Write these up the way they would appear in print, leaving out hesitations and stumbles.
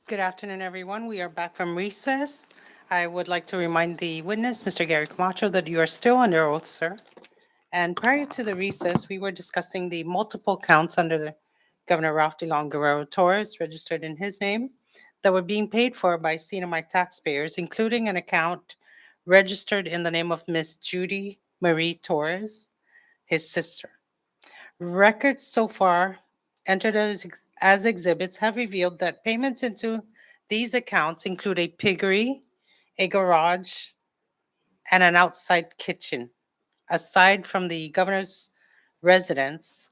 Good afternoon, everyone. We are back from recess. I would like to remind the witness, Mr. Gary Camacho, that you are still under oath, sir. And prior to the recess, we were discussing the multiple counts under the Governor Ralph DeLong Guerrero Torres, registered in his name, that were being paid for by CNMI taxpayers, including an account registered in the name of Miss Judy Marie Torres, his sister. Records so far entered as exhibits have revealed that payments into these accounts include a piggery, a garage, and an outside kitchen, aside from the governor's residence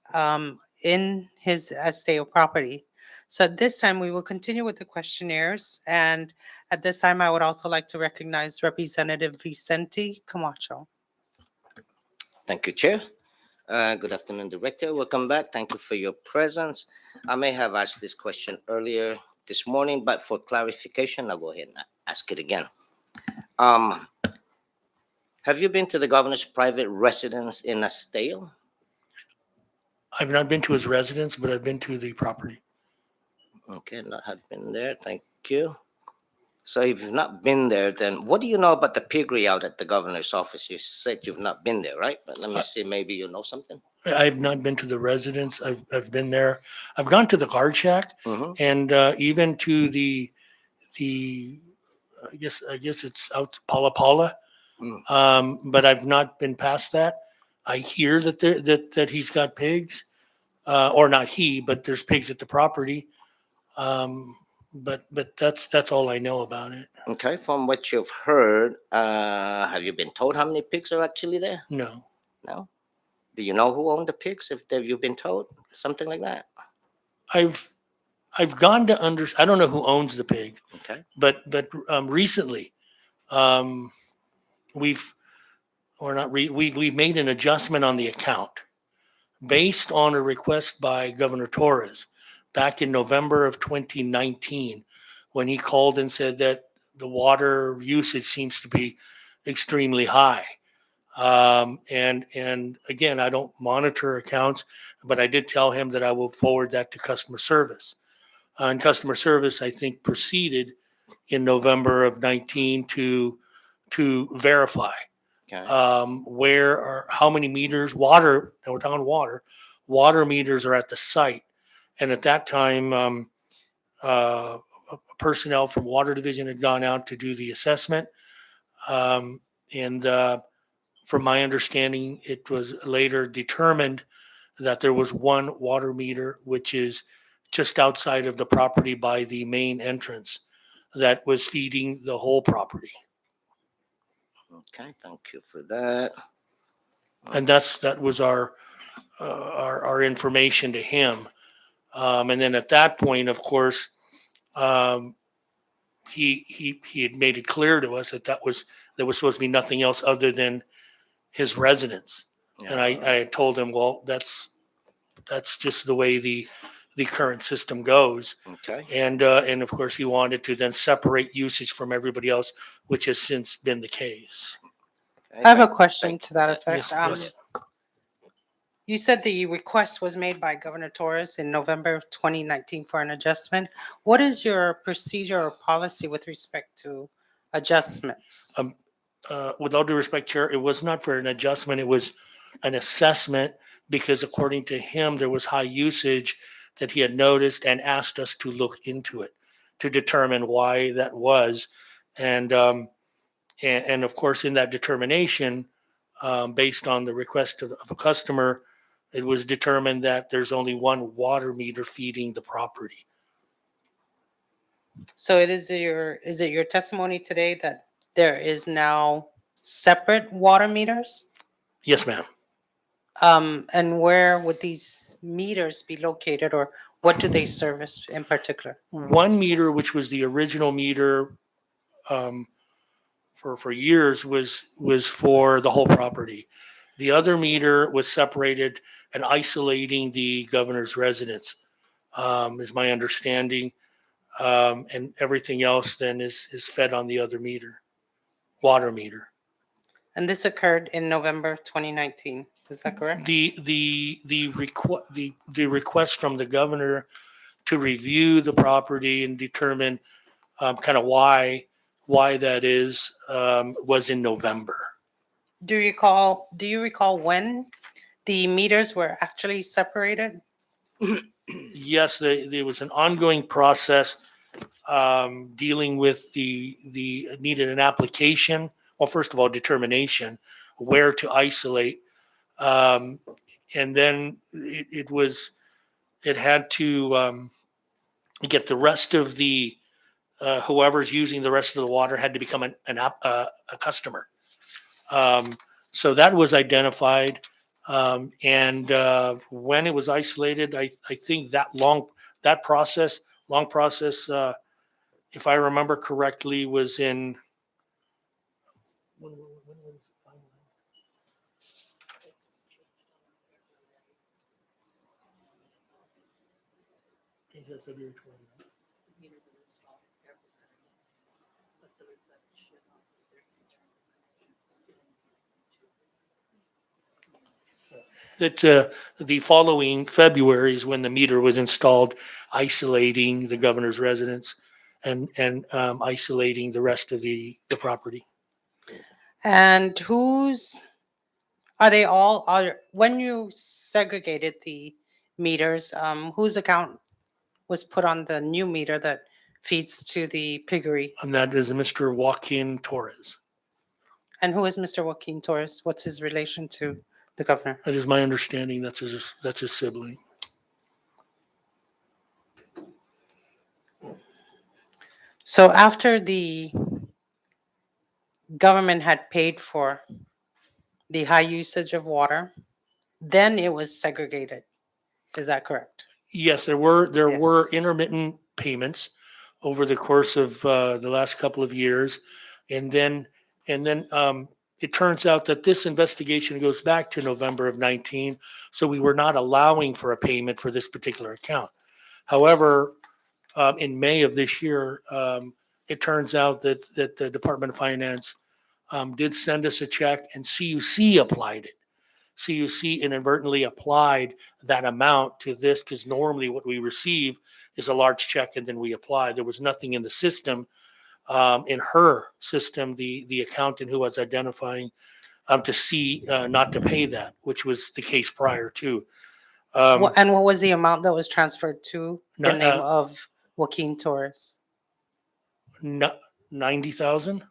in his Esteo property. So at this time, we will continue with the questionnaires. And at this time, I would also like to recognize Representative Vicente Camacho. Thank you, Chair. Good afternoon, Director. Welcome back. Thank you for your presence. I may have asked this question earlier this morning, but for clarification, I'll go ahead and ask it again. Um, have you been to the governor's private residence in Esteo? I've not been to his residence, but I've been to the property. Okay, not have been there. Thank you. So if you've not been there, then what do you know about the piggery out at the governor's office? You said you've not been there, right? But let me see, maybe you know something. I've not been to the residence. I've been there. I've gone to the guard shack Mm-hmm. and even to the I guess it's out Pala Pala. Mm. But I've not been past that. I hear that that he's got pigs, or not he, but there's pigs at the property. But that's all I know about it. Okay, from what you've heard, have you been told how many pigs are actually there? No, No? Do you know who owned the pigs? You've been told something like that? I've I've gone to under. I don't know who owns the pig, Okay. but recently, um, we've or not we've made an adjustment on the account based on a request by Governor Torrez back in November of 2019, when he called and said that the water usage seems to be extremely high. And again, I don't monitor accounts, but I did tell him that I will forward that to customer service. And customer service, I think, proceeded in November of 19 to verify Okay. where are how many meters water. Now we're talking water meters are at the site, and at that time, uh, personnel from Water Division had gone out to do the assessment, um, and from my understanding, it was later determined that there was one water meter, which is just outside of the property by the main entrance, that was feeding the whole property. Okay, thank you for that. And that was our information to him. And then at that point, of course, um, he had made it clear to us that there was supposed to be nothing else other than his residence. And I told him, well, that's just the way the current system goes. Okay. And of course, he wanted to then separate usage from everybody else, which has since been the case. Okay, I have a thank question you to for that that. effect. Yes. You said the request was made by Governor Torres in November of 2019 for an adjustment. What is your procedure or policy with respect to adjustments? With all due respect, Chair, it was not for an adjustment. It was an assessment because according to him, there was high usage that he had noticed and asked us to look into it to determine why that was. And and of course, in that determination, based on the request of a customer, it was determined that there's only one water meter feeding the property. So is it your testimony today that there is now separate water meters? Yes, ma'am. And where would these meters be located, or what do they service in particular? One meter, which was the original meter, um, for years, was for the whole property. The other meter was separated and isolating the governor's residence, is my understanding. And everything else then is fed on the other meter, water meter. And this occurred in November 2019. Is that correct? The request from the governor to review the property and determine kind of why that is, was in November. Do you recall when the meters were actually separated? Yes, there was an ongoing process dealing with the needed an application. Well, first of all, determination where to isolate, and then it had to get the rest of the whoever's using the rest of the water had to become a customer. So that was identified. And when it was isolated, I think long process, if I remember correctly, was in. When was it finalized? I think that's February 29th. That the following February is when the meter was installed, isolating the governor's residence and isolating the rest of the property. And when you segregated the meters, whose account was put on the new meter that feeds to the piggery? And that is Mr. Joaquin Torrez. And who is Mr. Joaquin Torres? What's his relation to the governor? That is my understanding. That's his sibling. So after the government had paid for the high usage of water, then it was segregated. Is that correct? Yes, there were Yes. intermittent payments over the course of the last couple of years, and then it turns out that this investigation goes back to November of 19, so we were not allowing for a payment for this particular account. However, in May of this year, it turns out that the Department of Finance did send us a check, and CUC applied it. CUC inadvertently applied that amount to this because normally what we receive is a large check and then we apply. There was nothing in the system, in her system, the accountant who was identifying to see not to pay that, which was the case prior to. And what was the amount that was transferred to the No- name of Joaquin Torres? 90,000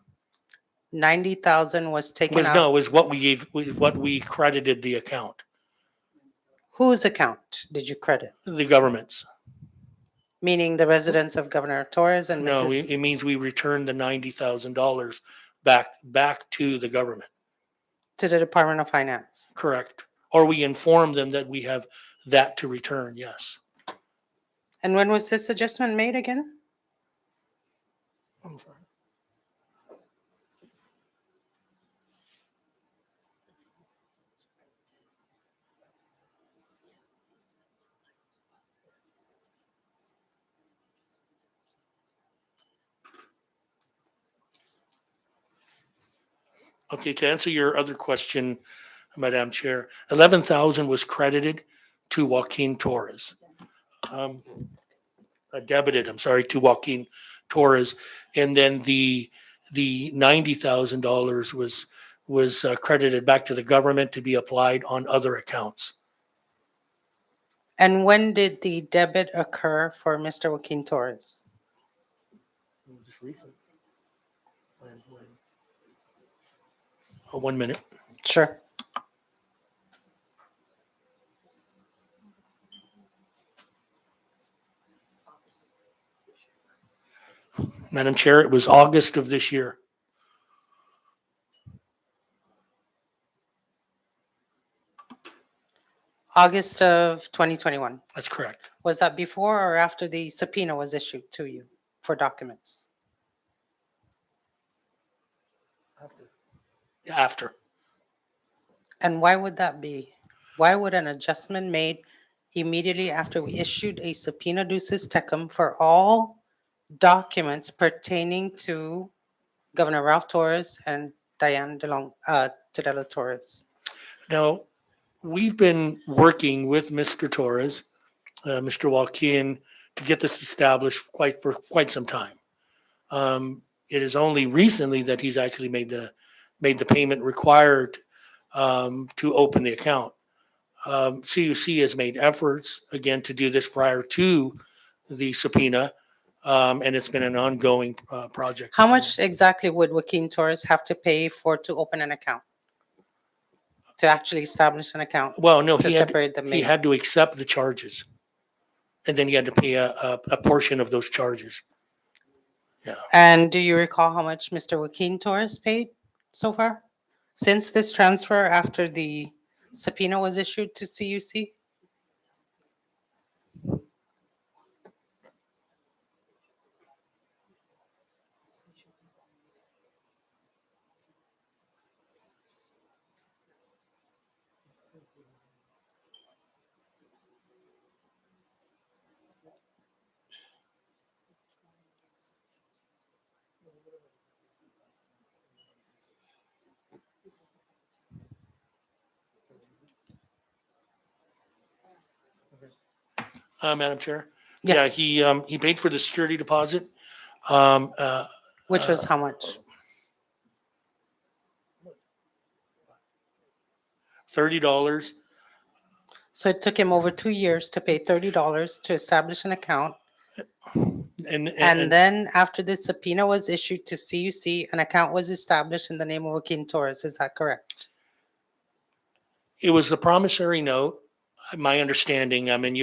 90,000 was taken was out. was what we gave, what we credited the account, Whose account did you credit? the government's. Meaning the residents of Governor Torres and No, Mrs. it means we returned the $90,000 back to the government. to the Department of Finance. Correct. Or we inform them that we have that to return, yes. And when was this adjustment made again? I'm sorry. Okay, to answer your other question, Madam Chair, 11,000 was credited to Joaquin Torres. Debited, I'm sorry, to Joaquin Torres. And then the $90,000 was credited back to the government to be applied on other accounts. And when did the debit occur for Mr. Joaquin Torres? Just recent. 1 minute. Sure. Madam Chair, it was August of this year. August of 2021. That's correct. Was that before or after the subpoena was issued to you for documents? After. And why would that be? Why would an adjustment made immediately after we issued a subpoena ducis tecum for all documents pertaining to Governor Ralph Torres and Diane Tadela Torres? Now, we've been working with Mr. Torres, Mr. Joaquin, to get this established for quite some time. It is only recently that he's actually made the payment required to open the account. CUC has made efforts again to do this prior to the subpoena, and it's been an ongoing project. How much exactly would Joaquin Torres have to pay to open an account? To actually establish an account? Well, no, To he had separate the he main. had to accept the charges, and then he had to pay a portion of those charges. And do you recall how much Mr. Joaquin Torres paid so far? Since this transfer after the subpoena was issued to CUC? Madam Chair? Yes. Yeah, he paid for the security deposit. Which was how much? $30. So it took him over 2 years to pay $30 to establish an account. And then after the subpoena was issued to CUC, an account was established in the name of Joaquin Torres. Is that correct? It was the promissory note, my understanding. I mean,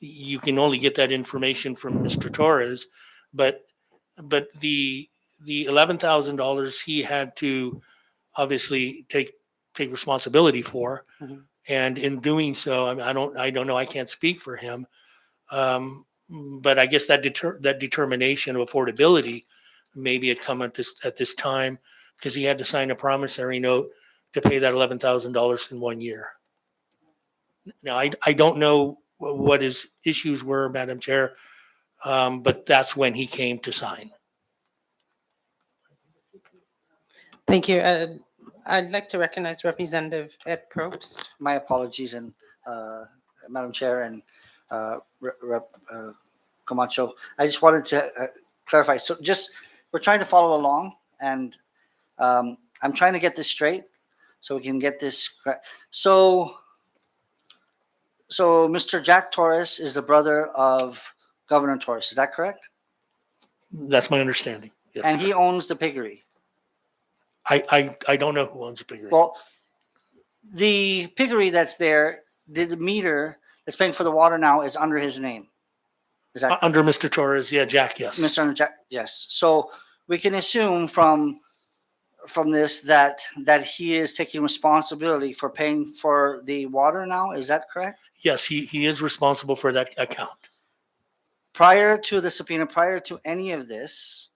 you can only get that information from Mr. Torres, but the $11,000 he had to obviously take responsibility for. Mhm. And in doing so, I mean, I don't know, I can't speak for him. But I guess that determination of affordability maybe had come at this time, because he had to sign a promissory note to pay that $11,000 in 1 year. Now, I don't know what his issues were, Madam Chair, but that's when he came to sign. Thank you. I'd like to recognize Representative Ed Probst. My apologies, and Madam Chair and Rep. Camacho. I just wanted to clarify. So we're trying to follow along, and I'm trying to get this straight so we can get this correct. So Mr. Jack Torres is the brother of Governor Torres. Is that correct? That's my understanding. Yes. And he owns the piggery. I don't know who owns the piggery. Well, the piggery that's there, the meter that's paying for the water now is under his name. Is that Under Mr. Torres, yeah, Jack, yes. Mr. Jack? Yes. So we can assume from this that he is taking responsibility for paying for the water now. Is that correct? Yes, he is responsible for that account. Prior to the subpoena, prior to any of this,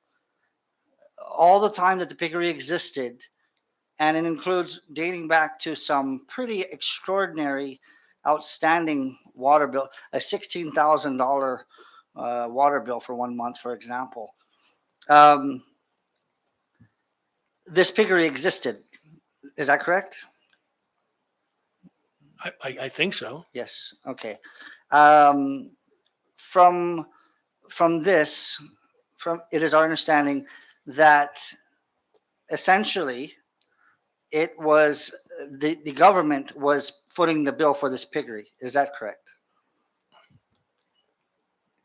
all the time that the piggery existed, and it includes dating back to some pretty extraordinary, outstanding water bill, a $16,000 water bill for 1 month, for example. This piggery existed. Is that correct? I think so. Yes. Okay. From this, it is our understanding that essentially it was the government was footing the bill for this piggery. Is that correct?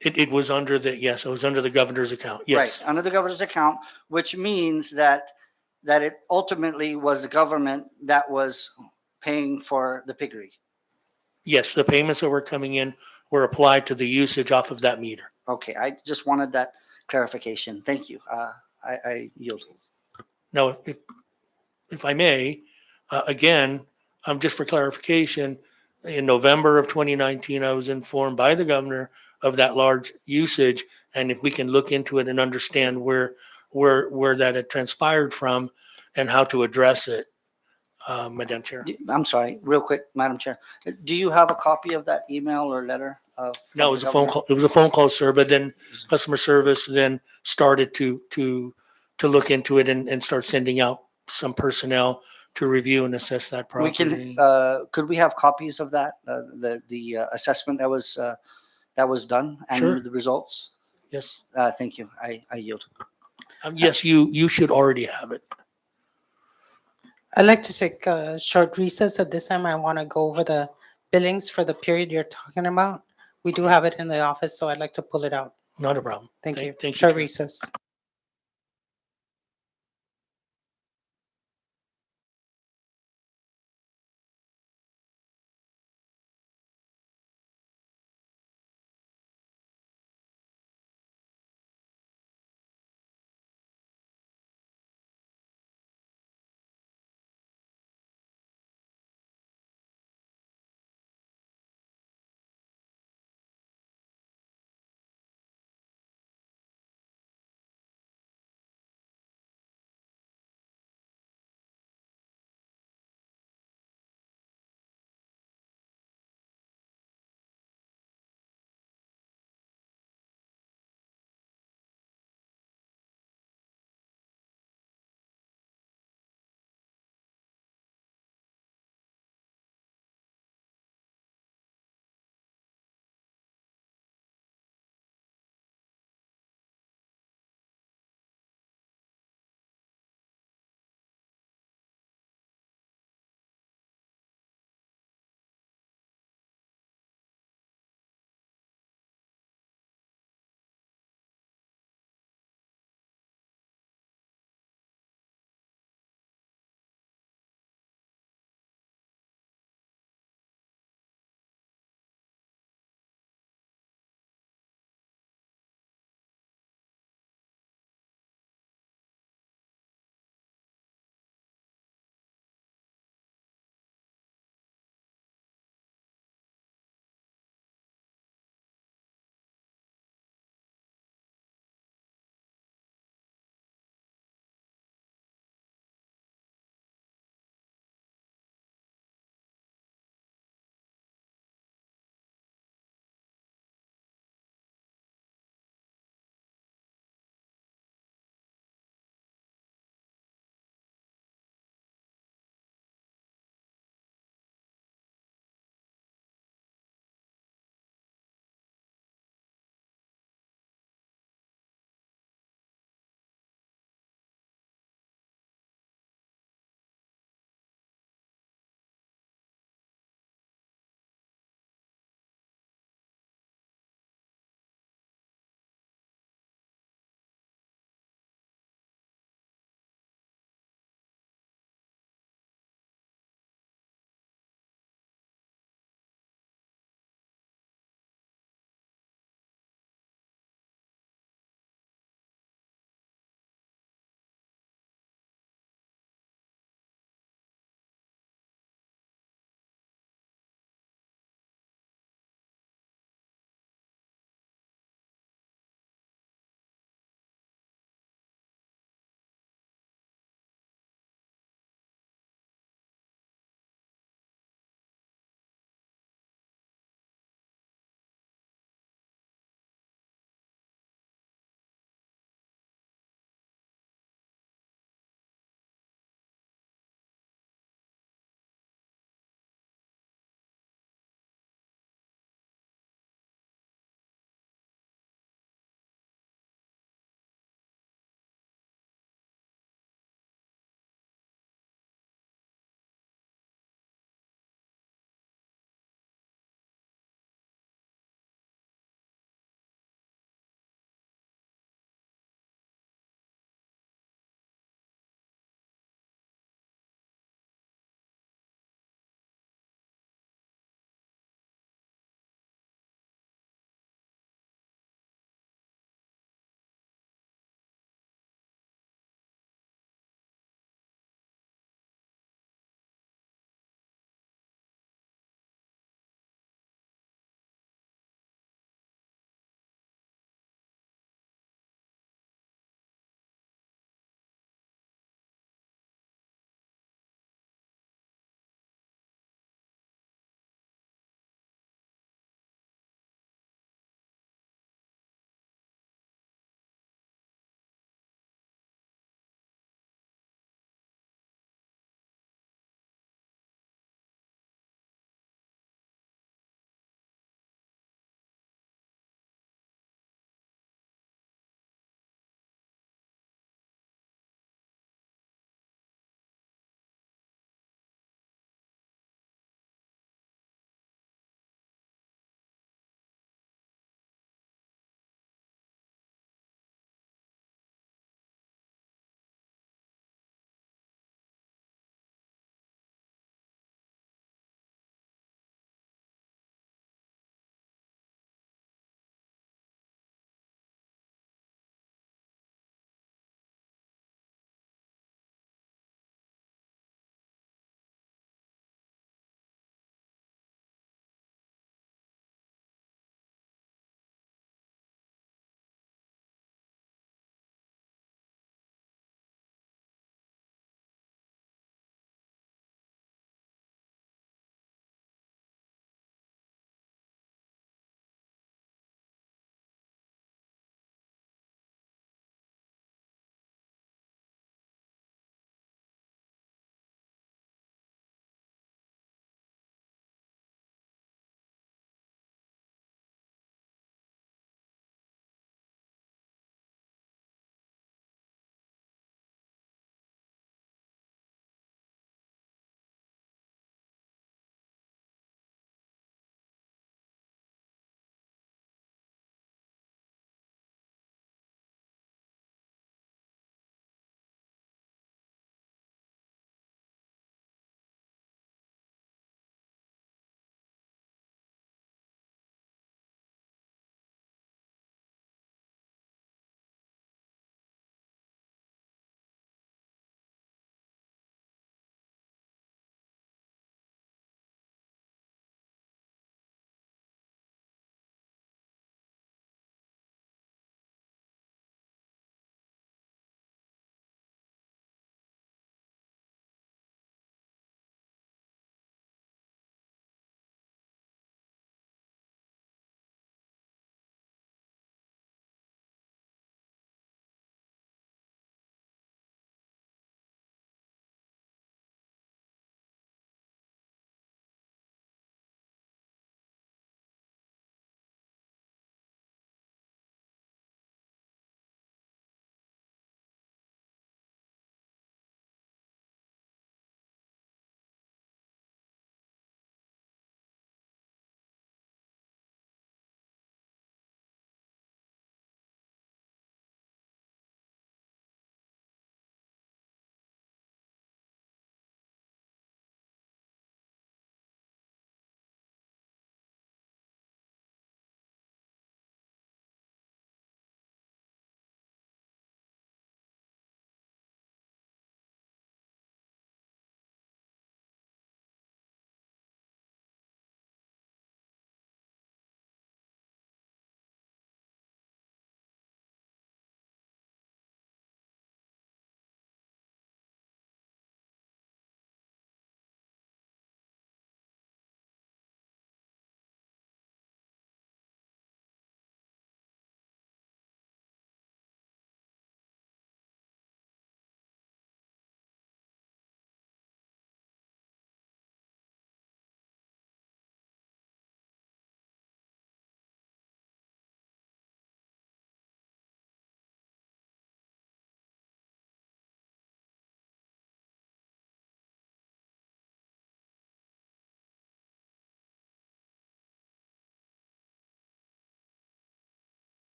It was under it was under the governor's account. Yes. Right, under the governor's account, which means that it ultimately was the government that was paying for the piggery. Yes, the payments that were coming in were applied to the usage off of that meter. Okay, I just wanted that clarification. Thank you. I yield. Now, if I may, again, just for clarification, in November of 2019, I was informed by the governor of that large usage, and if we can look into it and understand where that had transpired from and how to address it, Madam Chair. I'm sorry, real quick, Madam Chair. Do you have a copy of that email or letter? No, it was a phone call. It was a phone call, sir. But then customer service then started to look into it and start sending out some personnel to review and assess that property. We can. Could we have copies of that? The assessment that that was done and Sure. the results? Yes. Thank you. I yield. Yes, you should already have it. I'd like to take a short recess at this time. I want to go over the billings for the period you're talking about. We do Okay. have it in the office, so I'd like to pull it out. Not a problem. Thank you. Thank you, Short Chair. recess.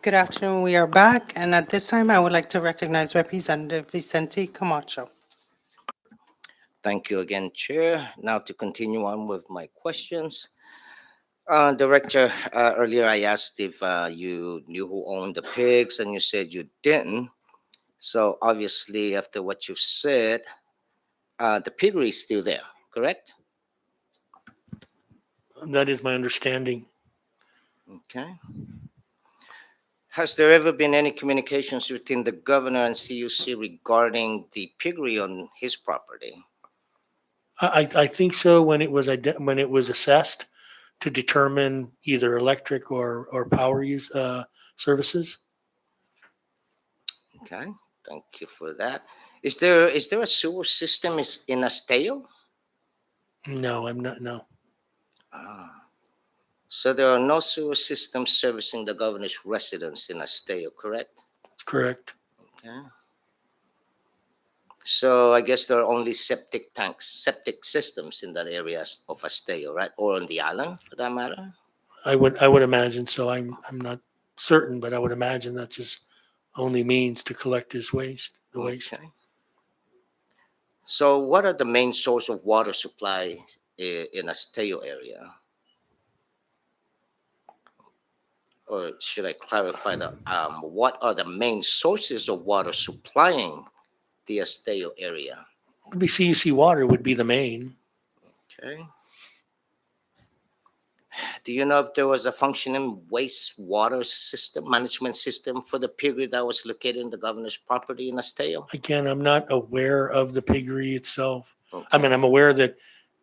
Good afternoon. We are back, and at this time, I would like to recognize Representative Vicente Camacho. Thank you again, Chair. Now to continue on with my questions. Director, earlier I asked if you knew who owned the pigs, and you said you didn't. So obviously, after what you've said, the piggery is still there, correct? That is my understanding. Okay. Has there ever been any communications between the governor and CUC regarding the piggery on his property? I think so when it was when it was assessed to determine either electric or power use services. Okay, thank you for that. Is there a sewer system is in Esteo? No, I'm not. No, Ah, so there are no sewer systems servicing the governor's residence in Esteo, correct? that's correct. Okay. So I guess there are only septic tanks, septic systems in that area of Esteo, right? Or on the island, for that matter. I would imagine so. I'm not certain, but I would imagine that's his only means to collect his waste. The waste. Okay. So what are the main source of water supply in Esteo area? Or should I clarify that? What are the main sources of water supplying the Esteo area? Would be CUC water would be the main. Okay. Do you know if there was a functioning wastewater system, management system for the period that was located in the governor's property in Esteo? Again, I'm not aware of the piggery itself. I Okay. mean, I'm aware that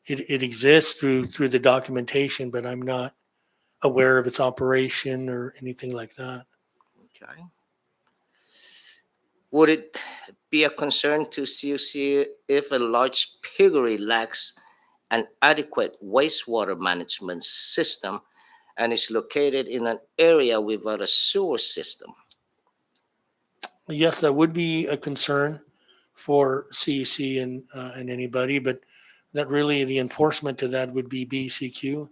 it exists through the documentation, but I'm not aware of its operation or anything like that. Okay. Would it be a concern to CUC if a large piggery lacks an adequate wastewater management system and is located in an area without a sewer system? Yes, that would be a concern for CUC and anybody, but that really the enforcement to that would be BCQ.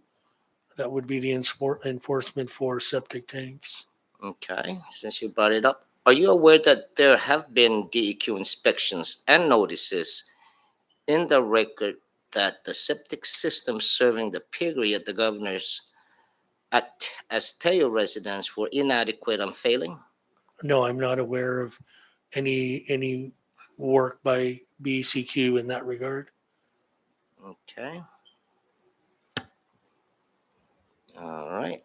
That would be the enforcement for septic tanks. Okay, since you brought it up, are you aware that there have been DEQ inspections and notices in the record that the septic system serving the piggery at the governor's at Esteo residence were inadequate and failing? No, I'm not aware of any work by BCQ in that regard. Okay. All right.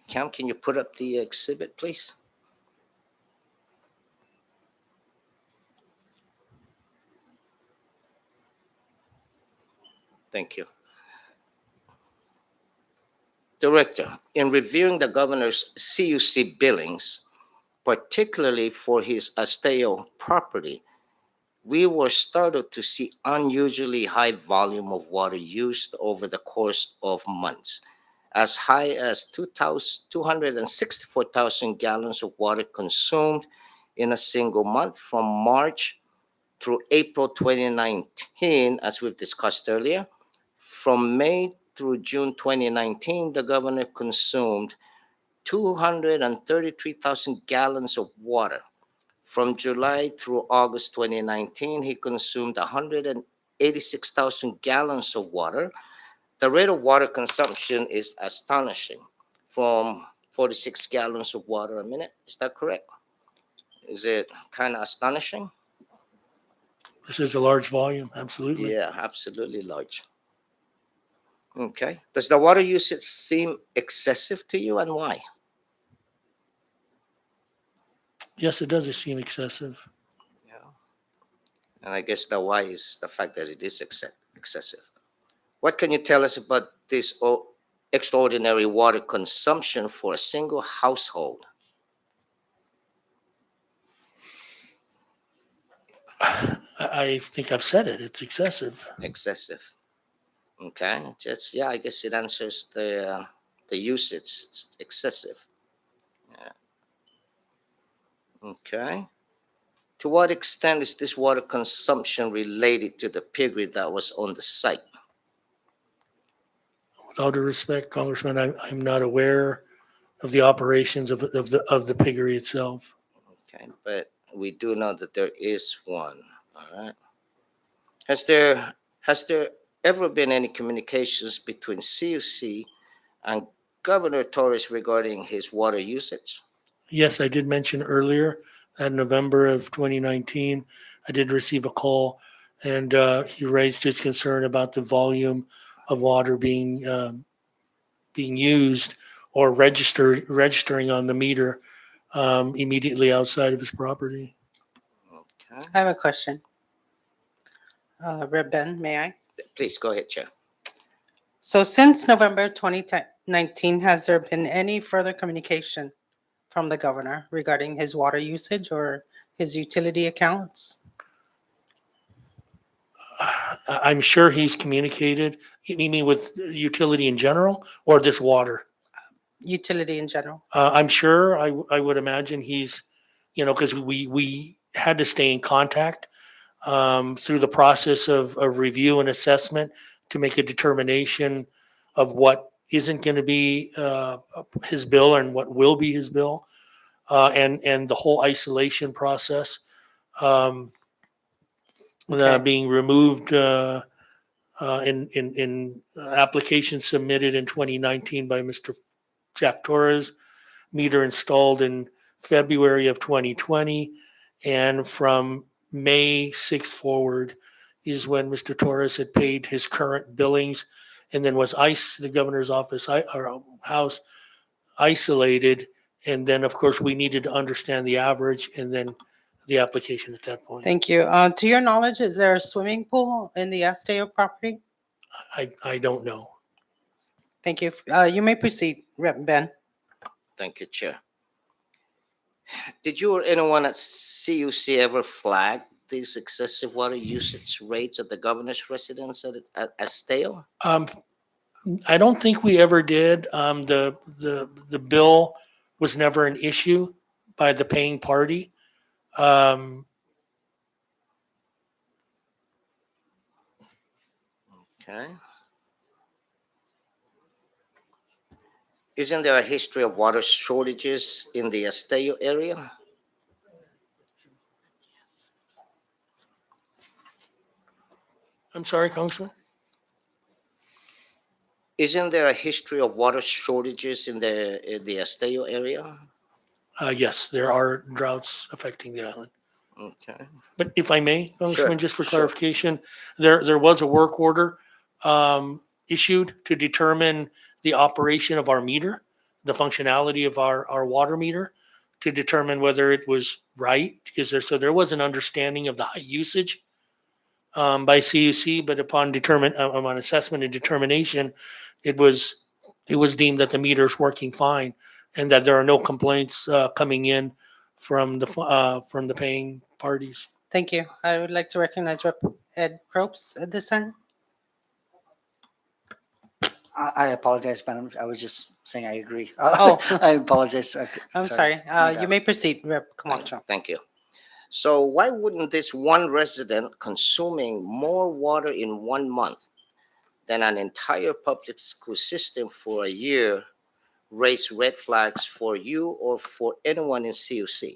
Cam, can you put up the exhibit, please? Thank you. Director, in reviewing the governor's CUC billings, particularly for his Esteo property, we were startled to see unusually high volume of water used over the course of months, as high as 264,000 gallons of water consumed in a single month from March through April 2019, as we've discussed earlier. From May through June 2019, the governor consumed 233,000 gallons of water. From July through August 2019, he consumed 186,000 gallons of water. The rate of water consumption is astonishing, from 46 gallons of water a minute. Is that correct? Is it kind of astonishing? This is a large volume, absolutely. Yeah, absolutely large. Okay. Does the water usage seem excessive to you, and why? Yes, it does seem excessive. Yeah. And I guess the why is the fact that it is excessive. What can you tell us about this extraordinary water consumption for a single household? I think I've said it. It's excessive. Excessive. Okay. Just yeah, I guess it answers the usage. It's excessive. Yeah. Okay. To what extent is this water consumption related to the piggery that was on the site? With all due respect, Congressman, I'm not aware of the operations of the piggery itself. Okay, but we do know that there is one. All right. Has there ever been any communications between CUC and Governor Torres regarding his water usage? Yes, I did mention earlier that in November of 2019, I did receive a call, and he raised his concern about the volume of water being used or registering on the meter immediately outside of his property. Okay. I have a question. Rep. Ben, may I? Please go ahead, Chair. So since November 2019, has there been any further communication from the governor regarding his water usage or his utility accounts? I'm sure he's communicated. You mean with utility in general or this water? Utility in general. I'm sure. I would imagine he's, because we had to stay in contact through the process of review and assessment to make a determination of what isn't going to be his bill and what will be his bill, and the whole isolation process Okay. being removed in applications submitted in 2019 by Mr. Jack Torrez, meter installed in February of 2020, and from May 6th forward is when Mr. Torres had paid his current billings, and then was the governor's office, our house, isolated, and then of course we needed to understand the average, and then the application at that point. Thank you. To your knowledge, is there a swimming pool in the Esteo property? I don't know. Thank you. You may proceed, Rep. Ben. Thank you, Chair. Did you or anyone at CUC ever flag these excessive water usage rates at the governor's residence at Esteo? I don't think we ever did. The bill was never an issue by the paying party. Um, Okay. Isn't there a history of water shortages in the Esteo area? I'm sorry, Congressman. Isn't there a history of water shortages in the Esteo area? Yes, there are droughts affecting the island. Okay. But if I may, Congressman, just for sure. clarification, there was a work order issued to determine the operation of our meter, the functionality of our water meter, to determine whether it was right. So there was an understanding of the high usage by CUC, but upon assessment and determination, it was deemed that the meter is working fine, and that there are no complaints coming in from the paying parties. Thank you. I would like to recognize Rep. Ed Probst at this time. I apologize, madam. I was just saying I agree. Oh. I apologize. I'm sorry. You may proceed, Rep. Camacho. Thank you. So why wouldn't this one resident consuming more water in 1 month than an entire public school system for a year raise red flags for you or for anyone in CUC?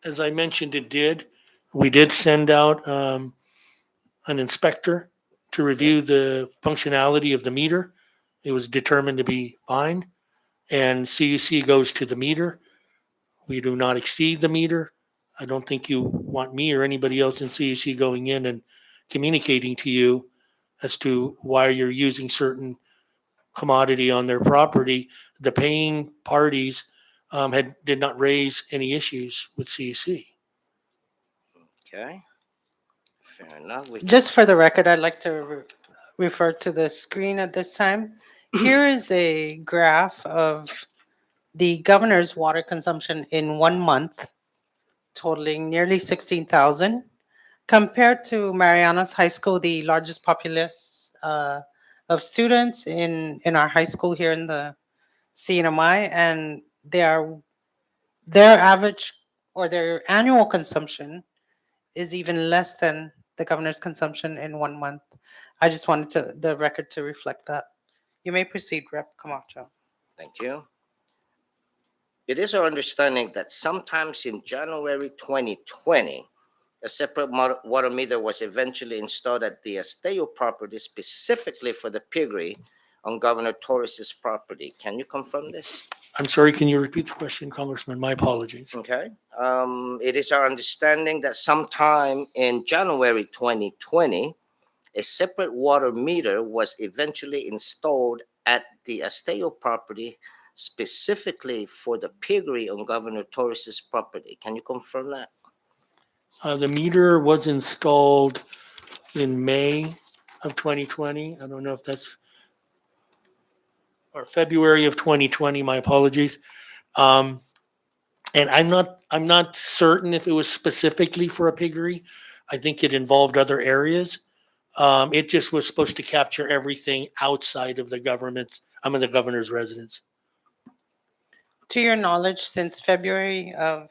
As I mentioned, we did send out an inspector to review the functionality of the meter. It was determined to be fine, and CUC goes to the meter. We do not exceed the meter. I don't think you want me or anybody else in CUC going in and communicating to you as to why you're using certain commodity on their property. The paying parties did not raise any issues with CUC. Okay. Fair enough. Just for the record, I'd like to refer to the screen at this time. Here is a graph of the governor's water consumption in 1 month, totaling nearly 16,000, compared to Marianas High School, the largest populace of students in our high school here in the CNMI, and their average or their annual consumption is even less than the governor's consumption in 1 month. I just wanted the record to reflect that. You may proceed, Rep. Camacho. Thank you. It is our understanding that sometimes in January 2020, a separate water meter was eventually installed at the Esteo property specifically for the piggery on Governor Torres's property. Can you confirm this? I'm sorry, can you repeat the question, Congressman? My apologies. Okay. It is our understanding that sometime in January 2020, a separate water meter was eventually installed at the Esteo property specifically for the piggery on Governor Torres's property. Can you confirm that? The meter was installed in May of 2020. I don't know if that's, or February of 2020, my apologies. And I'm not certain if it was specifically for a piggery. I think it involved other areas. It just was supposed to capture everything outside of the the governor's residence. To your knowledge, since February of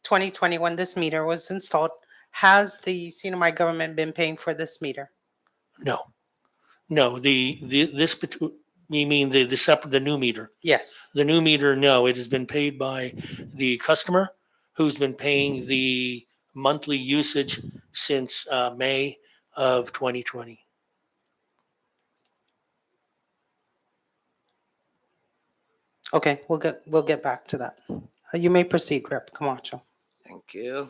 2020, when this meter was installed, has the CNMI government been paying for this meter? No, no, you mean the new meter? Yes. The new meter, no, it has been paid by the customer who's been paying the monthly usage since May of 2020. Okay, we'll get back to that. You may proceed, Rep. Camacho. Thank you.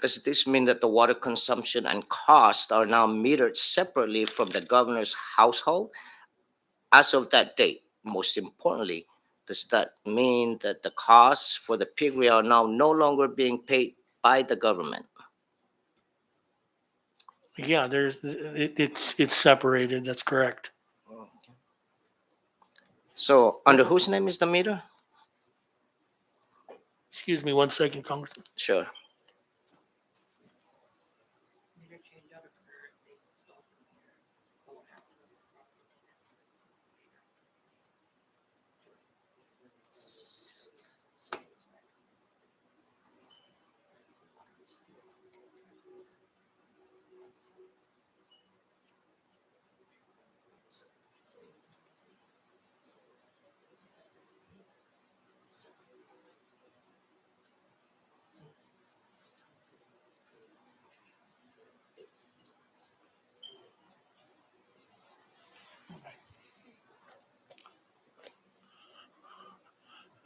Does this mean that the water consumption and cost are now metered separately from the governor's household as of that date? Most importantly, does that mean that the costs for the piggery are now no longer being paid by the government? Yeah, it's separated. That's correct. So under whose name is the meter? Excuse me 1 second, Congressman. Sure.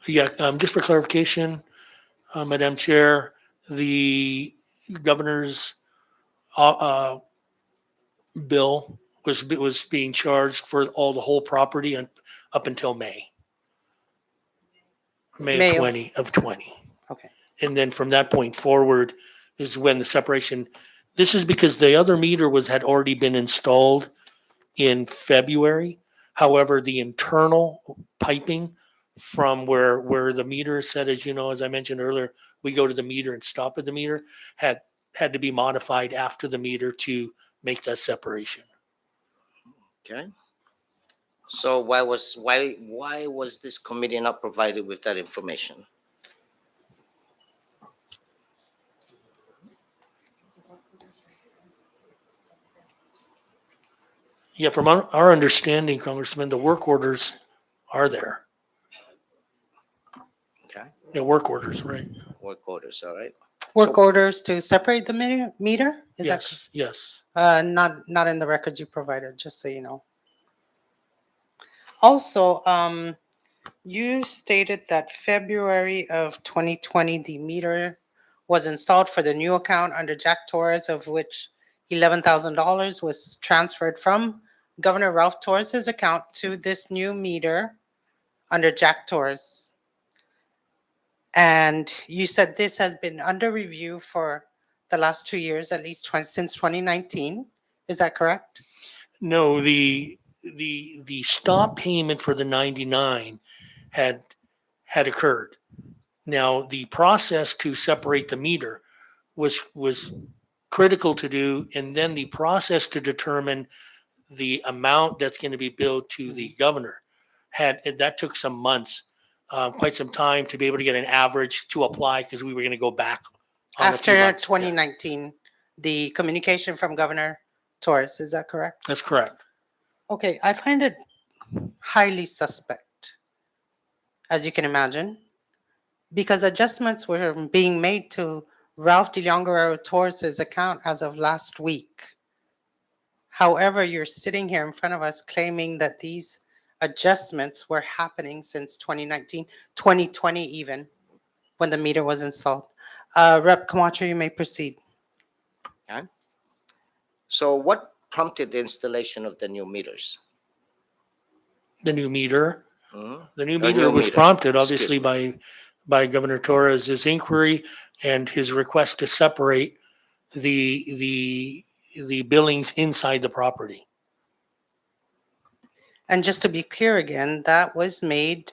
Yeah, just for clarification, Madam Chair, the governor's bill was being charged for the whole property up until May May of of- 2020. Okay. And then from that point forward is when the separation. This is because the other meter had already been installed in February. However, the internal piping from where the meter is set, as you know, as I mentioned earlier, we go to the meter and stop at the meter, had to be modified after the meter to make that separation. Okay. So why was this committee not provided with that information? Yeah, from our understanding, Congressman, the work orders are there. Okay. Yeah, work orders, right? Work orders, all right. Work orders to separate the meter? Is that Yes, yes. not in the records you provided, just so you know. Also, you stated that February of 2020, the meter was installed for the new account under Jack Torres, of which $11,000 was transferred from Governor Ralph Torres's account to this new meter under Jack Torres. And you said this has been under review for the last 2 years, at least since 2019. Is that correct? No, the stop payment for the 99 had occurred. Now, the process to separate the meter was critical to do, and then the process to determine the amount that's going to be billed to the governor that took some months, quite some time to be able to get an average to apply, because we were going to go back on a few After months. 2019, the communication from Governor Torres, is that correct? That's correct. Okay, I find it highly suspect, as you can imagine, because adjustments were being made to Ralph DeLongaro Torres's account as of last week. However, you're sitting here in front of us claiming that these adjustments were happening since 2019, 2020 even, when the meter was installed. Rep. Camacho, you may proceed. Okay. So what prompted the installation of the new meters? The new meter. Mhm. The new Or meter new was meter, prompted excuse obviously me. by Governor Torres's inquiry and his request to separate the billings inside the property. And just to be clear again, that was made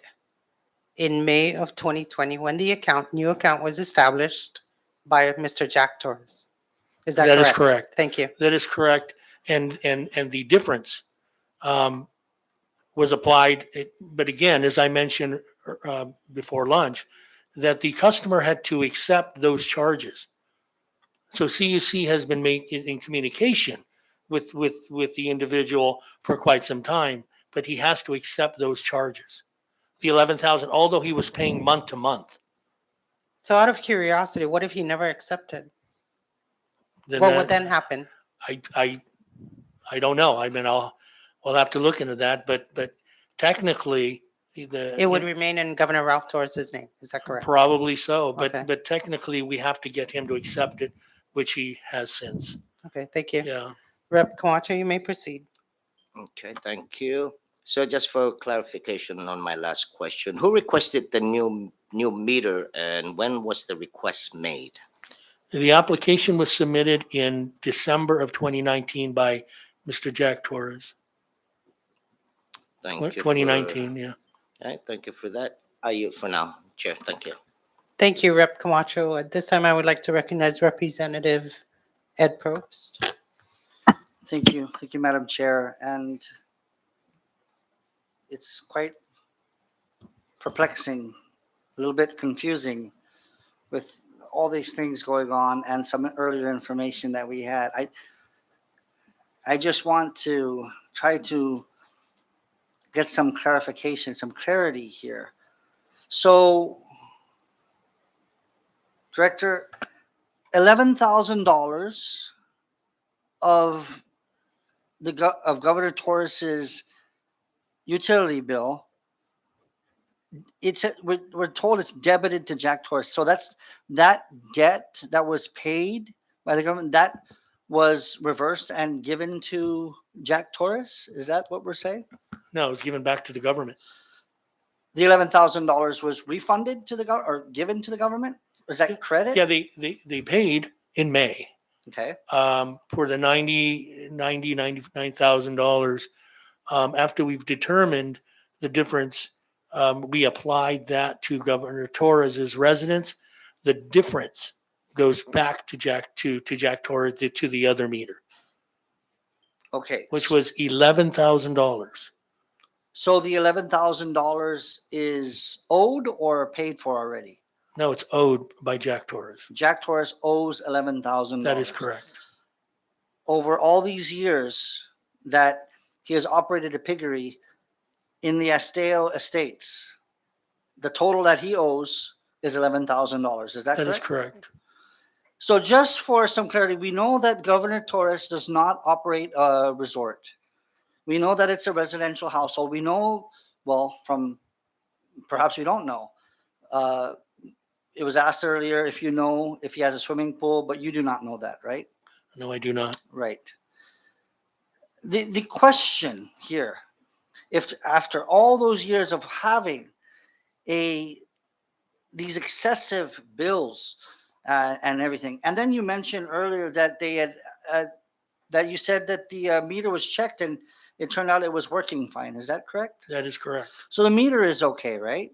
in May of 2020 when the new account was established by Mr. Jack Torres. Is that correct? That is correct. Thank you. That is correct. And the difference was applied, but again, as I mentioned before lunch, that the customer had to accept those charges. So CUC has been in communication with the individual for quite some time, but he has to accept those charges. The 11,000, although he was paying month to month. So out of curiosity, what if he never accepted? Then What would that- then happen? I don't know. I mean, we'll have to look into that, but technically It would remain in Governor Ralph Torres's name. Is that correct? probably so, but Okay. but technically we have to get him to accept it, which he has since. Okay, thank you. Yeah. Rep. Camacho, you may proceed. Okay, thank you. So just for clarification on my last question, who requested the new meter and when was the request made? The application was submitted in December of 2019 by Mr. Jack Torres. Thank you. 2019, yeah. Okay, thank you for that. I yield for now, Chair. Thank you. Thank you, Rep. Camacho. At this time, I would like to recognize Representative Ed Probst. Thank you. Thank you, Madam Chair. And it's quite perplexing, a little bit confusing with all these things going on and some earlier information that we had. I just want to try to get some clarification, some clarity here. So, Director, $11,000 of of Governor Torres's utility bill. We're told it's debited to Jack Torres. So that's that debt that was paid by the government that was reversed and given to Jack Torres. Is that what we're saying? No, it was given back to the government. The $11,000 was refunded to the government or given to the government. Is that credit? Yeah, they paid in May Okay. for the $99,000. After we've determined the difference, we applied that to Governor Torres's residence. The difference goes back to Jack Torres to the other meter, Okay. which was $11,000. So the $11,000 is owed or paid for already? No, it's owed by Jack Torres. Jack Torres owes $11,000. That is correct. Over all these years that he has operated a piggery in the Esteo Estates, the total that he owes is $11,000. Is that correct? That is correct. So just for some clarity, we know that Governor Torres does not operate a resort. We know that it's a residential household. We know, well, from perhaps we don't know. It was asked earlier if you know if he has a swimming pool, but you do not know that, right? No, I do not. Right. The question here, if after all those years of having these excessive bills and everything, and then you mentioned earlier that they had that you said that the meter was checked and it turned out it was working fine. Is that correct? That is correct. So the meter is okay, right?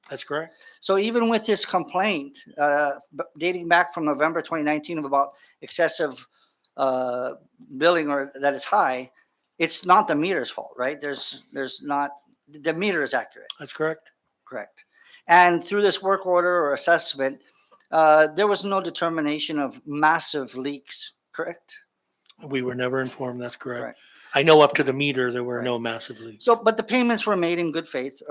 That's correct. So even with his complaint dating back from November 2019 of about excessive billing or that is high, it's not the meter's fault, right? There's not, the meter is accurate. That's correct. Correct. And through this work order or assessment, there was no determination of massive leaks, correct? We were never informed. That's correct. Right. I know up to the meter, there were no massive leaks. So, but the payments were made in good faith,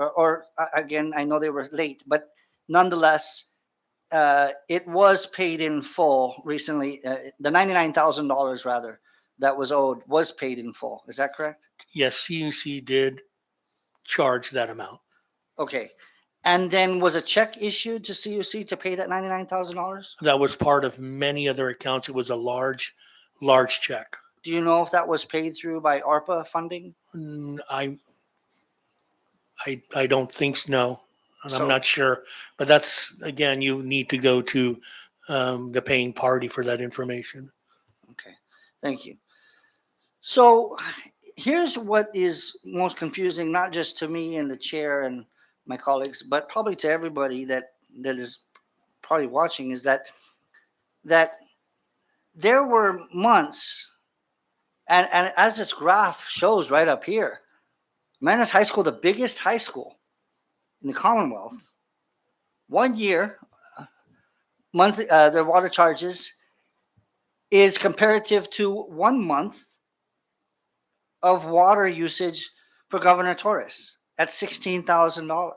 again, I know they were late, but nonetheless, it was paid in full recently. The $99,000 rather that was owed was paid in full. Is that correct? Yes, CUC did charge that amount. Okay. And then was a check issued to CUC to pay that $99,000? That was part of many other accounts. It was a large check. Do you know if that was paid through by ARPA funding? I don't think so, no. And So- I'm not sure, but that's, again, you need to go to the paying party for that information. Okay, thank you. So here's what is most confusing, not just to me and the chair and my colleagues, but probably to everybody that is probably watching, is that there were months, and as this graph shows right up here, Manus High School, the biggest high school in the Commonwealth, 1 year, monthly, their water charges is comparative to 1 month of water usage for Governor Torrez at $16,000.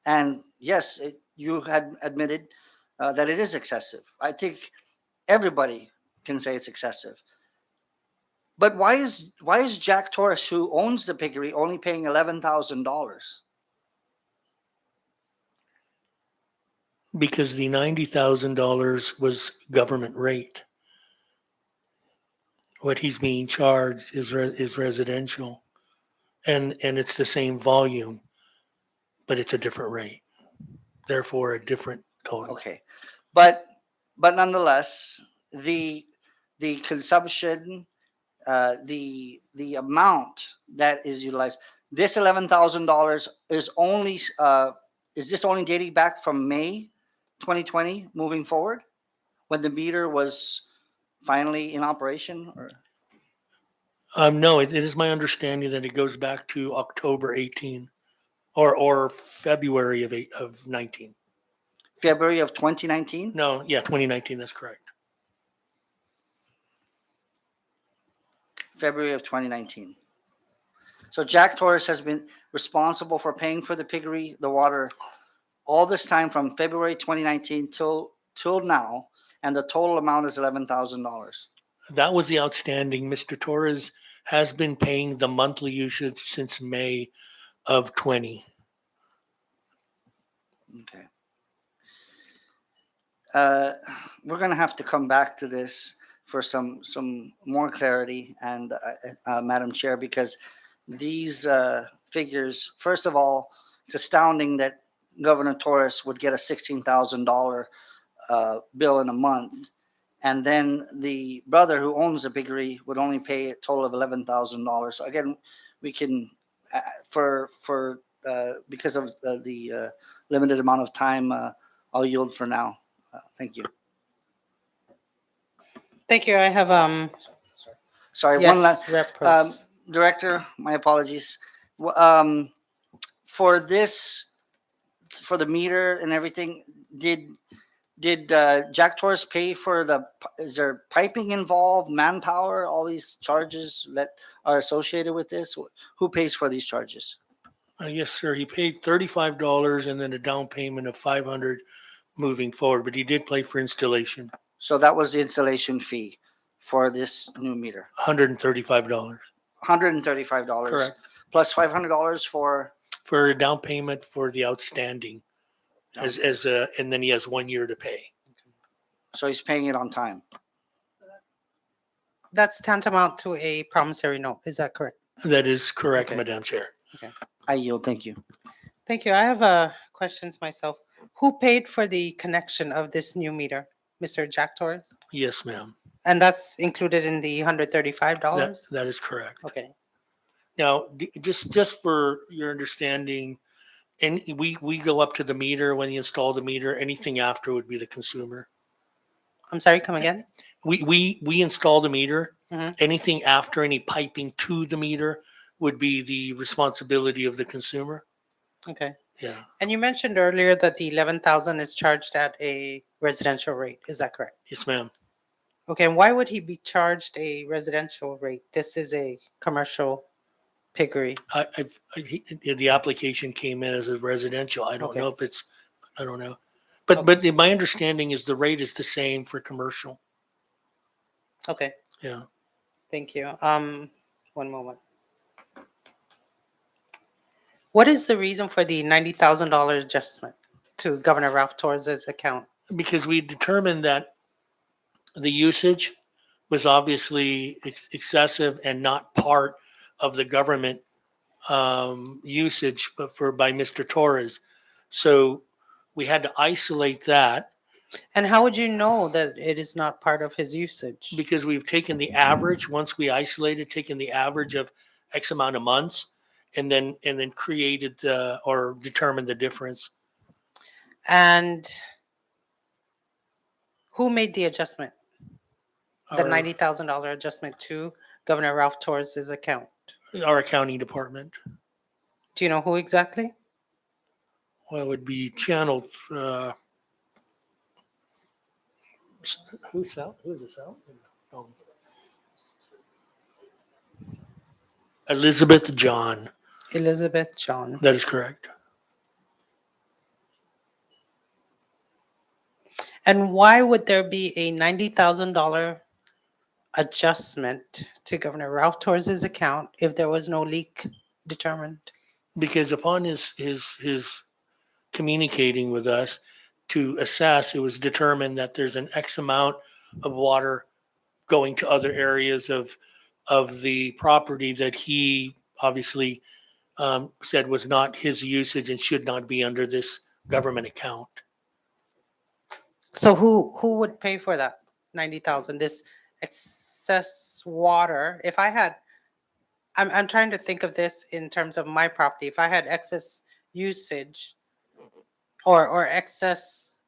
And yes, you had admitted that it is excessive. I think everybody can say it's excessive. But why is Jack Torres, who owns the piggery, only paying $11,000? Because the $90,000 was government rate. What he's being charged is residential, and it's the same volume, but it's a different rate. Therefore, a different total. Okay, but nonetheless, the consumption, the amount that is utilized, this $11,000 is only is this only dating back from May 2020 moving forward, when the meter was finally in operation? Or? No, it is my understanding that it goes back to October 18 or February of 19. February of 2019? No, yeah, 2019, that's correct. February of 2019. So Jack Torres has been responsible for paying for the piggery, the water, all this time from February 2019 till now, and the total amount is $11,000. That was the outstanding. Mr. Torres has been paying the monthly usage since May of 20. Okay. We're going to have to come back to this for some more clarity, and Madam Chair, because these figures, first of all, it's astounding that Governor Torres would get a $16,000 bill in a month, and then the brother who owns the piggery would only pay a total of $11,000. So again, we can because of the limited amount of time, I'll yield for now. Thank you. Thank you. I have, Sorry, one yes, last. Rep. Probst. Director, my apologies. For this, for the meter and everything, did Jack Torres pay for is there piping involved, manpower, all these charges that are associated with this? Who pays for these charges? Yes, sir. He paid $35 and then a down payment of $500 moving forward, but he did pay for installation. So that was the installation fee for this new meter. $135. $135. Correct. Plus $500 for a down payment for the outstanding, and then he has 1 year to pay. So he's paying it on time. That's tantamount to a promissory note. Is that correct? That is correct, Okay. Madam Chair. I yield. Thank you. Thank you. I have questions myself. Who paid for the connection of this new meter? Mr. Jack Torres? Yes, ma'am. And that's included in the $135? That is correct. Okay. Now, just for your understanding, and we go up to the meter when you install the meter. Anything after would be the consumer. I'm sorry, come again? We install the meter. Mhm. Anything after, any piping to the meter would be the responsibility of the consumer. Okay. Yeah. And you mentioned earlier that the 11,000 is charged at a residential rate. Is that correct? Yes, ma'am. Okay, and why would he be charged a residential rate? This is a commercial piggery. The application came in as a residential. I don't Okay. know if it's, I don't know. Okay. But my understanding is the rate is the same for commercial. Okay, Yeah. thank you. One moment. What is the reason for the $90,000 adjustment to Governor Ralph Torres's account? Because we determined that the usage was obviously excessive and not part of the government usage by Mr. Torres. So we had to isolate that And how would you know that it is not part of his usage? because we've taken the average, once we isolated, taken the average of X amount of months and then created or determined the difference. And who made the adjustment? The Our- $90,000 adjustment to Governor Ralph Torres's account? Our accounting department. Do you know who exactly? Well, it would be channeled. Who's out? Who's this out? Oh. Elizabeth John. Elizabeth John. That is correct. And why would there be a $90,000 adjustment to Governor Ralph Torres's account if there was no leak determined? Because upon his communicating with us to assess, it was determined that there's an X amount of water going to other areas of the property that he obviously said was not his usage and should not be under this government account. So who would pay for that 90,000? This excess water. If I had, I'm trying to think of this in terms of my property. If I had excess usage or excess,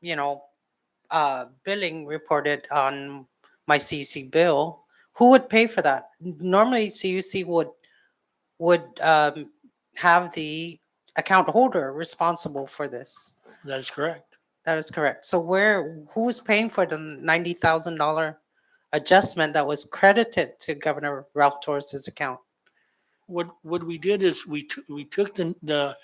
billing reported on my CUC bill, who would pay for that? Normally, CUC would have the account holder responsible for this. That is correct. That is correct. So who's paying for the $90,000 adjustment that was credited to Governor Ralph Torres's account? What we did is we took the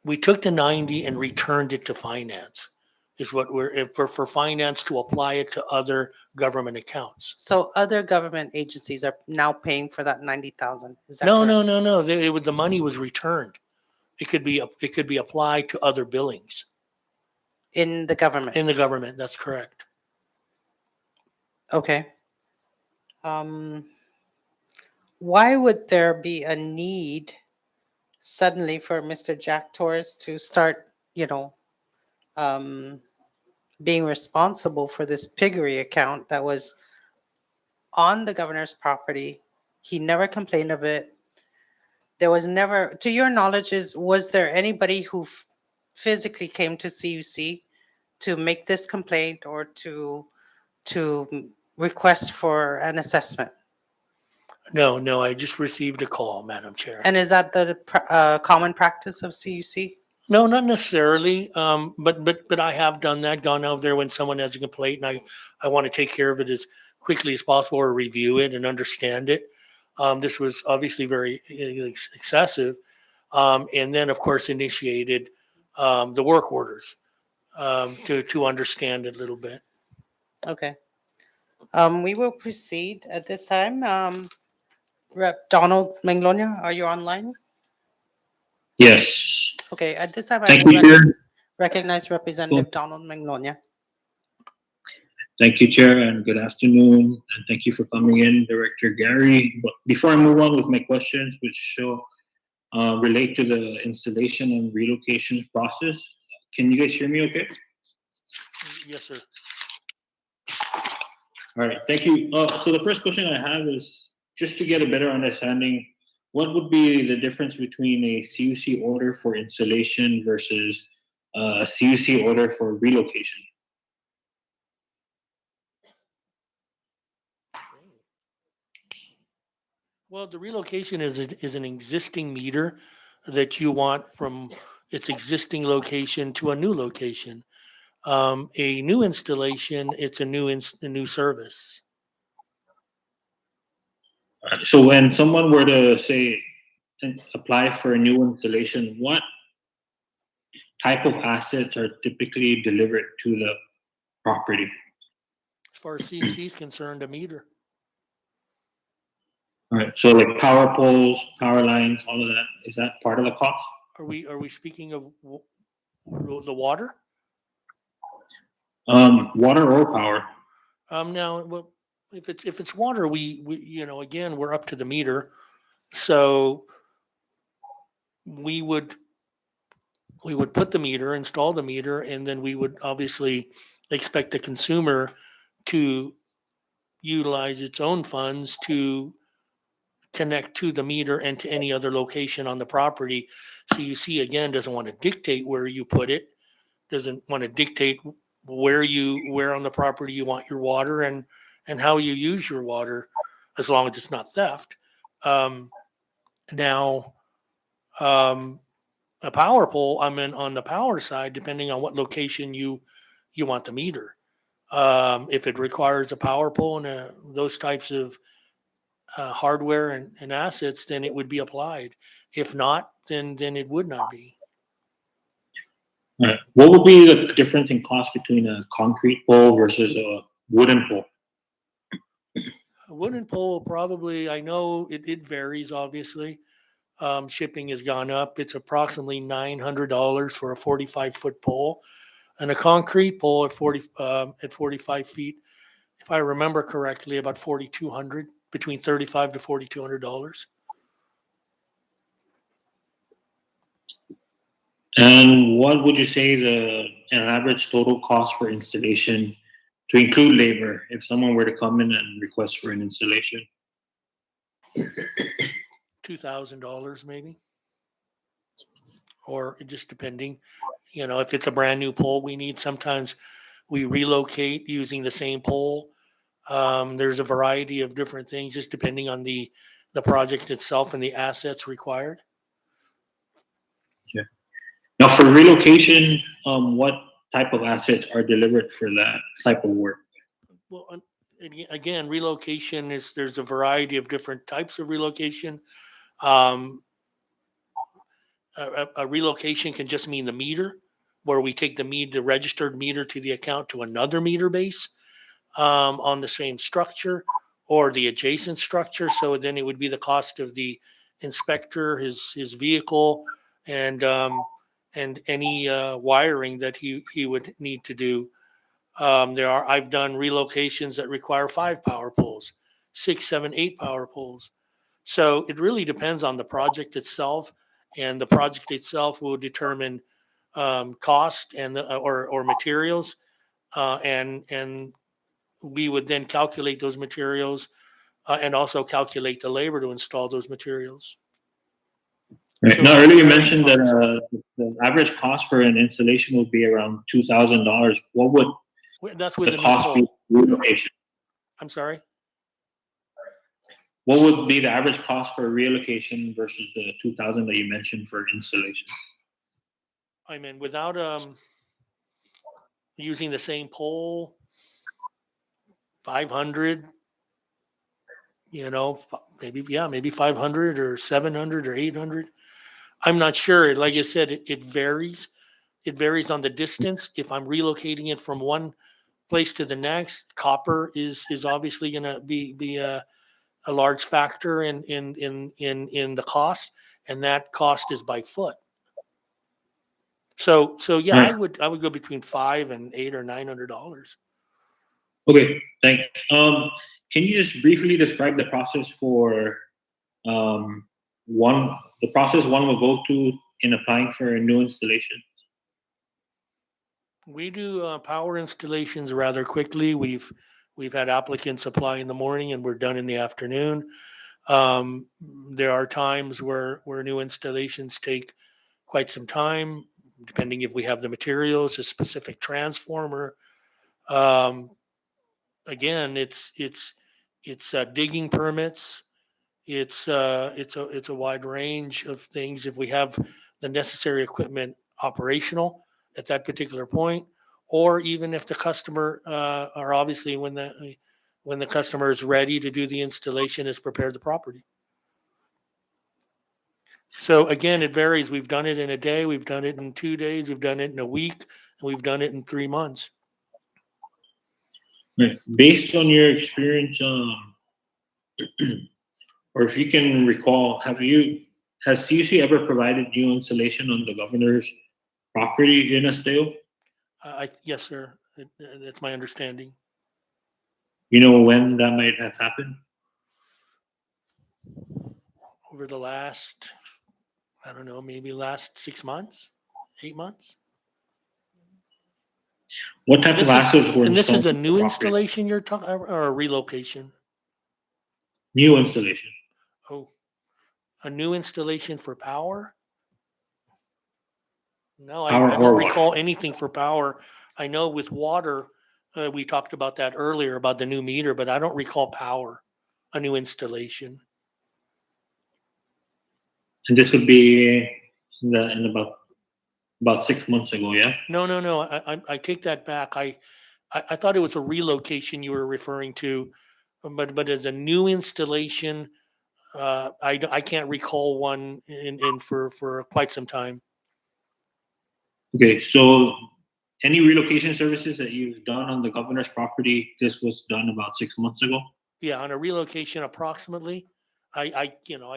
90 and returned it to finance. Is what we're for finance to apply it to other government accounts. So other government agencies are now paying for that 90,000. Is that No, correct? no. The money was returned. It could be applied to other billings In the government. in the government. That's correct. Okay. Why would there be a need suddenly for Mr. Jack Torres to start, being responsible for this piggery account that was on the governor's property? He never complained of it. There was never, to your knowledge, was there anybody who physically came to CUC to make this complaint or to request for an assessment? No. I just received a call, Madam Chair. And is that the common practice of CUC? No, not necessarily. But I have done that. Gone out there when someone has a complaint, and I want to take care of it as quickly as possible, or review it and understand it. This was obviously very excessive, and then of course initiated the work orders to understand it a little bit. Okay. We will proceed at this time. Rep. Donald Manglonia, are you online? Yes. Okay, at this time, I Thank will you, Chair. recognize Representative Donald Manglonia. Thank you, Chair, and good afternoon. And thank you for coming in, Director Gary. But before I move on with my questions, which relate to the installation and relocation process, can you guys hear me okay? Yes, sir. All right, thank you. So the first question I have is just to get a better understanding, what would be the difference between a CUC order for installation versus a CUC order for relocation? Well, the relocation is an existing meter that you want from its existing location to a new location. A new installation, it's a new service. So when someone were to say apply for a new installation, what type of assets are typically delivered to the property? As far as CUC is concerned, a meter. All right. So like power poles, power lines, all of that. Is that part of the cost? Are we speaking of the water? Water or power? Now, well, if it's water, we again, we're up to the meter, so we would put the meter, install the meter, and then we would obviously expect the consumer to utilize its own funds to connect to the meter and to any other location on the property. CUC again doesn't want to dictate where you put it, doesn't want to dictate where on the property you want your water and how you use your water, as long as it's not theft. Now, a power pole, I mean, on the power side, depending on what location you want the meter. If it requires a power pole and those types of hardware and assets, then it would be applied. If not, then it would not be. All right. What would be the difference in cost between a concrete pole versus a wooden pole? A wooden pole, probably, I know it varies, obviously. Shipping has gone up. It's approximately $900 for a 45-foot pole, and a concrete pole at 45 feet, if I remember correctly, about 4,200, between $35 to $4,200. And what would you say is an average total cost for installation to include labor if someone were to come in and request for an installation? $2,000 maybe, or just depending. If it's a brand new pole we need, sometimes we relocate using the same pole. There's a variety of different things, just depending on the project itself and the assets required. Yeah. Now, for relocation, what type of assets are delivered for that type of work? Well, again, relocation there's a variety of different types of relocation. Um, a relocation can just mean the meter, where we take the registered meter to the account to another meter base on the same structure or the adjacent structure. So then it would be the cost of the inspector, his vehicle, and any wiring that he would need to do. I've done relocations that require 5 power poles, 6, 7, 8 power poles. So it really depends on the project itself, and the project itself will determine cost and or materials, and we would then calculate those materials and also calculate the labor to install those materials. Right. So Now, it earlier you varies mentioned from- that the average cost for an installation would be around $2,000. What would That's with the a new cost be pole. for relocation? I'm sorry. What would be the average cost for relocation versus the 2,000 that you mentioned for installation? I mean, without using the same pole, 500. Maybe 500 or 700 or 800. I'm not sure. Like I said, it varies. It varies on the distance. If I'm relocating it from one place to the next, copper is obviously going to be a large factor in the cost, and that cost is by foot. So yeah, Right. I would go between $500 and $800 or $900. Okay, thanks. Can you just briefly describe the process for the process one will go to in applying for a new installation? We do power installations rather quickly. We've had applicants apply in the morning and we're done in the afternoon. There are times where new installations take quite some time, depending if we have the materials, a specific transformer. Um, Again, it's digging permits. It's a wide range of things. If we have the necessary equipment operational at that particular point, or even if the customer, or obviously when the customer is ready to do the installation, is prepared the property. So again, it varies. We've done it in a day, we've done it in 2 days, we've done it in a week, and we've done it in 3 months. Right. Based on your experience, or if you can recall, has CUC ever provided new installation on the governor's property in Esteo? Yes, sir. That's my understanding. You know when that might have happened? Over the last, I don't know, maybe last 6 months, 8 months. What type of assets were And this is installed a on the new property? installation you're talking, or a relocation? New installation. Oh, a new installation for power? No, Power I or don't water? recall anything for power. I know with water, we talked about that earlier about the new meter, but I don't recall power, a new installation. And this would be in about 6 months ago, yeah? No. I take that back. I thought it was a relocation you were referring to, but as a new installation, I can't recall one in for quite some time. Okay, so any relocation services that you've done on the governor's property, this was done about 6 months ago? Yeah, on a relocation, approximately. I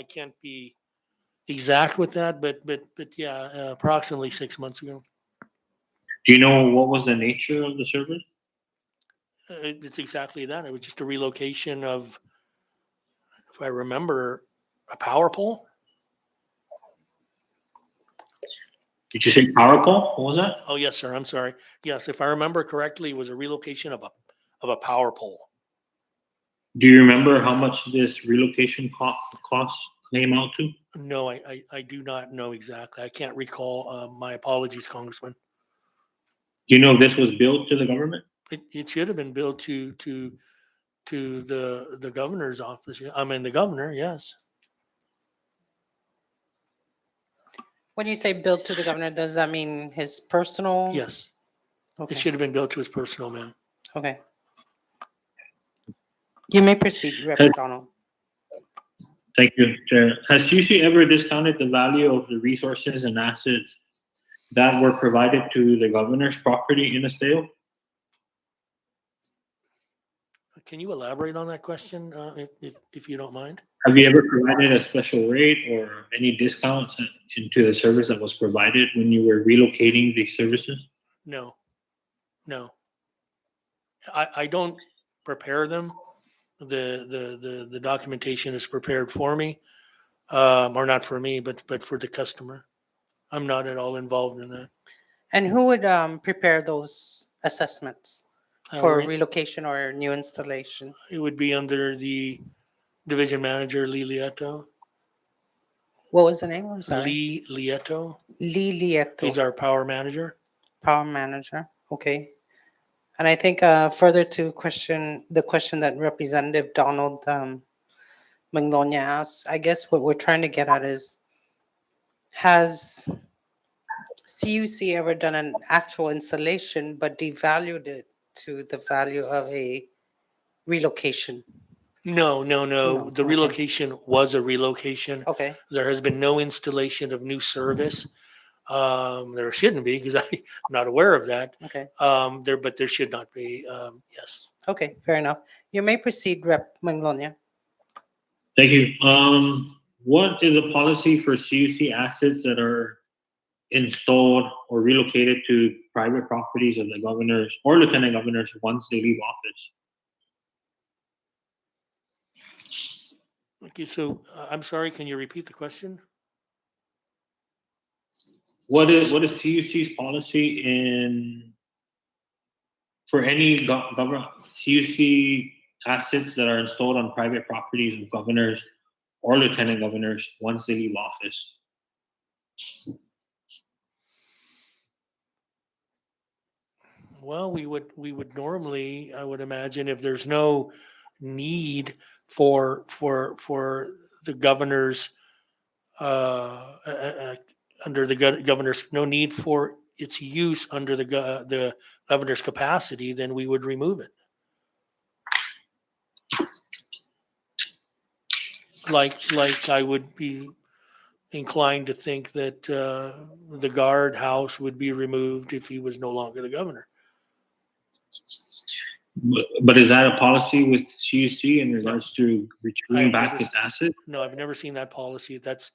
can't be exact with that, but yeah, approximately 6 months ago. Do you know what was the nature of the service? It's exactly that. It was just a relocation of, if I remember, a power pole. Did you say power pole? What was that? Oh, yes, sir. I'm sorry. Yes, if I remember correctly, it was a relocation of a power pole. Do you remember how much this relocation cost came out to? No, I do not know exactly. I can't recall. My apologies, Congressman. Do you know if this was billed to the government? It should have been billed to the governor's office. I mean, the governor, yes. When you say billed to the governor, does that mean his personal? Yes. It Okay, should have been billed to his personal man. okay. You may proceed, Rep. Has- Donald. Thank you, Chair. Has CUC ever discounted the value of the resources and assets that were provided to the governor's property in Esteo? Can you elaborate on that question, if you don't mind? Have you ever provided a special rate or any discounts into the service that was provided when you were relocating these services? No. I don't prepare them. The documentation is prepared for me, or not for me, but for the customer. I'm not at all involved in that. And who would prepare those assessments Uh, for re- relocation or new installation? It would be under the division manager, Lee Lieto. What was the name? I'm sorry. Lee Lieto. Lee He's Lieto, our power manager. power manager. Okay. And I think further to the question that Representative Donald Magnolia asked, I guess what we're trying to get at is, has CUC ever done an actual installation but devalued it to the value of a relocation? No. No, The okay. relocation was a relocation. Okay, There has been no installation of new service. There shouldn't be because I'm not aware of that. okay, But there should not be. Yes. okay, fair enough. You may proceed, Rep. Magnolia. Thank you. What is a policy for CUC assets that are installed or relocated to private properties of the governors or lieutenant governors once they leave office? Okay, so I'm sorry. Can you repeat the question? What is CUC's policy for any government CUC assets that are installed on private properties of governors or lieutenant governors once they leave office? Well, we would normally, I would imagine, if there's no need for the governor's under the governor's, no need for its use under the governor's capacity, then we would remove it. Like I would be inclined to think that the guardhouse would be removed if he was no longer the governor. But is that a policy with CUC in regards to retrieving I've back never its asset? No, I've never seen that policy. That's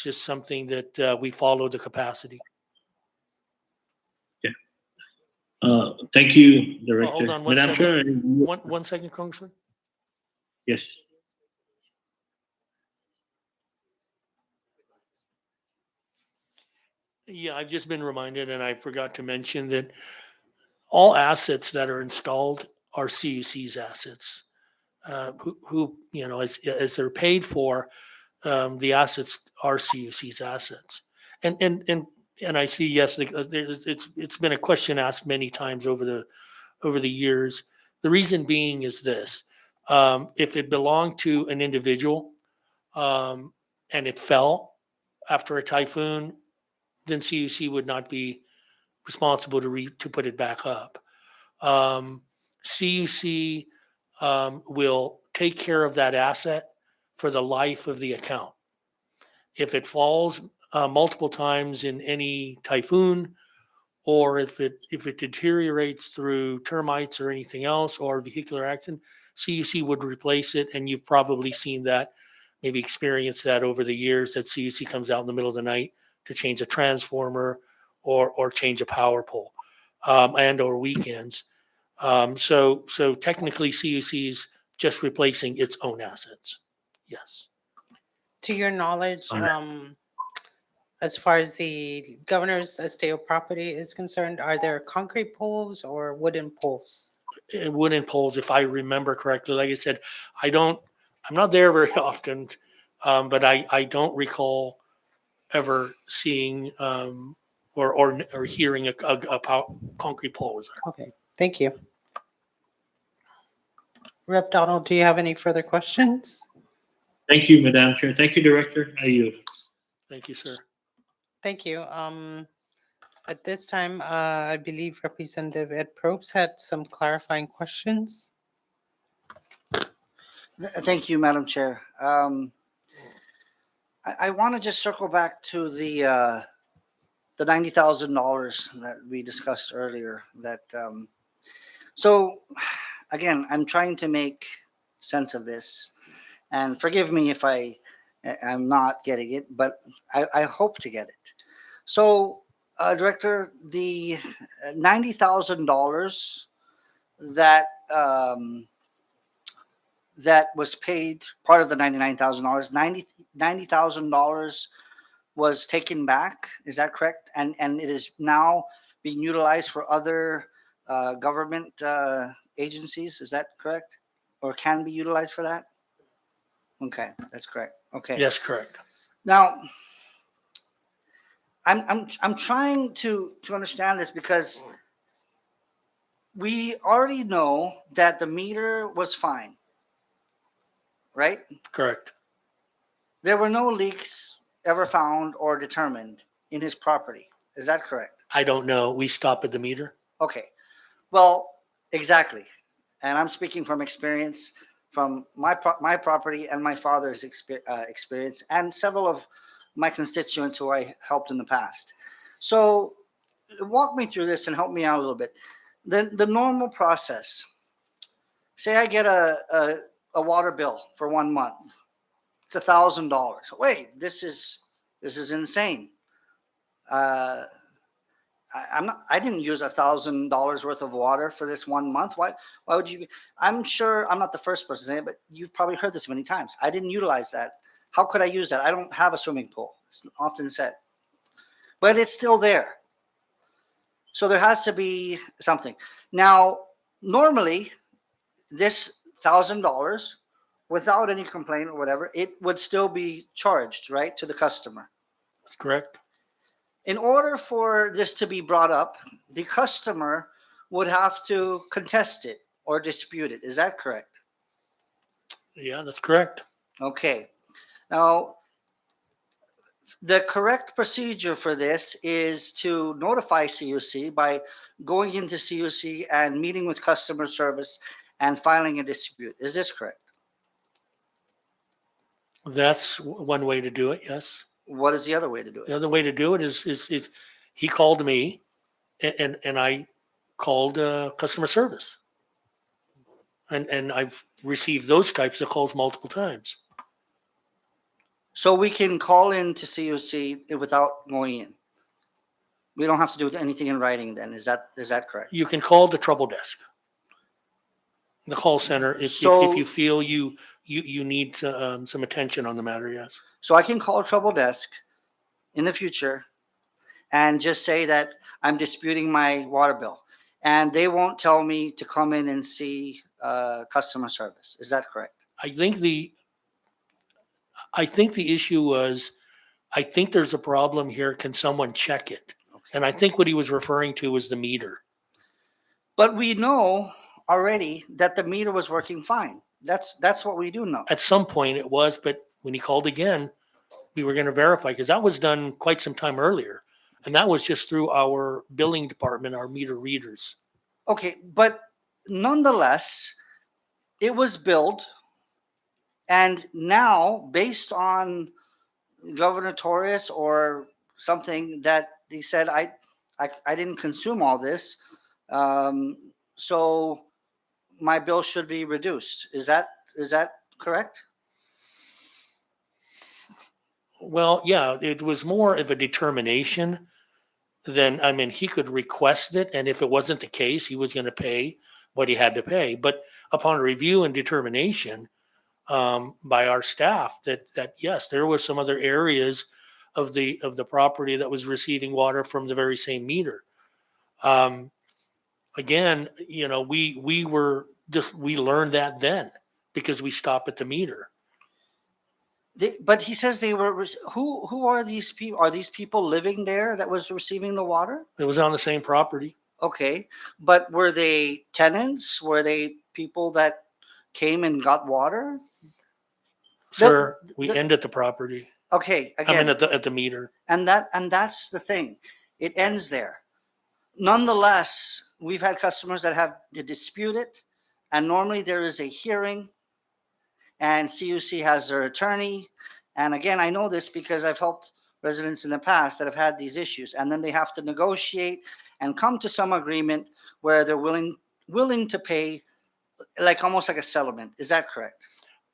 just something that we follow the capacity. Thank you, Oh, Director. hold on one Madam second. Chair, One second, Congressman. yes. Yeah, I've just been reminded, and I forgot to mention that all assets that are installed are CUC's assets. Who as they're paid for, the assets are CUC's assets. And I see, yes, it's been a question asked many times over the years. The reason being is this: if it belonged to an individual and it fell after a typhoon, then CUC would not be responsible to put it back up. CUC will take care of that asset for the life of the account. If it falls multiple times in any typhoon, or if it deteriorates through termites or anything else, or vehicular accident, CUC would replace it. And you've probably seen that, maybe experienced that over the years, that CUC comes out in the middle of the night to change a transformer or change a power pole, and or weekends. So technically CUC is just replacing its own assets. Yes. To your knowledge, All as far as the governor's estate or property is concerned, are there concrete poles or wooden poles? Wooden poles, if I remember correctly. Like I said, I'm not there very often, but I don't recall ever seeing or hearing a concrete pole was there. Okay, thank you. Rep. Donald, do you have any further questions? Thank you, Madam Chair. Thank you, Director. I yield. Thank you, sir. Thank you. At this time, I believe Representative Ed Probst had some clarifying questions. Thank you, Madam Chair. I want to just circle back to the $90,000 that we discussed earlier. So again, I'm trying to make sense of this, and forgive me if I'm not getting it, but I hope to get it. So, Director, the $90,000 that that was paid, part of the $99,000, $90,000 was taken back. Is that correct? And it is now being utilized for other government agencies. Is that correct? Or can be utilized for that? Okay, that's correct. Okay. Yes, correct. Now, I'm trying to understand this, because we already know that the meter was fine, right? Correct. There were no leaks ever found or determined in his property. Is that correct? I don't know. We stop at the meter. Okay. Well, exactly. And I'm speaking from experience from my property and my father's experience, and several of my constituents who I helped in the past. So walk me through this and help me out a little bit. The normal process. Say I get a water bill for 1 month. It's $1,000. Wait, this is insane. I didn't use $1,000 worth of water for this 1 month. Why would you? I'm sure I'm not the first person to say it, but you've probably heard this many times. I didn't utilize that. How could I use that? I don't have a swimming pool. It's often said, but it's still there. So there has to be something. Now, normally, this $1,000, without any complaint or whatever, it would still be charged, right, to the customer. That's correct. In order for this to be brought up, the customer would have to contest it or dispute it. Is that correct? Yeah, that's correct. Okay. Now, The correct procedure for this is to notify CUC by going into CUC and meeting with customer service and filing a dispute. Is this correct? That's one way to do it, yes. What is the other way to do The it? other way to do it is he called me and I called customer service. And I've received those types of calls multiple times. So we can call in to CUC without going in. We don't have to do anything in writing then. Is that correct? You can call the trouble desk, the call center, if So- you feel you need some attention on the matter, yes. So I can call trouble desk in the future and just say that I'm disputing my water bill, and they won't tell me to come in and see customer service. Is that correct? I think the issue was, I think there's a problem here. Can someone check it? And I think what he was referring to was the meter. But we know already that the meter was working fine. That's what we do know. At some point it was, but when he called again, we were going to verify because that was done quite some time earlier. And that was just through our billing department, our meter readers. Okay, but nonetheless, it was billed, and now based on Governor Torres or something that he said, I didn't consume all this, so my bill should be reduced. Is that correct? Well, yeah, it was more of a determination than, I mean, he could request it. And if it wasn't the case, he was going to pay what he had to pay. But upon review and determination by our staff that yes, there was some other areas of the property that was receiving water from the very same meter. Again, you know, we learned that then because we stop at the meter. But he says they were. Who are these people? Are these people living there that was receiving the water? It was on the same property. Okay, but were they tenants? Were they people that came and got water? Sir, we ended the property. Okay, I mean, again, at the meter. and that's the thing. It ends there. Nonetheless, we've had customers that have to dispute it, and normally there is a hearing, and CUC has their attorney. And again, I know this because I've helped residents in the past that have had these issues, and then they have to negotiate and come to some agreement where they're willing to pay, like almost like a settlement. Is that correct?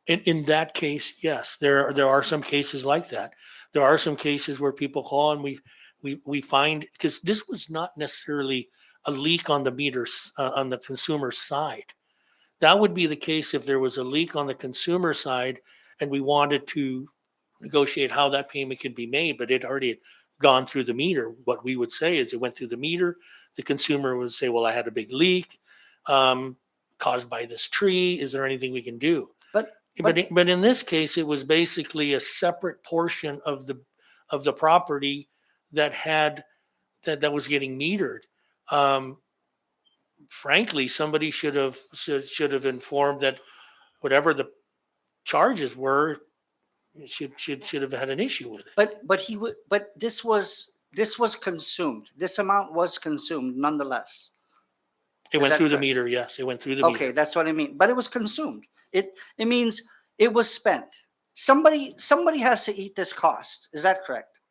In that case, yes, there are some cases like that. There are some cases where people call and we find, because this was not necessarily a leak on the meters on the consumer side. That would be the case if there was a leak on the consumer side and we wanted to negotiate how that payment could be made, but it already had gone through the meter. What we would say is it went through the meter. The consumer would say, well, I had a big leak caused by this tree. Is there anything we can do? But in this case, it was basically a separate portion of the property that was getting metered. Frankly, somebody should have informed that whatever the charges were should have had an issue with it. But this was consumed. This amount was consumed nonetheless. It Is went that through the correct? meter. Yes, it went through the Okay, meter. that's what I mean. But it was consumed. It means it was spent. Somebody has to eat this cost. Is that correct?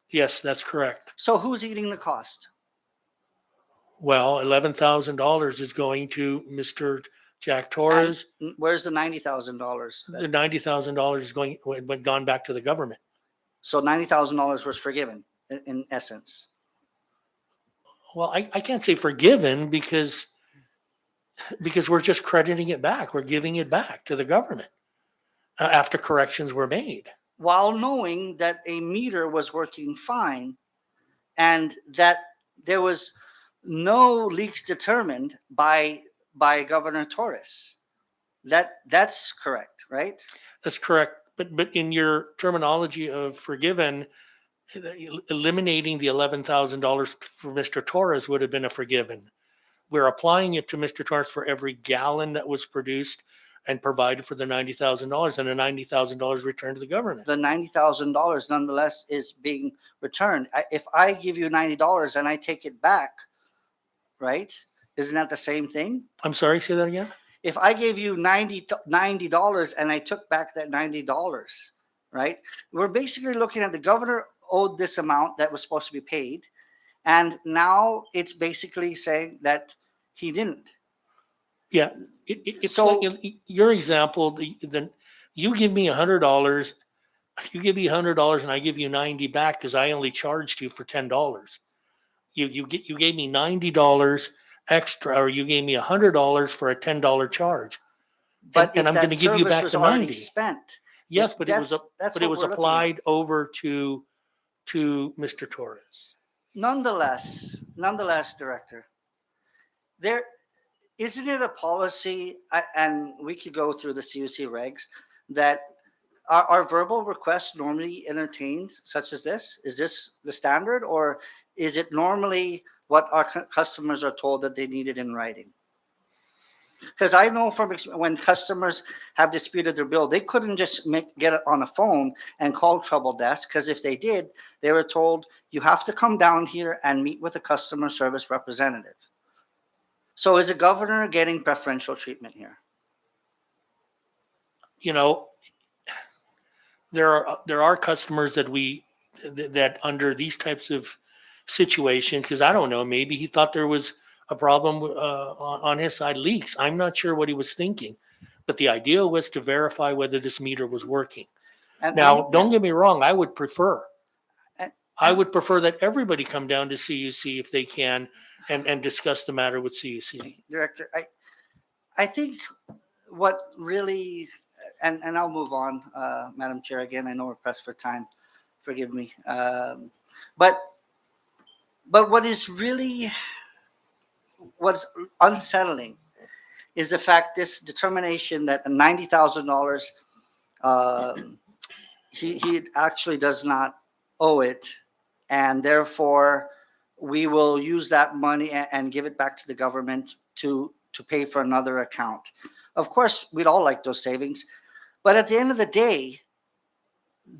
Yes, that's correct. So who's eating the cost? Well, $11,000 is going to Mr. Jack Torres. Where's the $90,000? The $90,000 is gone back to the government. So $90,000 was forgiven in essence. Well, I can't say forgiven because we're just crediting it back. We're giving it back to the government after corrections were made. While knowing that a meter was working fine and that there was no leaks determined by Governor Torres. That's correct, right? That's correct. But in your terminology of forgiven, eliminating the $11,000 for Mr. Torres would have been a forgiven. We're applying it to Mr. Torres for every gallon that was produced and provided for the $90,000 and the $90,000 returned to the government. The $90,000 nonetheless is being returned. If I give you $90 and I take it back, right? Isn't that the same thing? I'm sorry, say that again? If I gave you $90 and I took back that $90, right? We're basically looking at the governor owed this amount that was supposed to be paid, and now it's basically saying that he didn't. Yeah, it's So- like your example, you give me $100, you give me $100 and I give you 90 back because I only charged you for $10. You gave me $90 extra, or you gave me $100 for a $10 charge. But and if I'm that gonna give you service back was the already 90. spent, Yes, but it was that's but it what was we're looking at. applied over to Mr. Torres. Nonetheless, Director, there isn't it a policy, and we could go through the CUC regs, that our verbal requests normally entertained such as this? Is this the standard, or is it normally what our customers are told that they need it in writing? Because I know from when customers have disputed their bill, they couldn't just get it on a phone and call Trouble Desk, because if they did, they were told, you have to come down here and meet with a customer service representative. So is the governor getting preferential treatment here? You know, there are customers that under these types of situations, because I don't know, maybe he thought there was a problem on his side, leaks. I'm not sure what he was thinking, but the idea was to verify whether this meter was working. And Now, don't get me wrong, I would prefer And- that everybody come down to CUC if they can and discuss the matter with CUC. Director, I think what really, and I'll move on, Madam Chair, again, I know we're pressed for time, forgive me. But what is really, what's unsettling is the fact this determination that $90,000, he actually does not owe it, and therefore we will use that money and give it back to the government to pay for another account. Of course, we'd all like those savings, but at the end of the day,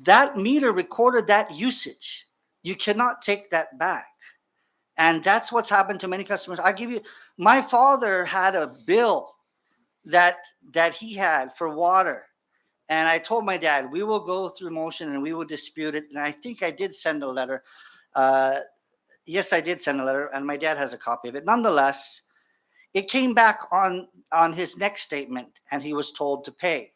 that meter recorded that usage. You cannot take that back. And that's what's happened to many customers. I give you, my father had a bill that he had for water. And I told my dad, we will go through motion and we will dispute it. And I think I did send a letter. Yes, I did send a letter, and my dad has a copy of it. Nonetheless, it came back on his next statement, and he was told to pay.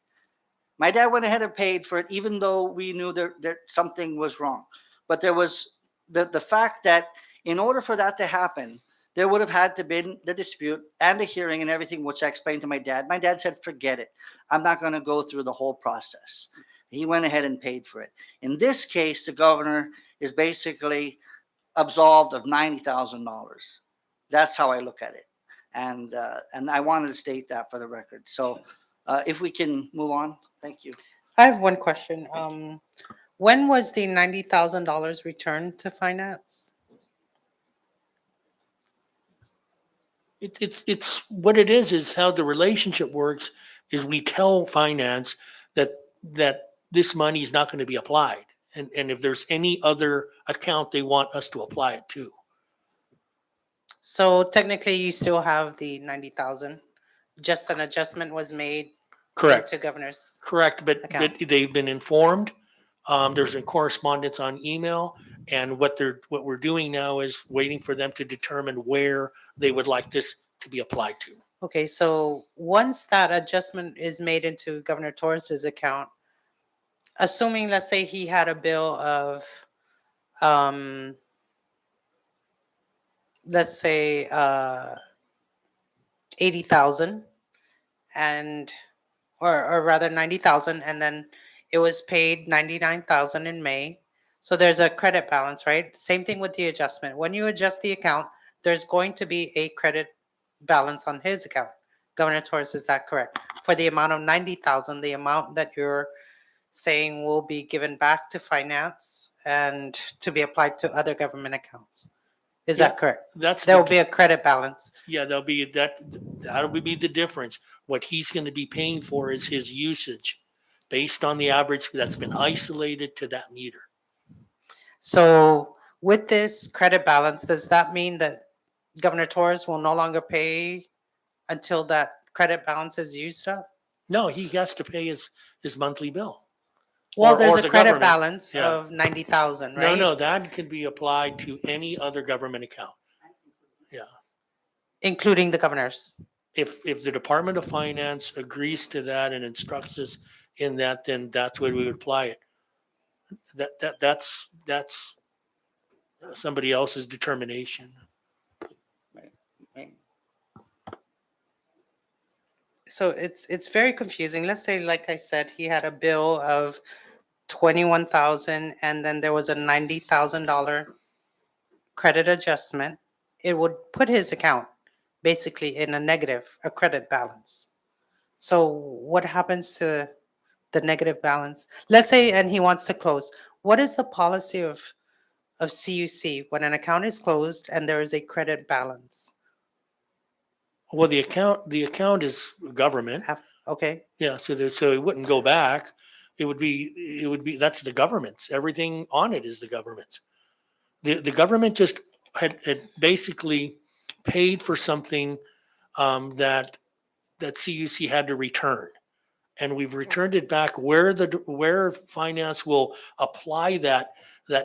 My dad went ahead and paid for it, even though we knew that something was wrong. But there was the fact that in order for that to happen, there would have had to been the dispute and the hearing and everything, which I explained to my dad. My dad said, forget it. I'm not going to go through the whole process. He went ahead and paid for it. In this case, the governor is basically absolved of $90,000. That's how I look at it. And I wanted to state that for the record. So if we can move on, thank you. I have one question. When was the $90,000 returned to finance? It's what it is how the relationship works is we tell finance that this money is not going to be applied. And if there's any other account they want us to apply it to. So technically, you still have the 90,000. Just an adjustment was made Correct. to governor's. Correct, but account. they've been informed. There's a correspondence on email, and what we're doing now is waiting for them to determine where they would like this to be applied to. Okay, so once that adjustment is made into Governor Torres's account, assuming, let's say he had a bill of, let's say, 80,000 and, or rather 90,000, and then it was paid 99,000 in May. So there's a credit balance, right? Same thing with the adjustment. When you adjust the account, there's going to be a credit balance on his account. Governor Torres, is that correct? For the amount of 90,000, the amount that you're saying will be given back to finance and to be applied to other government accounts. Is Yeah, that correct? That's There the will be a credit balance. Yeah, that'll be the difference. What he's going to be paying for is his usage based on the average that's been isolated to that meter. So with this credit balance, does that mean that Governor Torres will no longer pay until that credit balance is used up? No, he has to pay his monthly bill. Well, Or- there's or a the credit government. balance Yeah. of 90,000, No, right? no, that can be applied to any other government account. Yeah. Including the governor's. If the Department of Finance agrees to that and instructs us in that, then that's where we would apply it. That's somebody else's determination. Right. So it's very confusing. Let's say, like I said, he had a bill of 21,000 and then there was a $90,000 credit adjustment. It would put his account basically in a negative, a credit balance. So what happens to the negative balance? Let's say, and he wants to close. What is the policy of CUC when an account is closed and there is a credit balance? Well, the account is government. Okay, Yeah, so it wouldn't go back. It would be that's the government's. Everything on it is the government's. The government just had basically paid for something that CUC had to return, and we've returned it back. Where finance will apply that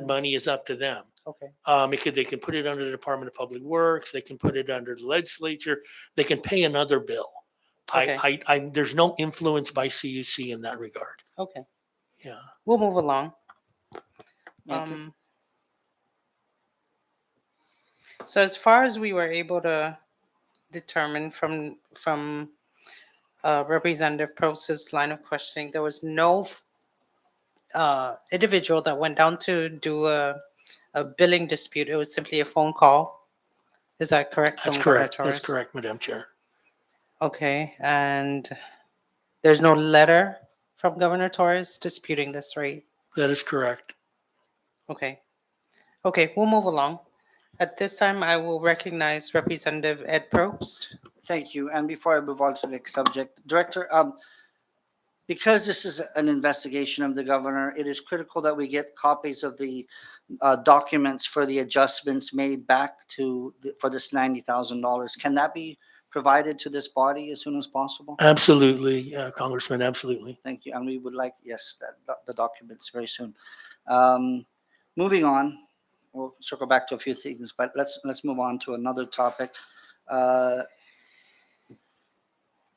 money is up to them. okay. They can put it under the Department of Public Works. They can put it under the legislature. They can pay another bill. Okay. There's no influence by CUC in that regard. Okay, Yeah. we'll move along. Thank you. So as far as we were able to determine from Representative Proce's line of questioning, there was no individual that went down to do a billing dispute. It was simply a phone call. Is that correct? That's from Governor correct. That's Torres? correct, Madam Chair. Okay, and there's no letter from Governor Torres disputing this, right? That is correct. Okay. Okay, we'll move along. At this time, I will recognize Representative Ed Probst. Thank you. And before I move on to the next subject, Director, because this is an investigation of the governor, it is critical that we get copies of the documents for the adjustments made back for this $90,000. Can that be provided to this body as soon as possible? Absolutely, Congressman, absolutely. Thank you. And we would like, yes, the documents very soon. Moving on, we'll circle back to a few things, but let's move on to another topic.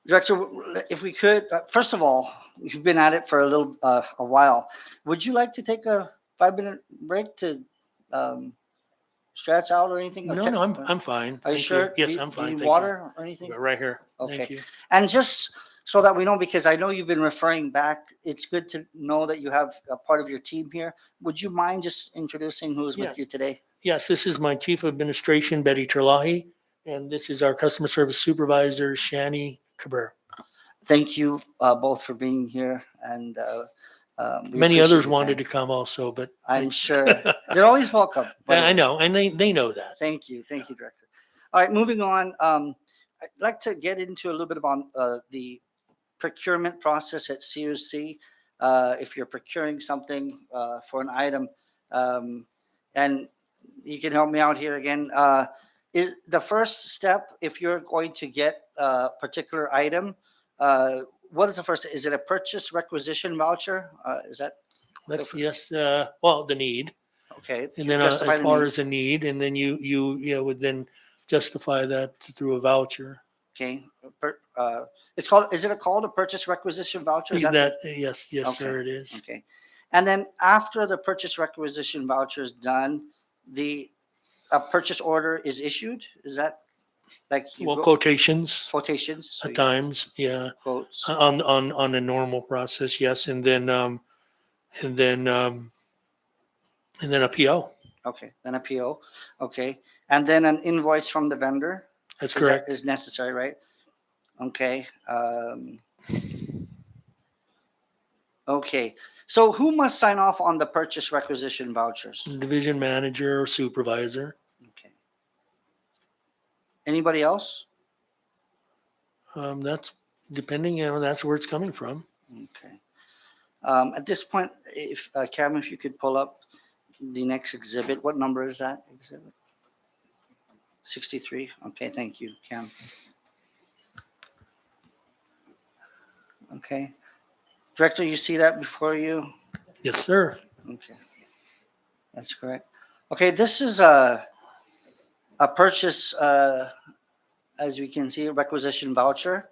Director, if we could, first of all, we've been at it for a while. Would you like to take a 5-minute break to stretch out or anything? No, I'm fine. Are you Thank sure? Yes, Do I'm you fine. need Thank water or anything? you. Right here. Okay. Thank you. And just so that we know, because I know you've been referring back, it's good to know that you have a part of your team here. Would you mind just introducing who's Yes. with you today? Yes, this is my Chief of Administration, Betty Terlahi, and this is our Customer Service Supervisor, Shani Cabrera. Thank you both for being here, and we Many appreciate others your wanted time. to come also, but I'm sure they're always welcome. I know, and they know that. Thank you, Director. All right, moving on. I'd like to get into a little bit about the procurement process at CUC. If you're procuring something for an item, and you can help me out here again. Is the first step, if you're going to get a particular item, what is the first? Is it a purchase requisition voucher? Is that That's yes. Well, the need, okay? and You then justify as the far need. as the need, and then you would then justify that through a voucher. Okay, it's called. Is it called a purchase requisition voucher? Is that Yes, Okay. sir, it is. okay? And then after the purchase requisition voucher is done, a purchase order is issued. Is that like Well, quotations quotations? So at you times, yeah, quotes. on a normal process, yes, and then a PO. Okay, then a PO. Okay, and then an invoice from the vendor. That's Is that- correct. Is necessary, right? Okay. Okay. So who must sign off on the purchase requisition vouchers? Division manager or supervisor. Okay. Anybody else? That's depending on, that's where it's coming from. Okay. At this point, if Cam, if you could pull up the next exhibit, what number is that exhibit? 63. Okay, thank you, Cam. Okay. Director, you see that before you? Yes, sir. Okay, that's correct. Okay, this is a purchase, as we can see, a requisition voucher.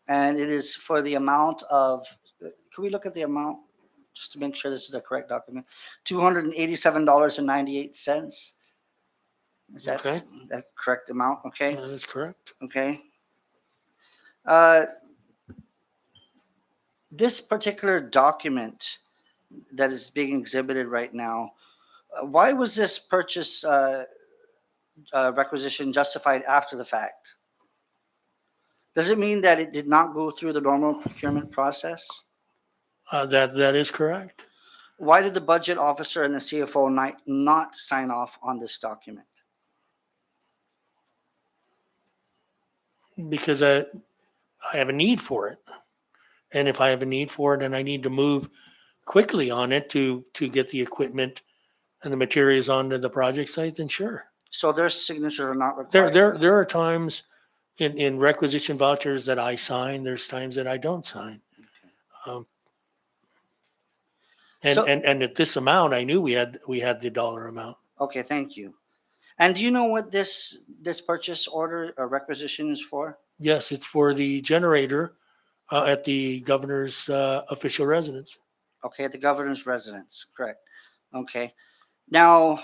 And it is for the amount of, can we look at the amount? Just to make sure this is the correct document. $287.98. Is that Okay. that correct amount? Okay, That is correct. okay. Uh, This particular document that is being exhibited right now, why was this purchase requisition justified after the fact? Does it mean that it did not go through the normal procurement process? That is correct. Why did the budget officer and the CFO not sign off on this document? Because I have a need for it. And if I have a need for it and I need to move quickly on it to get the equipment and the materials onto the project site, then sure. So their signatures are not There required. there are times in requisition vouchers that I sign. There's times that I don't sign. Um, So- and at this amount, I knew we had the dollar amount. Okay, thank you. And do you know what this purchase order or requisition is for? Yes, it's for the generator at the governor's official residence. Okay, at the governor's residence, correct. Okay. Now,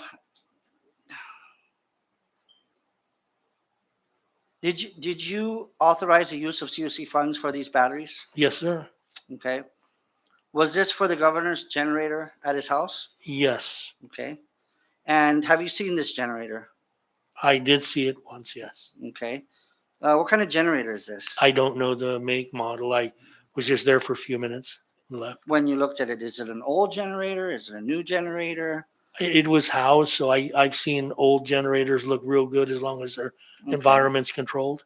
did you authorize the use of COC funds for these batteries? Yes, sir. Okay. Was this for the governor's generator at his house? Yes, Okay. And have you seen this generator? I did see it once. Yes. Okay. What kind of generator is this? I don't know the make model. I was just there for a few minutes and left. When you looked at it, is it an old generator? Is it a new generator? It was housed, so I've seen old generators look real good as long as their Okay. environment's controlled,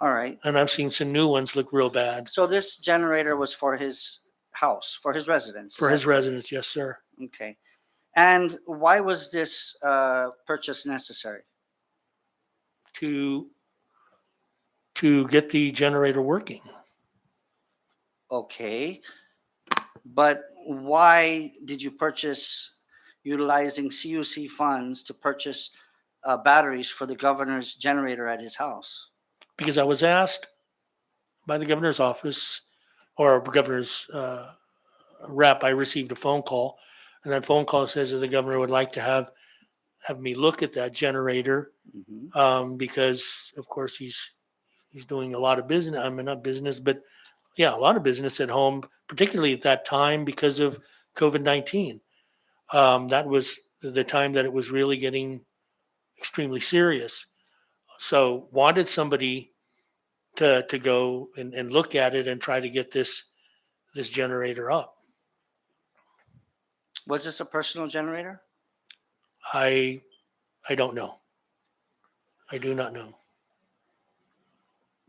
All right. and I've seen some new ones look real bad So this generator was for his house, for his residence. is for that his correct? residents. Yes, sir. Okay. And why was this purchase necessary? To get the generator working. Okay. But why did you purchase utilizing CUC funds to purchase batteries for the governor's generator at his house? Because I was asked by the governor's office or governor's rep, I received a phone call, and that phone call says that the governor would like to have me look at that generator Mhm. because, of course, he's doing a lot of business. I mean, not business, but yeah, a lot of business at home, particularly at that time because of COVID-19. That was the time that it was really getting extremely serious. So wanted somebody to go and look at it and try to get this generator up. Was this a personal generator? I don't know. I do not know.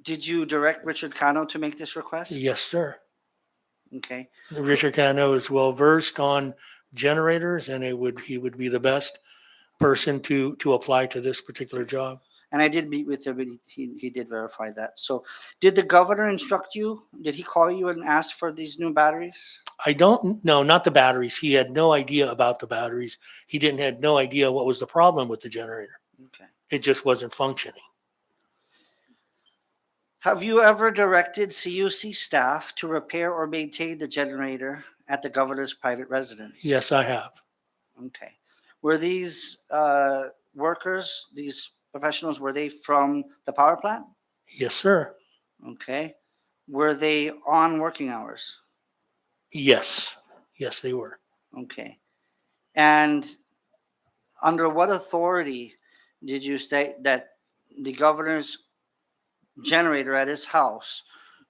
Did you direct Richard Cano to make this request? Yes, sir. Okay. Richard Cano is well versed on generators, and he would be the best person to apply to this particular job. And I did meet with him, and he did verify that. So did the governor instruct you? Did he call you and ask for these new batteries? I don't know, not the batteries. He had no idea about the batteries. He had no idea what was the problem with the generator. Okay. It just wasn't functioning. Have you ever directed CUC staff to repair or maintain the generator at the governor's private residence? Yes, I have. Okay. Were these workers, these professionals, were they from the power plant? Yes, sir. Okay. Were they on working hours? Yes. Yes, they were. Okay. And under what authority did you state that the governor's generator at his house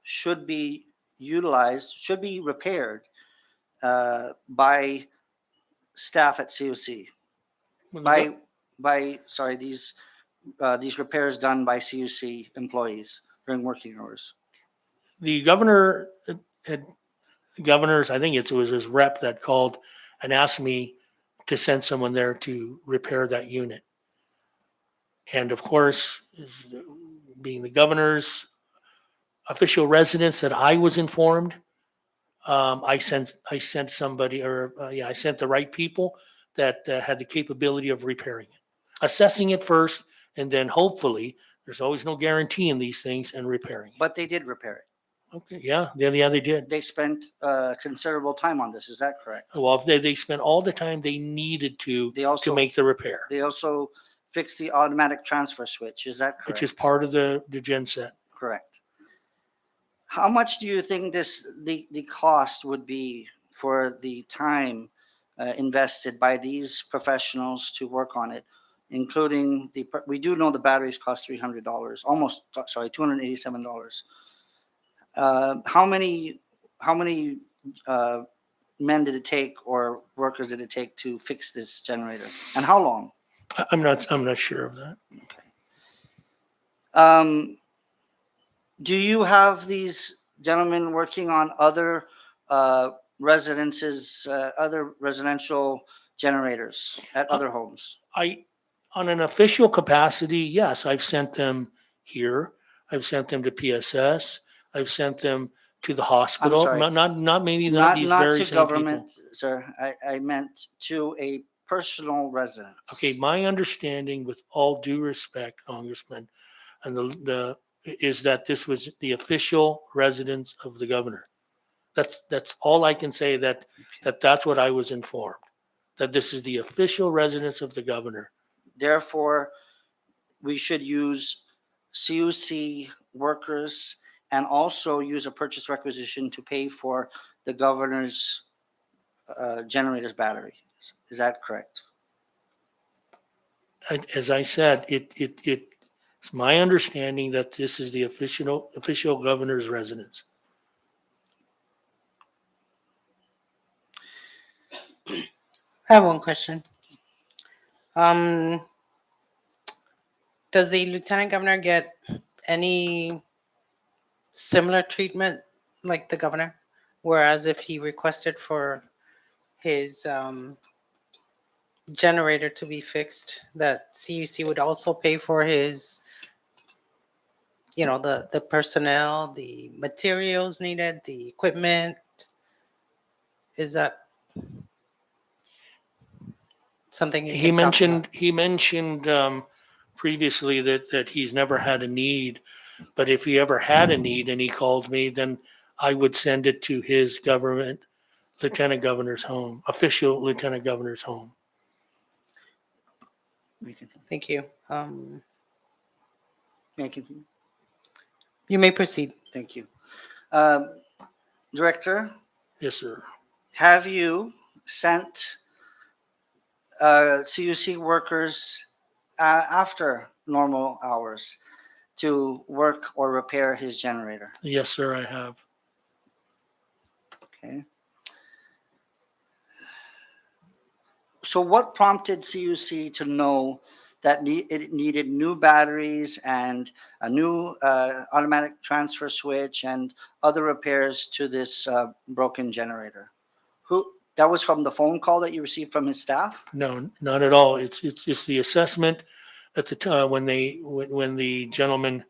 should be utilized, should be repaired by staff at COC? By sorry, these these repairs done by CUC employees during working hours? The governor had governors, I think it was his rep that called and asked me to send someone there to repair that unit. And of course, being the governor's official residence that I was informed, I sent somebody, or I sent the right people that had the capability of repairing it, assessing it first, and then hopefully, there's always no guarantee in these things, and repairing it. But they did repair it. Okay, yeah, they did. They spent considerable time on this. Is that correct? Well, if they spent all the time they needed They to also make the repair, they also fixed the automatic transfer switch. Is that correct? which is part of the gen set. Correct. How much do you think the cost would be for the time invested by these professionals to work on it, including we do know the batteries cost $300, almost, sorry, $287. How many men did it take, or workers did it take to fix this generator, and how long? I'm not sure of that. Do you have these gentlemen working on other residences, other residential generators at other homes? On an official capacity, yes, I've sent them here. I've sent them to PSS. I've sent them to the hospital. sorry. Not maybe Not these not very to same government, people. sir. I meant to a personal residence. Okay, my understanding, with all due respect, Congressman, and the is that this was the official residence of the governor. That's all I can say. That's what I was informed. That this is the official residence of the governor. Therefore, we should use CUC workers and also use a purchase requisition to pay for the governor's generator's battery. Is that correct? As I said, it's my understanding that this is the official governor's residence. I have one question. Does the lieutenant governor get any similar treatment like the governor? Whereas if he requested for his generator to be fixed, that CUC would also pay for his, the personnel, the materials needed, the equipment. Is that something you He can talk about? mentioned previously that he's never had a need, but if he ever had a need and he called me, then I would send it to his government lieutenant governor's home, official lieutenant governor's home. Thank you. May I continue? You may proceed. Thank you. Director, Yes, sir. have you sent CUC workers after normal hours to work or repair his generator? Yes, sir, I have. Okay. So what prompted CUC to know that it needed new batteries and a new automatic transfer switch and other repairs to this broken generator? That was from the phone call that you received from his staff? No, not at all. It's the assessment at the time when the gentlemen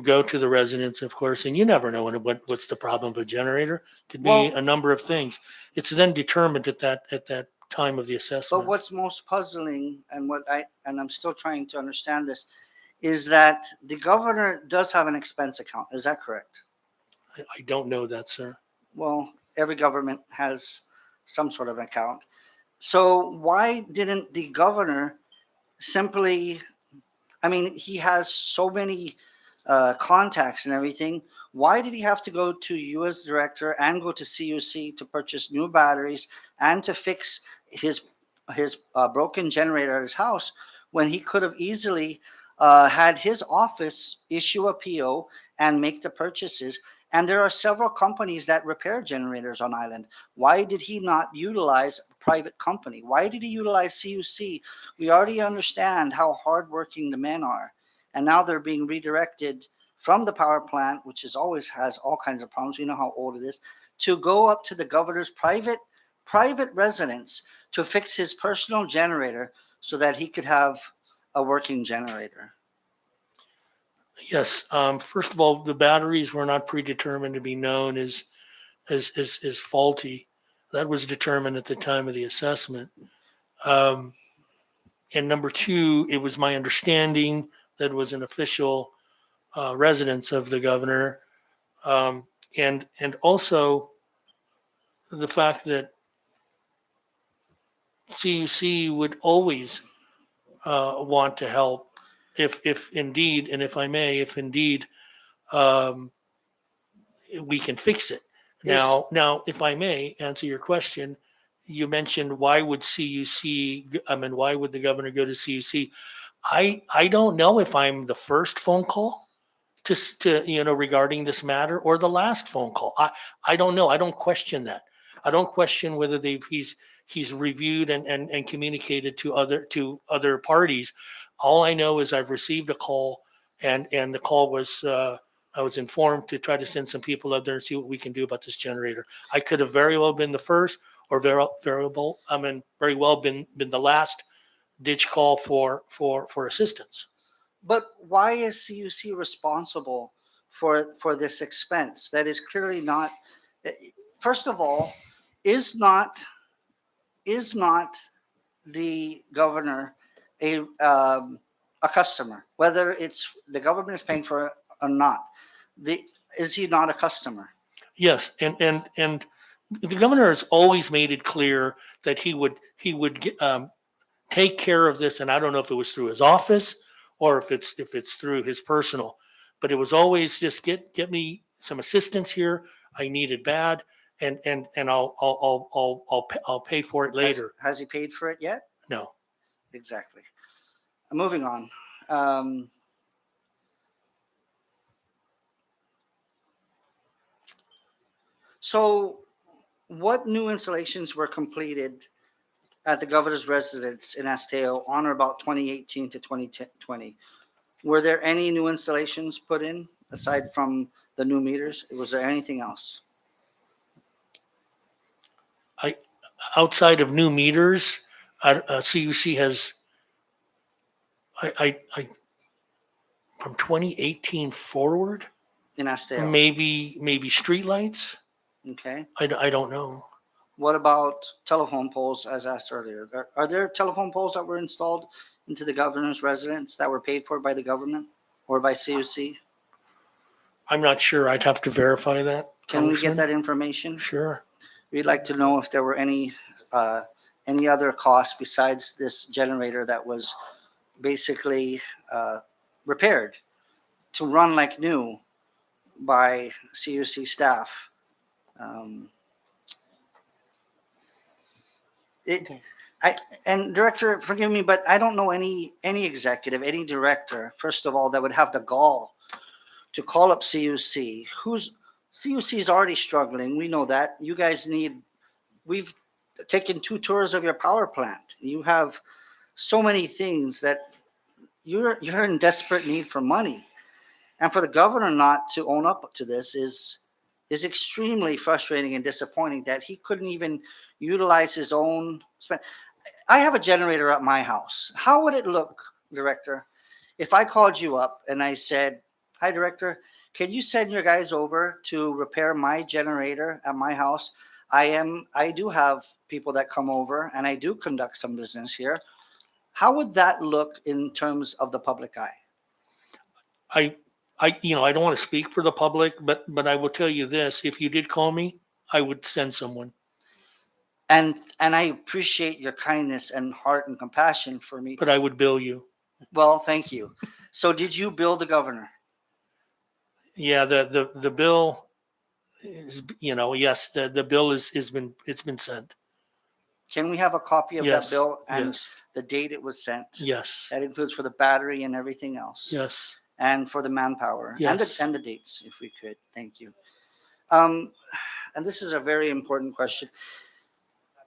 go to the residence, of course, and you never know what's the problem of a generator. Could be Well- a number of things. It's then determined at that time of the assessment. But what's most puzzling, and I'm still trying to understand this, is that the governor does have an expense account. Is that correct? I don't know that, sir. Well, every government has some sort of account. So why didn't the governor simply, I mean, he has so many contacts and everything. Why did he have to go to you as director and go to CUC to purchase new batteries and to fix his broken generator at his house when he could have easily had his office issue a PO and make the purchases And there are several companies that repair generators on island. Why did he not utilize a private company? Why did he utilize CUC? We already understand how hardworking the men are. And now they're being redirected from the power plant, which is always has all kinds of problems. We know how old it is, to go up to the governor's private residence to fix his personal generator so that he could have a working generator. Yes. First of all, the batteries were not predetermined to be known as faulty. That was determined at the time of the assessment. And number two, it was my understanding that it was an official residence of the governor, and also the fact that CUC would always want to help if indeed, and if I may, if indeed um, we can fix it. Now, if I may answer your question, you mentioned why would CUC, I mean, why would the governor go to CUC? I don't know if I'm the first phone call to regarding this matter or the last phone call. I don't know. I don't question that. I don't question whether he's reviewed and communicated to other parties. All I know is I've received a call, and the call was I was informed to try to send some people up there and see what we can do about this generator. I could have very well been the first, or very well been the last ditch call for assistance. But why is CUC responsible for this expense? That is clearly not. First of all, is not the governor a customer? Whether it's the government is paying for it or not, is he not a customer? Yes, and the governor has always made it clear that he would take care of this, and I don't know if it was through his office or if it's through his personal, but it was always just get me some assistance here. I need it bad, and I'll pay for it later. Has he paid for it yet? No. Exactly. Moving on. So, what new installations were completed at the governor's residence in Asteo on or about 2018 to 2020? Were there any new installations put in aside from the new meters? Was there anything else? Outside of new meters, CUC has I from 2018 forward, In Asteo? maybe streetlights. Okay. I don't know. What about telephone poles, as asked earlier? Are there telephone poles that were installed into the governor's residence that were paid for by the government or by CUC? I'm not sure. I'd have to verify that. Can we get Congressman. that information? Sure. We'd like to know if there were any other costs besides this generator that was basically repaired to run like new by CUC staff. Okay. And director, forgive me, but I don't know any executive, any director, first of all, that would have the gall to call up CUC. CUC is already struggling. We know that. You guys we've taken 2 tours of your power plant. You have so many things that you're in desperate need for money. And for the governor not to own up to this is extremely frustrating and disappointing that he couldn't even utilize his own spend. I have a generator at my house. How would it look, director, if I called you up and I said, "Hi, director, can you send your guys over to repair my generator at my house? I do have people that come over and I do conduct some business here." How would that look in terms of the public eye? I don't want to speak for the public, but I will tell you this: if you did call me, I would send someone. And I appreciate your kindness and heart and compassion for me. But I would bill you. Well, thank you. So did you bill the governor? Yeah, the bill is, yes, the bill it's been sent. Can we have a copy of Yes. that bill and Yes. the date it was sent? Yes. That includes for the battery and everything else. Yes. And for the manpower Yes. and the dates, if we could. Thank you. Um, and this is a very important question.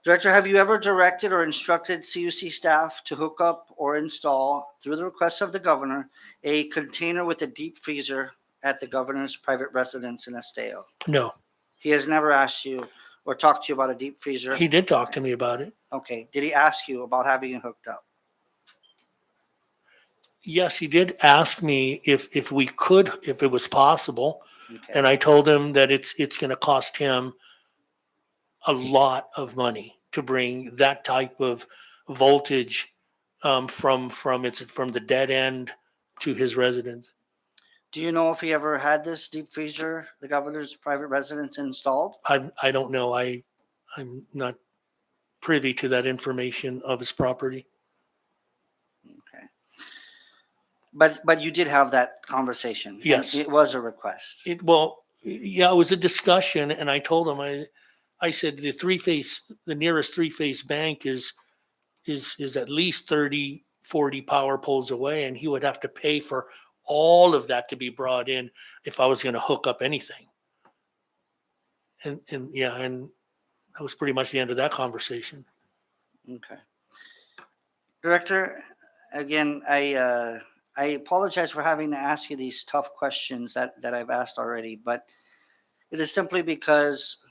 Director, have you ever directed or instructed CUC staff to hook up or install, through the request of the governor, a container with a deep freezer at the governor's private residence in Esteo? No, He has never asked you or talked to you about a deep freezer? he did talk to me about it. Okay. Did he ask you about having it hooked up? Yes, he did ask me if we could, if it was possible. Okay. And I told him that it's going to cost him a lot of money to bring that type of voltage from the dead end to his residence. Do you know if he ever had this deep freezer, the governor's private residence, installed? I don't know. I'm not privy to that information of his property. Okay. But you did have that conversation. and Yes. It was a request. Well, yeah, it was a discussion, and I told him I said the nearest three-phase bank is at least 30, 40 power poles away, and he would have to pay for all of that to be brought in if I was going to hook up anything. And yeah, and that was pretty much the end of that conversation. Okay. Director, again, I apologize for having to ask you these tough questions that I've asked already, but it is simply because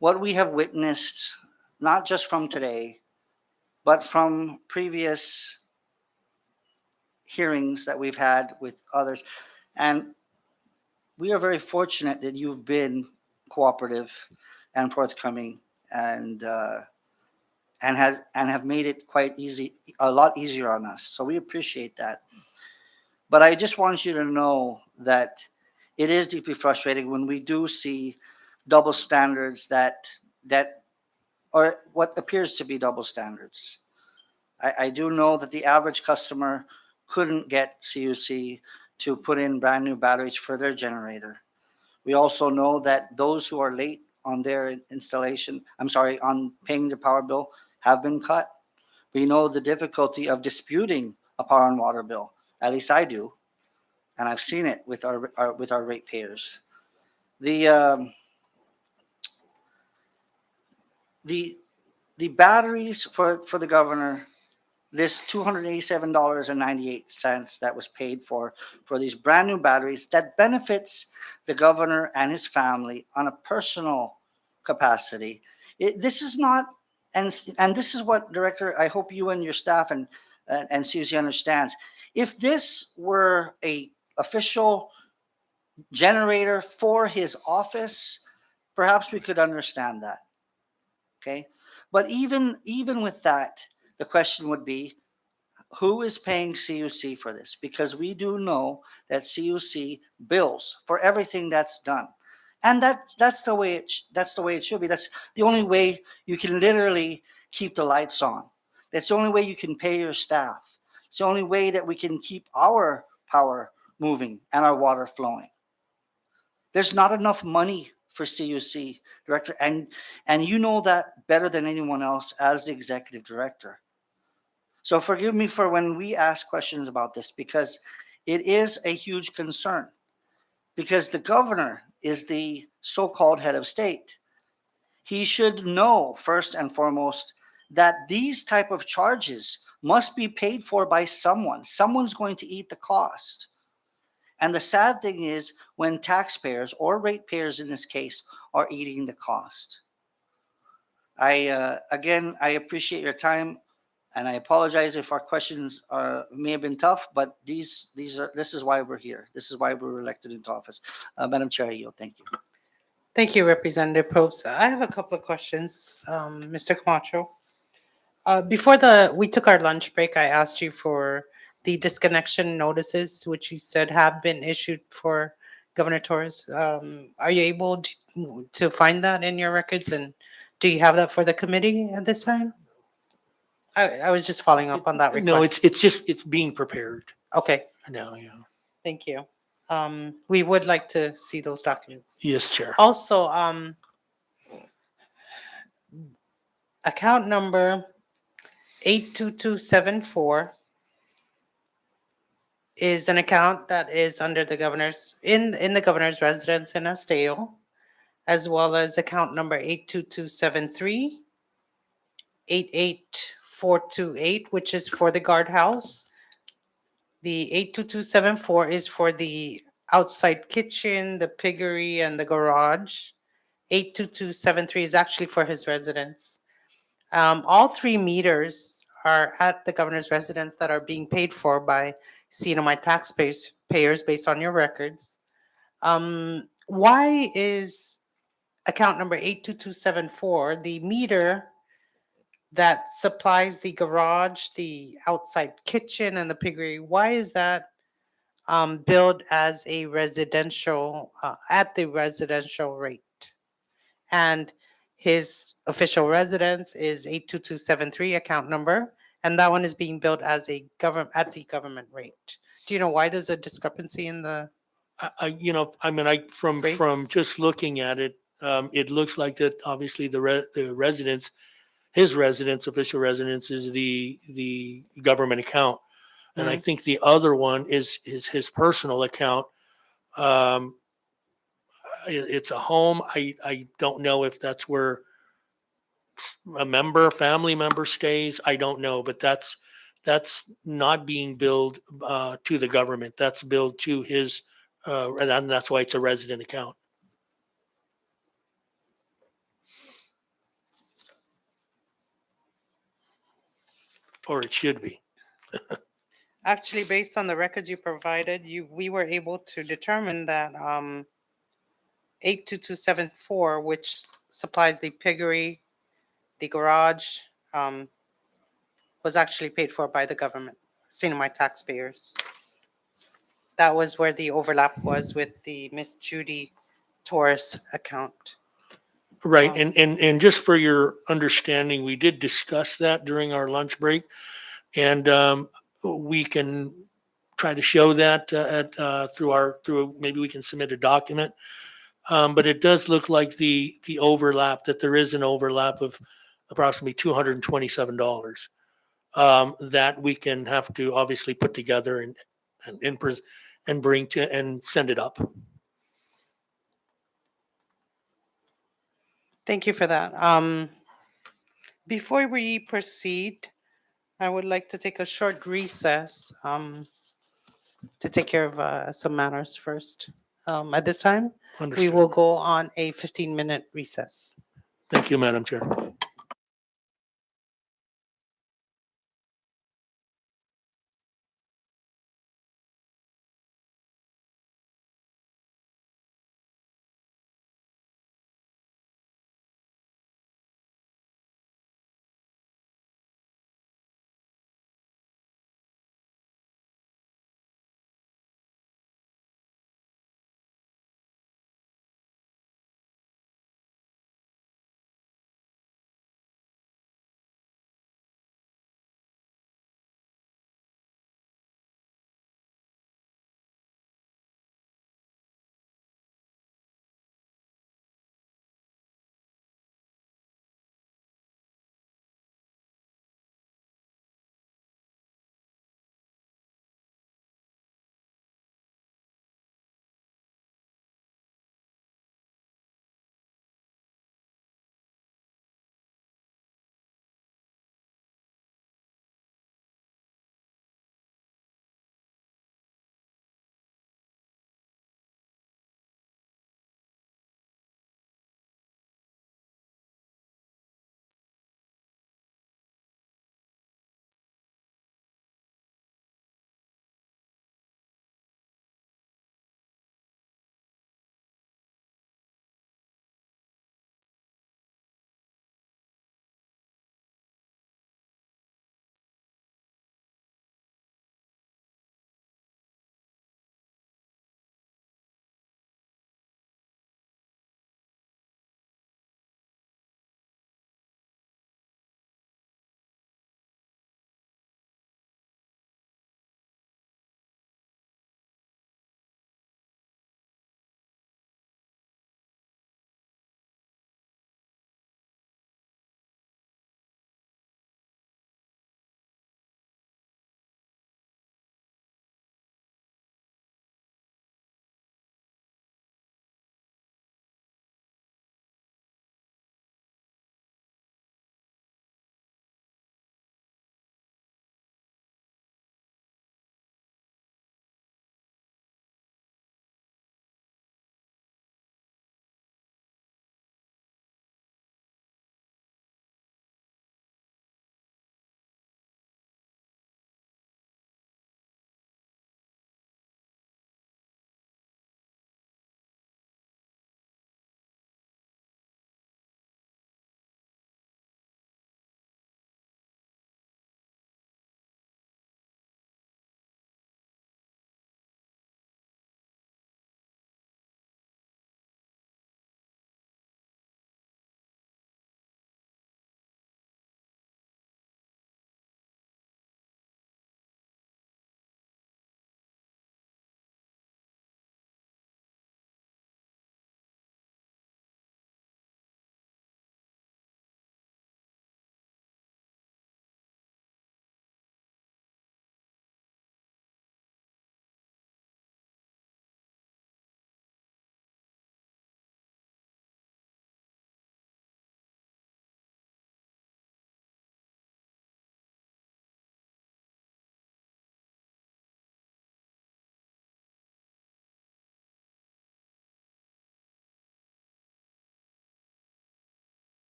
what we have witnessed, not just from today, but from previous hearings that we've had with others, and we are very fortunate that you've been cooperative and forthcoming, and have made it quite easy, a lot easier on us. So we appreciate that. But I just want you to know that it is deeply frustrating when we do see double standards that or what appears to be double standards. I do know that the average customer couldn't get CUC to put in brand new batteries for their generator. We also know that those who are late on their installation, on paying their power bill, have been cut. We know the difficulty of disputing a power and water bill. At least I do, and I've seen it with our ratepayers. The the batteries for the governor, this $287.98 that was paid for these brand new batteries that benefits the governor and his family on a personal capacity. This is not, and this is what, Director, I hope you and your staff and Susie understands. If this were a official generator for his office, perhaps we could understand that. Okay, but even with that, the question would be, who is paying CUC for this? Because we do know that CUC bills for everything that's done, and that's the way it should be. That's the only way you can literally keep the lights on. That's the only way you can pay your staff. It's the only way that we can keep our power moving and our water flowing. There's not enough money for CUC, Director, and you know that better than anyone else as the executive director. So forgive me for when we ask questions about this, because it is a huge concern, because the governor is the so-called head of state. He should know first and foremost that these type of charges must be paid for by someone. Someone's going to eat the cost. And the sad thing is when taxpayers, or ratepayers in this case, are eating the cost. Again, I appreciate your time, and I apologize if our questions may have been tough, but this is why we're here. This is why we were elected into office. Madam Chair, I yield. Thank you. Thank you, Representative Probst. I have a couple of questions, Mr. Camacho. Before we took our lunch break, I asked you for the disconnection notices, which you said have been issued for Governor Torres. Are you able to find that in your records, and do you have that for the committee at this time? I was just following up on that request. No, it's being prepared Okay, now. Yeah. thank you. We would like to see those documents. Yes, Chair. Also, account number 82274 is an account that is under the governor's, in the governor's residence in Esteo. as well as account number 82273, 88428, which is for the guardhouse. The 82274 is for the outside kitchen, the piggery, and the garage. 82273 is actually for his residence. All three meters are at the governor's residence that are being paid for by CNMI taxpayers based on your records. Why is account number 82274 the meter that supplies the garage, the outside kitchen, and the piggery? Why is that billed as a residential, at the residential rate? And his official residence is 82273 account number, and that one is being billed as a at the government rate. Do you know why there's a discrepancy in the from rates? just looking at it, it looks like that obviously the residence, his residence, official residence is the government account. And I Mhm. think the other one is his personal account. Um, it's a home. I don't know if that's where family member stays. I don't know, but that's not being billed to the government. That's billed to his, and that's why it's a resident account. Or it should be. Actually, based on the records you provided, we were able to determine that 82274, which supplies the piggery, the garage, um, was actually paid for by the government, my taxpayers. That was where the overlap was with the Miss Judy Torres account. Right. Um, And just for your understanding, we did discuss that during our lunch break. And we can try to show that through maybe we can submit a document. But it does look like the overlap, that there is an overlap of approximately $227 that we can have to obviously put together and bring to and send it up. Thank you for that. Before we proceed, I would like to take a short recess to take care of some matters first. At this time, we Understood. will go on a 15-minute recess. Thank you, Madam Chair.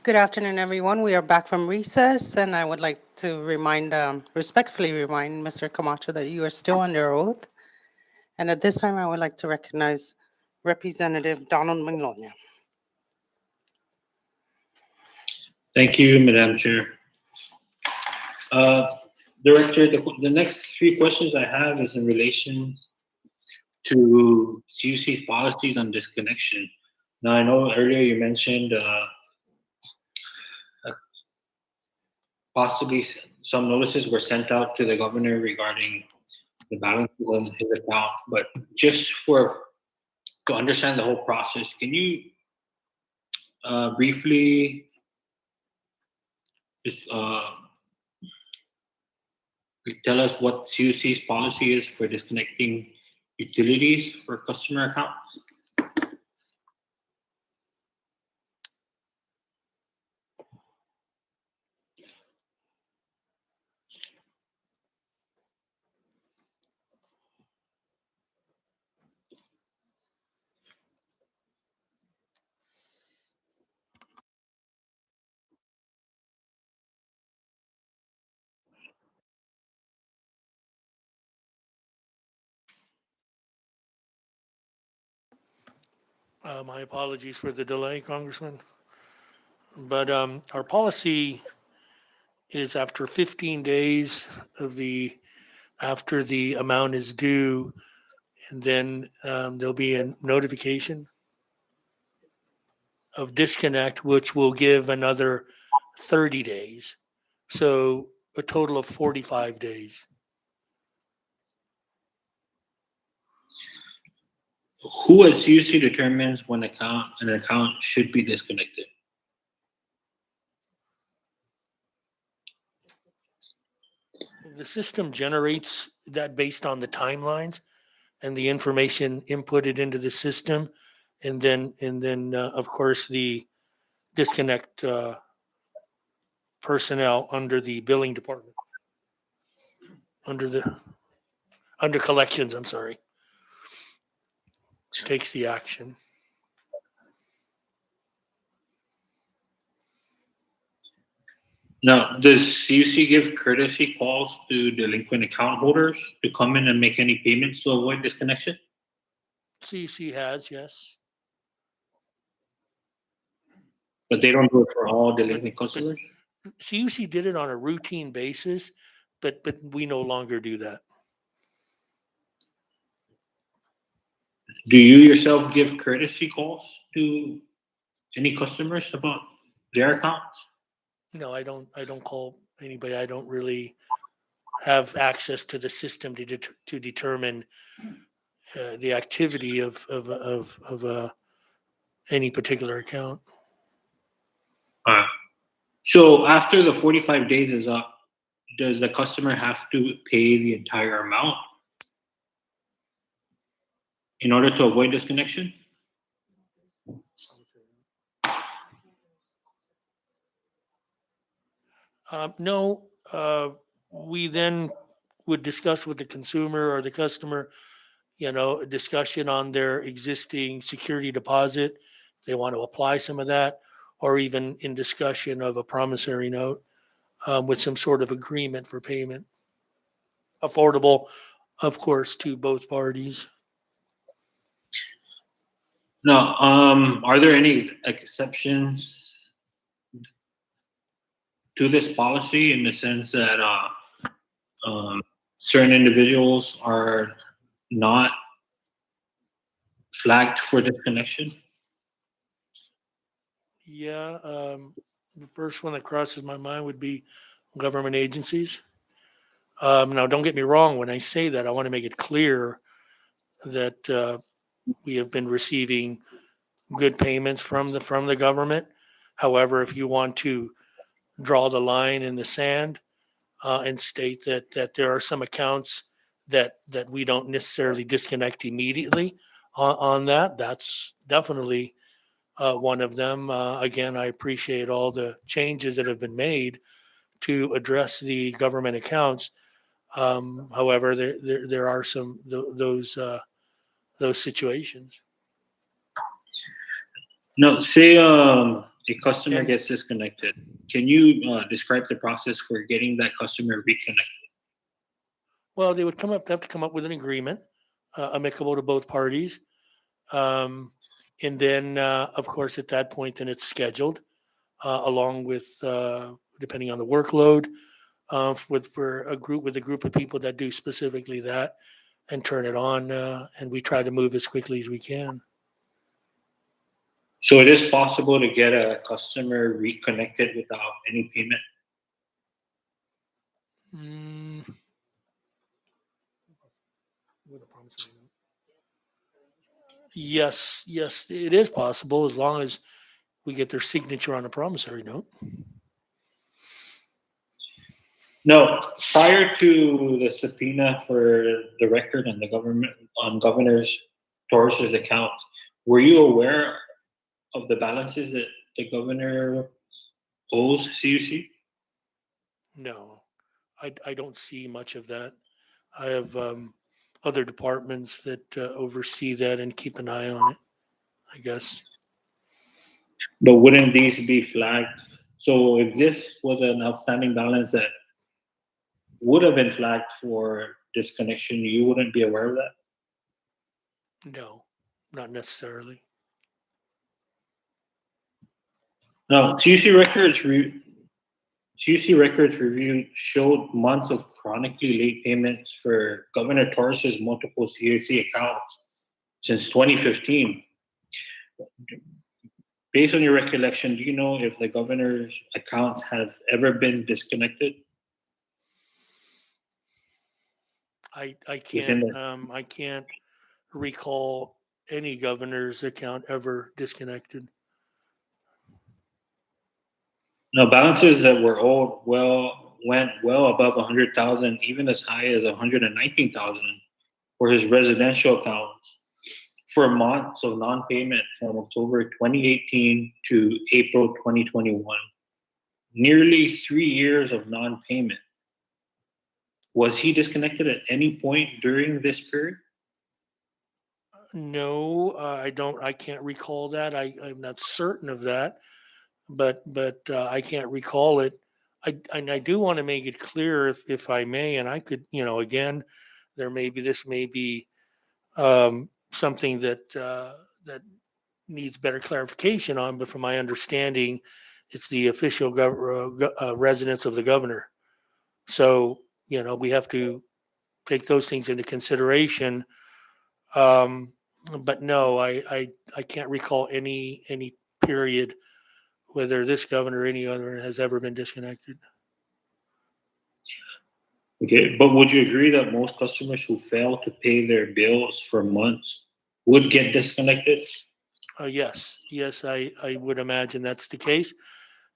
Good afternoon, everyone. We are back from recess, and I would like to respectfully remind Mr. Camacho that you are still under oath. And at this time, I would like to recognize Representative Donald Magnolia. Thank you, Madam Chair. Director, the next three questions I have is in relation to CUC's policies on disconnection. Now, I know earlier you mentioned possibly some notices were sent out to the governor regarding the balances on his account, but just to understand the whole process, can you briefly just tell us what CUC's policy is for disconnecting utilities for customer accounts? My apologies for the delay, Congressman. But our policy is after 15 days after the amount is due, and then there'll be a notification of disconnect, which will give another 30 days. So a total of 45 days. Who at CUC determines when an account should be disconnected? The system generates that based on the timelines and the information inputted into the system. And then of course, the disconnect personnel under the billing department, under collections, I'm sorry, takes the action. Now, does CUC give courtesy calls to delinquent account holders to come in and make any payments to avoid disconnection? CEC has, yes. But they don't do it for all delinquent customers? CUC did it on a routine basis, but we no longer do that. Do you yourself give courtesy calls to any customers about their accounts? No, I don't call anybody. I don't really have access to the system to determine the activity of any particular account. So after the 45 days is up, does the customer have to pay the entire amount in order to avoid disconnection? No, we then would discuss with the consumer or the customer, a discussion on their existing security deposit. If they want to apply some of that, or even in discussion of a promissory note with some sort of agreement for payment. Affordable, of course, to both parties. Now, are there any exceptions to this policy in the sense that certain individuals are not flagged for disconnection? Yeah, the first one that crosses my mind would be government agencies. Now, don't get me wrong. When I say that, I want to make it clear that we have been receiving good payments from the government. However, if you want to draw the line in the sand and state that there are some accounts that we don't necessarily disconnect immediately on that, that's definitely one of them. Again, I appreciate all the changes that have been made to address the government accounts. However, there are some those situations. No, say a customer And- gets disconnected, can you describe the process for getting that customer reconnected? Well, they would have to come up with an agreement, amicable to both parties. And then, of course, at that point, then it's scheduled, along with, depending on the workload, for a group of people that do specifically that and turn it on. And we try to move as quickly as we can. So it is possible to get a customer reconnected without any payment. Mm. With a promissory note. Yes, it is possible as long as we get their signature on a promissory note. No, prior to the subpoena for the record on the government on Governor Torres's account, were you aware of the balances that the governor owes CUC? No, I don't see much of that. I have other departments that oversee that and keep an eye on it, I guess. But wouldn't these be flagged? So if this was an outstanding balance that would have been flagged for disconnection, you wouldn't be aware of that? No, not necessarily. No, CUC records review showed months of chronically late payments for Governor Torres's multiple CUC accounts since 2015. Based on your recollection, do you know if the governor's accounts have ever been disconnected? I Within can't the I can't recall any governor's account ever disconnected. No, balances that were owed went well above 100,000, even as high as 119,000 for his residential accounts for months of non-payment from October 2018 to April 2021. Nearly 3 years of non-payment. Was he disconnected at any point during this period? No, I don't. I can't recall that. I'm not certain of that, but I can't recall it. I do want to make it clear, if I may, and I could, again, this may be something that needs better clarification on. But from my understanding, it's the official residence of the governor. So we have to take those things into consideration. Um, but no, I can't recall any period whether this governor or any other has ever been disconnected. Okay, but would you agree that most customers who fail to pay their bills for months would get disconnected? Yes, I would imagine that's the case.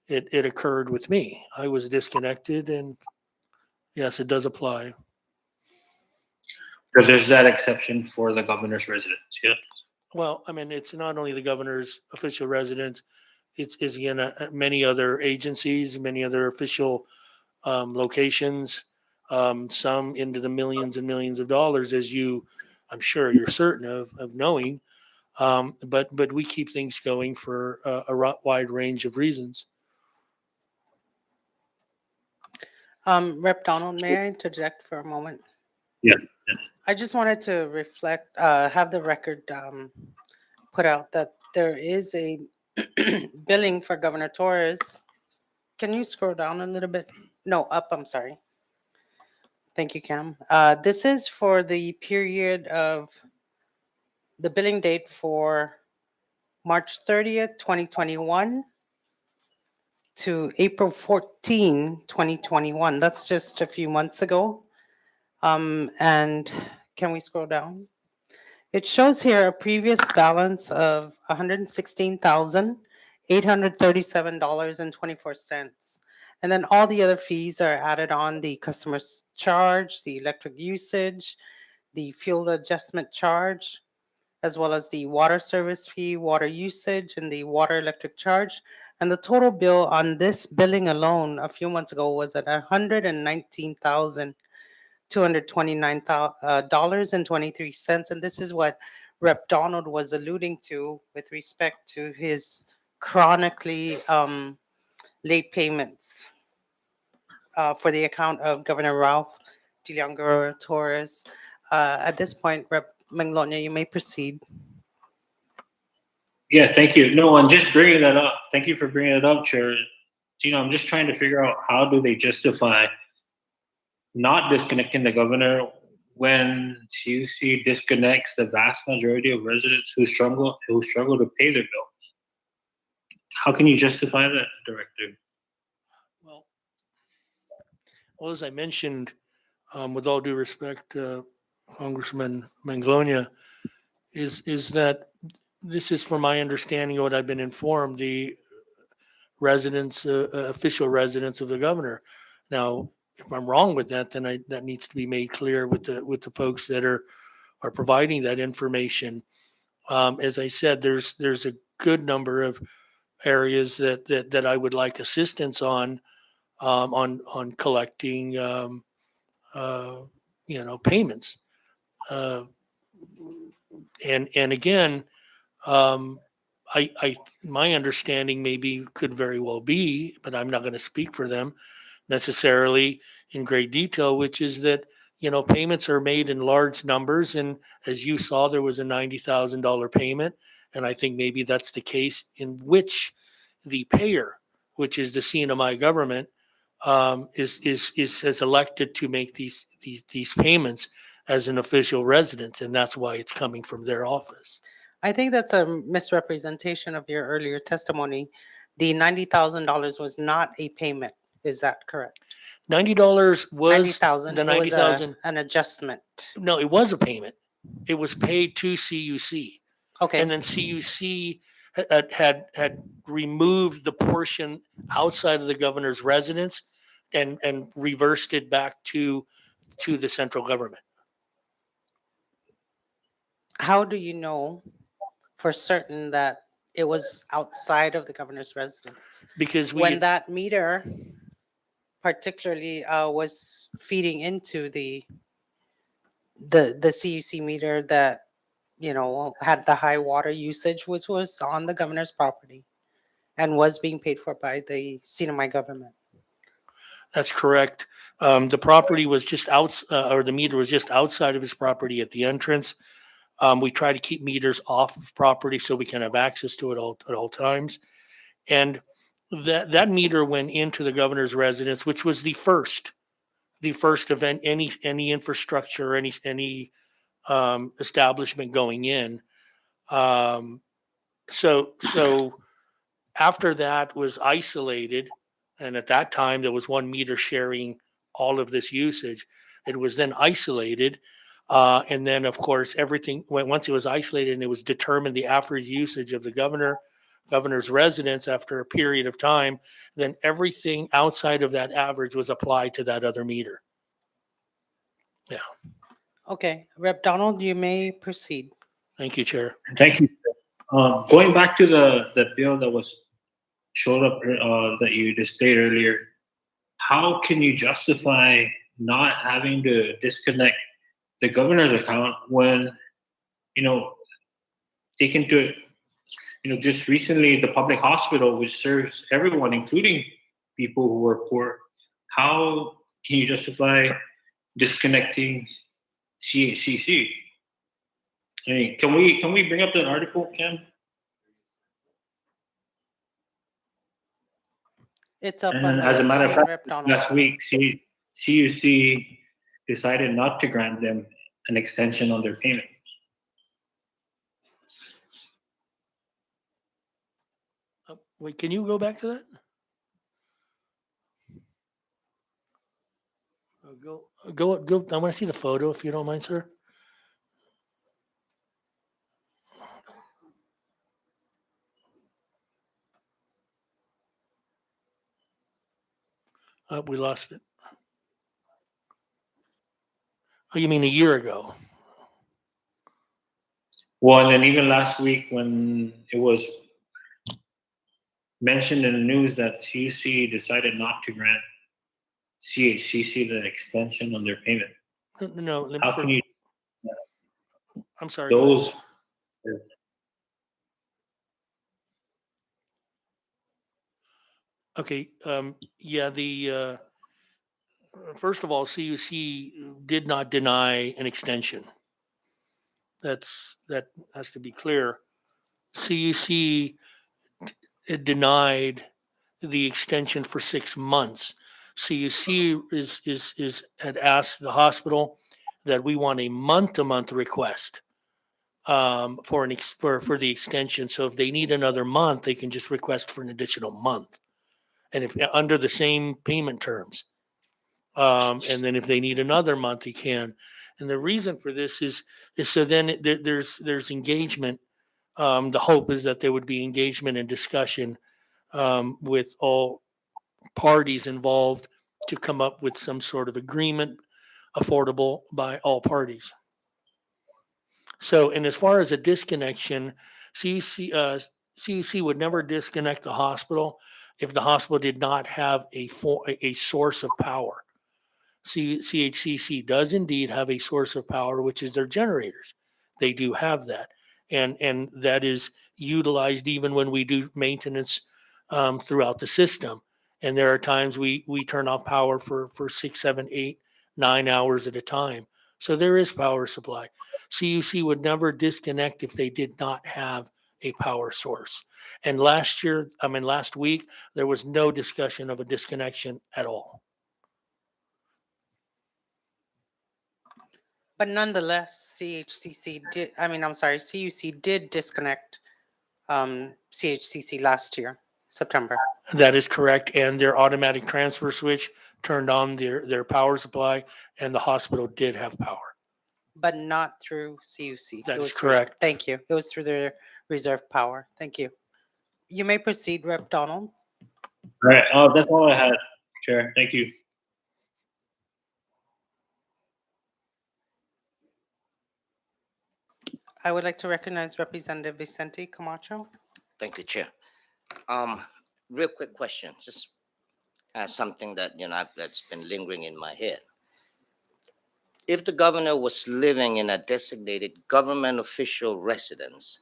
It occurred with me. I was disconnected, and yes, it does apply. Or there's that exception for the governor's residence, yeah? Well, I mean, it's not only the governor's official residence; it's again many other agencies, many other official locations, some into the millions and millions of dollars, as I'm sure you're certain of knowing. But we keep things going for wide range of reasons. Rep Donald, may I interject for a moment? Yeah. I just wanted to have the record put out that there is a billing for Governor Torres. Can you scroll down a little bit? No, up, I'm sorry. Thank you, Cam. This is for the period of the billing date for March 30th, 2021 to April 14, 2021. That's just a few months ago. And can we scroll down? It shows here a previous balance of $116,837.24. And then all the other fees are added on: the customer's charge, the electric usage, the fuel adjustment charge, as well as the water service fee, water usage, and the water electric charge. And the total bill on this billing alone a few months ago was at $119,229.23. And this is what Rep. Donald was alluding to with respect to his chronically late payments for the account of Governor Ralph DeLeon Torres. At this point, Rep. Manglonia, you may proceed. Yeah, thank you. No, I'm just bringing that up. Thank you for bringing it up, Chair. I'm just trying to figure out how do they justify not disconnecting the governor when CUC disconnects the vast majority of residents who struggle to pay their bills. How can you justify that, Director? Well, as I mentioned, with all due respect, Congressman Manglonia, is that this is, from my understanding, what I've been informed, the residents, official residence of the governor. Now, if I'm wrong with that, then that needs to be made clear with the folks that are providing that information. As I said, there's a good number of areas that I would like assistance on collecting payments. And again, my understanding maybe could very well be, but I'm not going to speak for them necessarily in great detail, which is that payments are made in large numbers, and as you saw, there was a $90,000 payment, and I think maybe that's the case in which the payer, which is the CNMI government, is elected to make these payments as an official residence, and that's why it's coming from their office. I think that's a misrepresentation of your earlier testimony. The $90,000 was not a payment. Is that correct? $90 was 90,000. the It was 90,000. an adjustment. No, it was a payment. It was paid to CUC, Okay. and then CUC had removed the portion outside of the governor's residence and reversed it back to the central government. How do you know for certain that it was outside of the governor's residence? Because When that meter particularly was feeding into the CUC meter that had the high water usage, which was on the governor's property and was being paid for by the CNMI government. That's correct. The property was just out, or the meter was just outside of his property at the entrance. We try to keep meters off of property so we can have access to it at all times. And that meter went into the governor's residence, which was the first of any infrastructure, any establishment going in. So after that was isolated, and at that time there was one meter sharing all of this usage. It was then isolated, and then of course everything once it was isolated and it was determined the average usage of the governor's residence after a period of time, then everything outside of that average was applied to that other meter. Yeah. Okay, Rep. Donald, you may proceed. Thank you, Chair. Thank you. Going back to the bill that was showed up that you displayed earlier, how can you justify not having to disconnect the governor's account when they can do it? Just recently, the public hospital, which serves everyone, including people who are poor, how can you justify disconnecting CHCC? I mean, can we bring up that article, Ken? It's up on And the as a matter of screen, fact, Rep. Donald. last week, CUC decided not to grant them an extension on their payment. Wait, can you go back to that? Go. I want to see the photo, if you don't mind, sir. We lost it. Oh, you mean a year ago? Well, and then even last week when it was mentioned in the news that CUC decided not to grant CHCC the extension on their payment. No. How can you? I'm sorry. Go ahead. Those. Okay, yeah, first of all, CUC did not deny an extension. That has to be clear. CUC denied the extension for 6 months. CUC had asked the hospital that we want a month-to-month request for the extension. So if they need another month, they can just request for an additional month, and if under the same payment terms. And then if they need another month, he can. And the reason for this is so then there's engagement. The hope is that there would be engagement and discussion with all parties involved to come up with some sort of agreement affordable by all parties. So, and as far as a disconnection, CUC would never disconnect the hospital if the hospital did not have a source of power. CHCC does indeed have a source of power, which is their generators. They do have that, and that is utilized even when we do maintenance throughout the system. And there are times we turn off power for 6, 7, 8, 9 hours at a time. So there is power supply. CUC would never disconnect if they did not have a power source. And last week, there was no discussion of a disconnection at all. But nonetheless, CUC did disconnect CHCC last year, September, That is correct. And their automatic transfer switch turned on their power supply, and the hospital did have power. but not through CUC. That It is was through- correct. Thank you. It was through their reserve power. Thank you. You may proceed, Rep. Donald. All right. That's all I had, Chair. Thank you. I would like to recognize Representative Vicente Camacho. Thank you, Chair. Real quick question, just something that that's been lingering in my head. If the governor was living in a designated government official residence,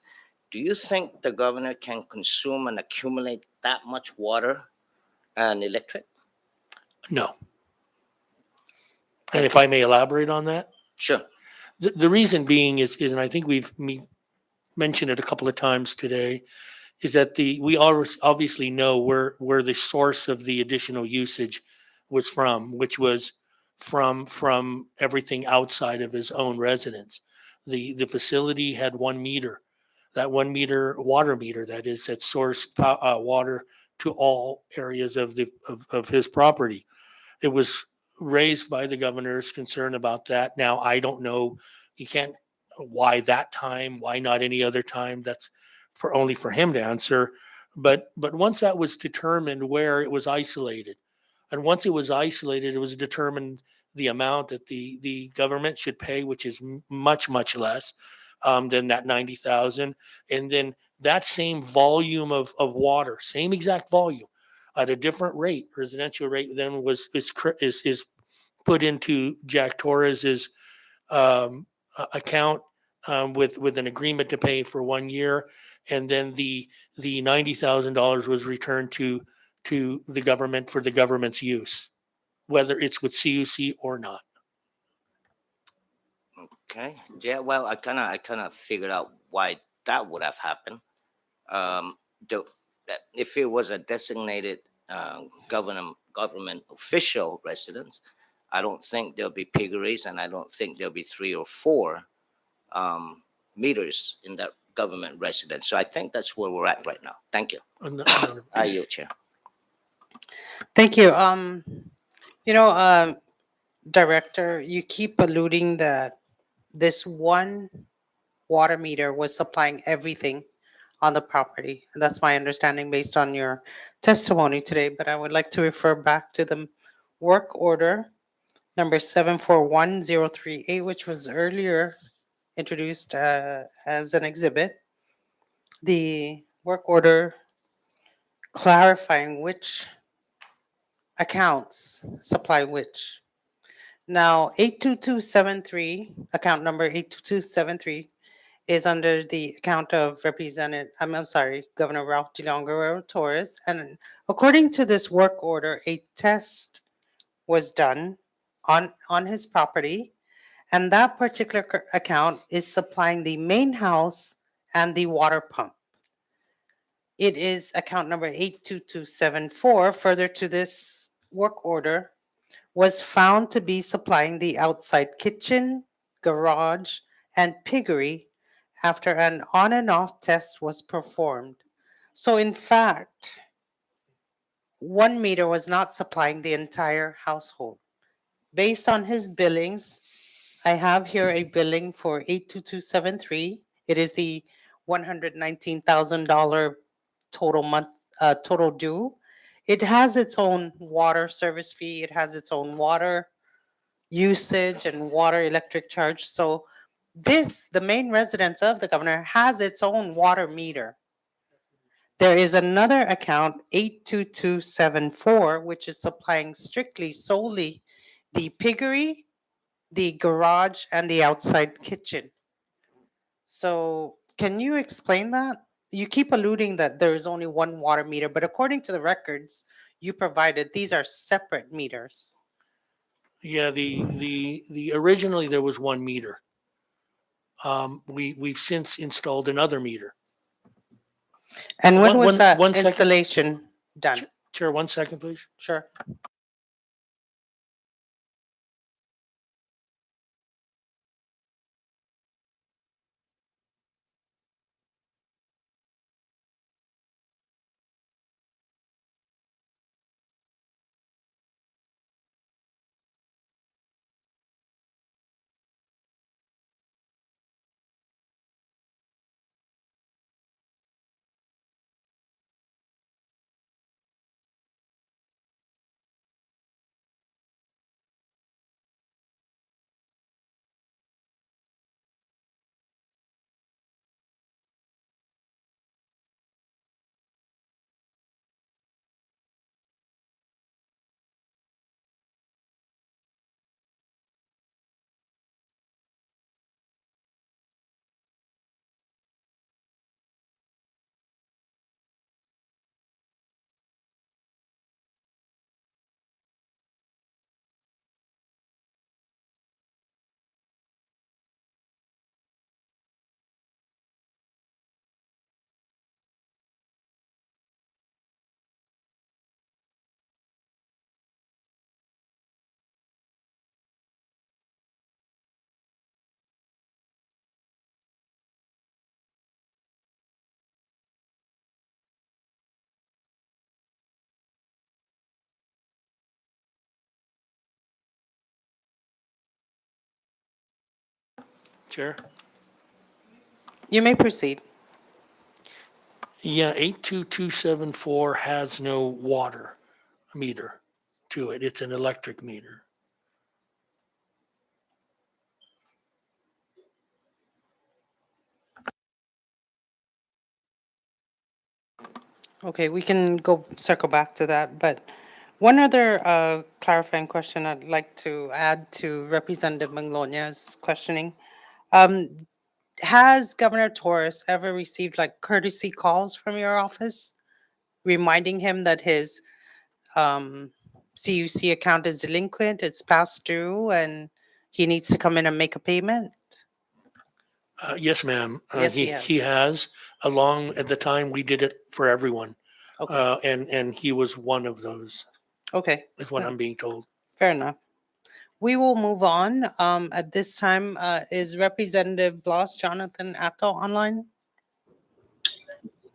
do you think the governor can consume and accumulate that much water and electric? No. And if I may elaborate on that, Sure. the reason being is, and I think we've mentioned it a couple of times today, is that we obviously know where the source of the additional usage was from, which was from everything outside of his own residence. The facility had 1 meter, that 1 meter water meter that sourced water to all areas of his property. It was raised by the governor's concern about that. Now I don't know. You can't. Why that time? Why not any other time? That's only for him to answer. But once that was determined, where it was isolated, and once it was isolated, it was determined the amount that the government should pay, which is much less than that 90,000, and then that same volume of water, same exact volume, at a different rate, residential rate, then is put into Jack Torres's account with an agreement to pay for 1 year, and then the $90,000 was returned to the government for the government's use, whether it's with CUC or not. Okay. Yeah. Well, I kind of figured out why that would have happened. Um, if it was a designated government official residence, I don't think there'll be piggeries, and I don't think there'll be 3 or 4 meters in that government residence. So I think that's where we're at right now. Thank you. I yield, Chair. Thank you. Director, you keep alluding that this one water meter was supplying everything on the property. And that's my understanding based on your testimony today. But I would like to refer back to the work order number 741038, which was earlier introduced as an exhibit. The work order clarifying which accounts supply which. Now, 82273, account number 82273, is under the account of I'm sorry, Governor Ralph de Guerrero Torres. And according to this work order, a test was done on his property. And that particular account is supplying the main house and the water pump. It is account number 82274. Further to this work order, was found to be supplying the outside kitchen, garage, and piggery after an on and off test was performed. So, in fact, 1 meter was not supplying the entire household. Based on his billings, I have here a billing for 82273. It is the $119,000 total due. It has its own water service fee. It has its own water usage and water electric charge. So the main residence of the governor, has its own water meter. There is another account, 82274, which is supplying strictly solely the piggery, the garage, and the outside kitchen. So can you explain that? You keep alluding that there is only one water meter, but according to the records you provided, these are separate meters. Yeah, the originally there was 1 meter. We've since installed another meter. And when was that One second. installation done? Chair, 1 second, please. Sure. Chair. You may proceed. Yeah, 82274 has no water meter to it. It's an electric meter. Okay, we can go circle back to that, but one other clarifying question I'd like to add to Representative Maglonia's questioning. Um, has Governor Torres ever received like courtesy calls from your office reminding him that his CUC account is delinquent, it's past due, and he needs to come in and make a payment? Yes, ma'am. Yes, he He has. has, along at the time we did it for everyone. Okay, And he was one of those, okay, is what I'm being told. fair enough. We will move on. At this time, is Representative Bloss Jonathan Apto online?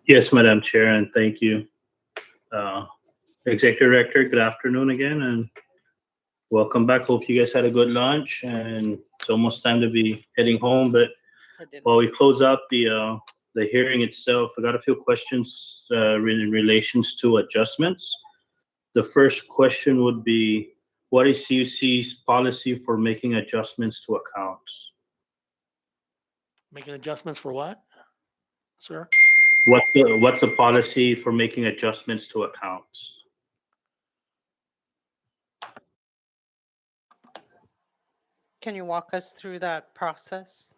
Yes, Madam Chair, and thank you. Executive Director, good afternoon again, and welcome back. Hope you guys had a good lunch, and it's almost time to be heading home. But For dinner. while we close out the hearing itself, I got a few questions in relations to adjustments. The first question would be, what is CUC's policy for making adjustments to accounts? Making adjustments for what, sir? What's the policy for making adjustments to accounts? Can you walk us through that process?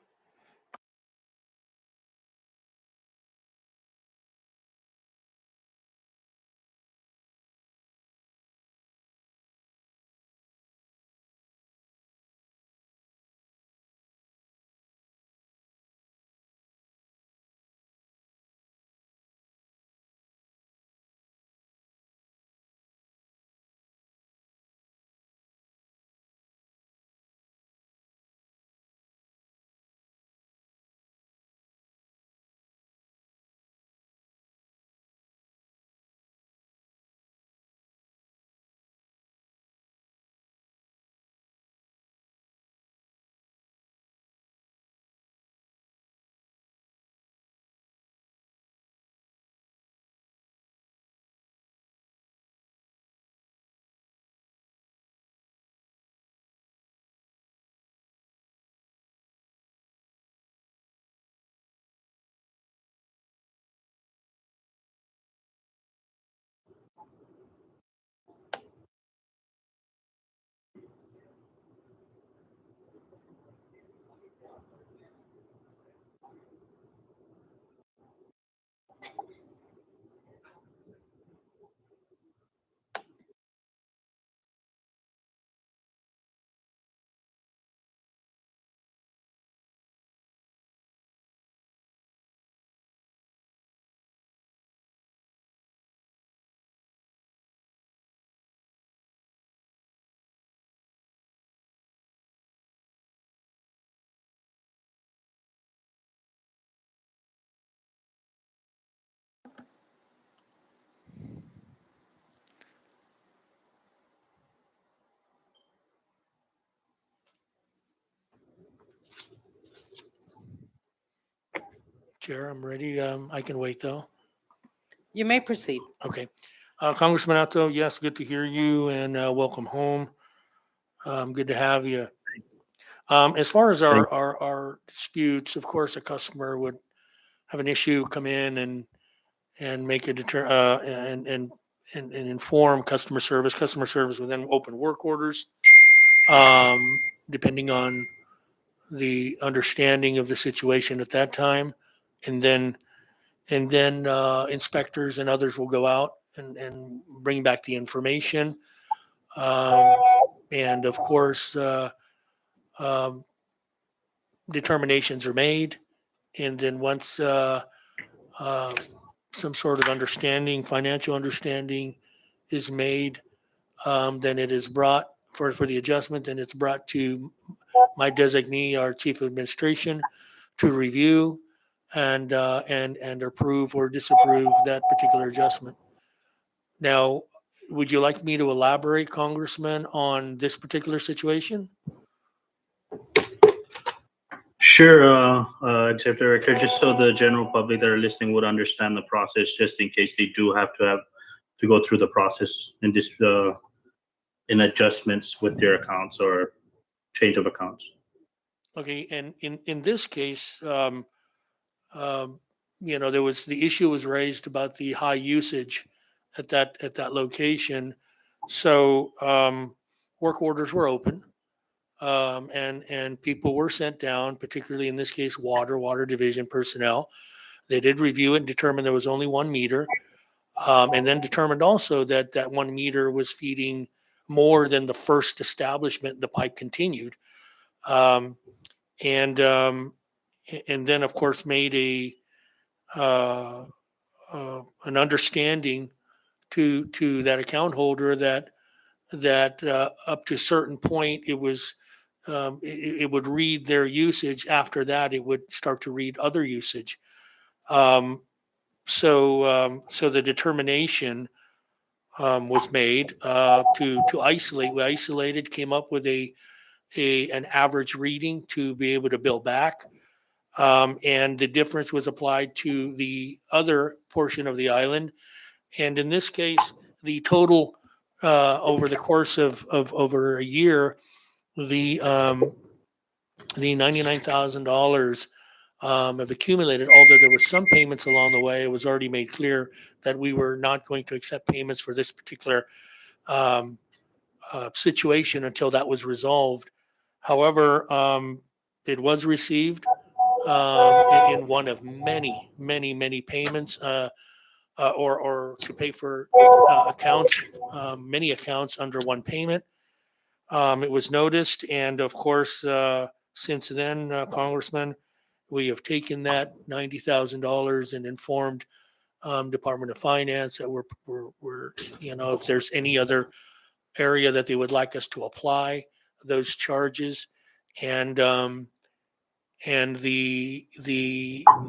Chair, I'm ready. I can wait though. You may proceed. Okay. Congressman Atto, yes, good to hear you and welcome home. Good to have you. As far as our disputes, of course, a customer would have an issue, come in and make a and inform customer service. Customer service would then open work orders, depending on the understanding of the situation at that time, and then inspectors and others will go out and bring back the information. Um, and of course, um, determinations are made. And then once uh, some sort of understanding, financial understanding is made, then it is brought for the adjustment, then it's brought to my designee, our chief of administration, to review and approve or disapprove that particular adjustment. Now, would you like me to elaborate, Congressman, on this particular situation? Sure, Executive Director, just so the general public that are listening would understand the process, just in case they do have to go through the process in this in adjustments with their accounts or change of accounts. Okay, and in this case, um, there was the issue was raised about the high usage at that location. So work orders were open, and people were sent down, particularly in this case, water division personnel. They did review it and determine there was only 1 meter, and then determined also that that 1 meter was feeding more than the first establishment. The pipe continued, um, and um, and then of course made uh, an understanding to that account holder that up to a certain point it would read their usage. After that, it would start to read other usage. Um, so the determination was made to isolate. We isolated, came up with an average reading to be able to bill back. And the difference was applied to the other portion of the island. And in this case, the total over the course of over a year, the $99,000 have accumulated. Although there was some payments along the way, it was already made clear that we were not going to accept payments for this particular um, situation until that was resolved. However, it was received in one of many payments, or to pay for accounts, many accounts under one payment. It was noticed, and of course, since then, Congressman, we have taken that $90,000 and informed Department of Finance that we're if there's any other area that they would like us to apply those charges, and the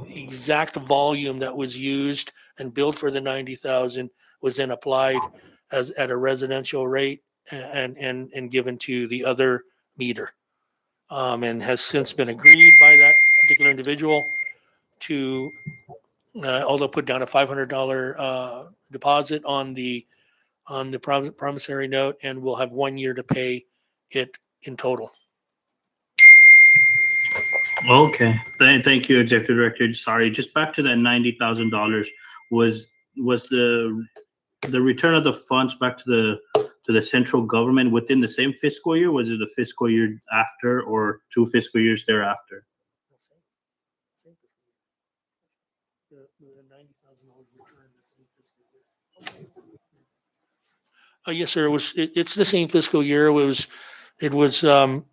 exact volume that was used and billed for the 90,000 was then applied as at a residential rate and given to the other meter, and has since been agreed by that particular individual to although put down a $500 deposit on the promissory note, and we'll have 1 year to pay it in total. Okay, thank you, Executive Director. Sorry, just back to that $90,000. Was the the return of the funds back to the central government within the same fiscal year? Was it the fiscal year after or 2 fiscal years thereafter? Yes, sir. It's the same fiscal year. It was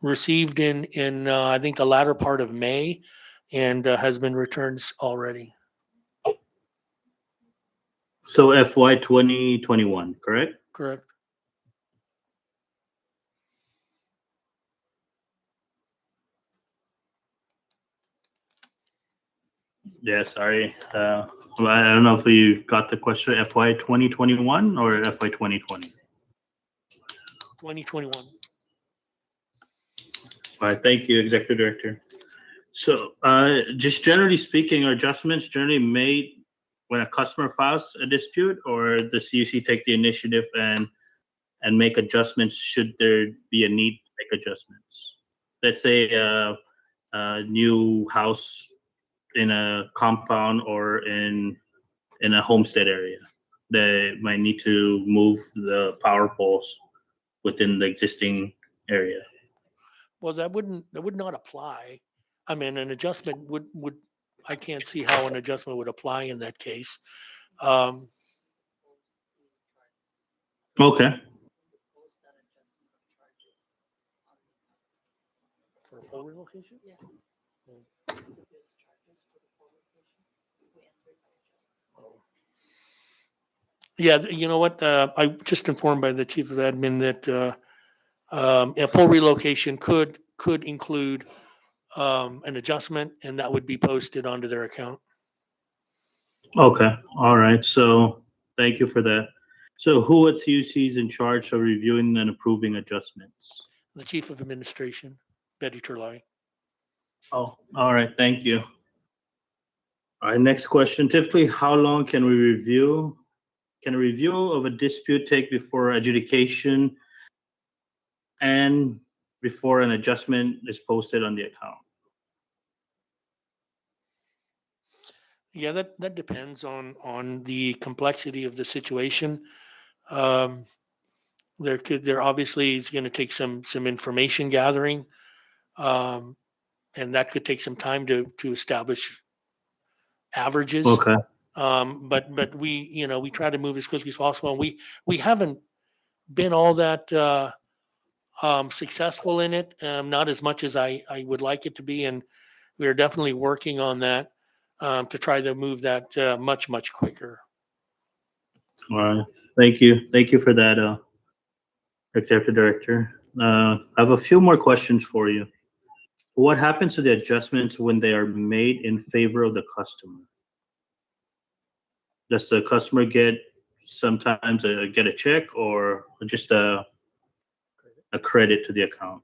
received in I think the latter part of May, and has been returned already. So FY 2021, correct? Correct. Yeah, sorry. Well, I don't know if you got the question, FY 2021 or FY 2020. 2021. All right, thank you, Executive Director. So, just generally speaking, are adjustments generally made when a customer files a dispute, or the CUC take the initiative and make adjustments should there be a need to make adjustments? Let's say a new house in a compound or in a homestead area. They might need to move the power poles within the existing area. Well, that would not apply. I mean, an adjustment would I can't see how an adjustment would apply in that case. Um, Okay. for a pole relocation? Yeah, you know what? I just informed by the chief of admin that a pole relocation could include an adjustment, and that would be posted onto their account. Okay. All right. So thank you for that. So who at CUC is in charge of reviewing and approving adjustments? The chief of administration, Betty Turlai. Oh, all right. Thank you. All right. Next question. Typically, how long can we review? Can a review of a dispute take before adjudication and before an adjustment is posted on the account? Yeah, that depends on the complexity of the situation. Um, there obviously is going to take some information gathering, um, and that could take some time to establish averages. Okay. But we try to move as quickly as possible. And we haven't been all that successful in it, not as much as I would like it to be, and we are definitely working on that to try to move that much quicker. All right. Thank you. Thank you for that, Executive Director. I have a few more questions for you. What happens to the adjustments when they are made in favor of the customer? Does the customer get sometimes get a check or just a credit to the account?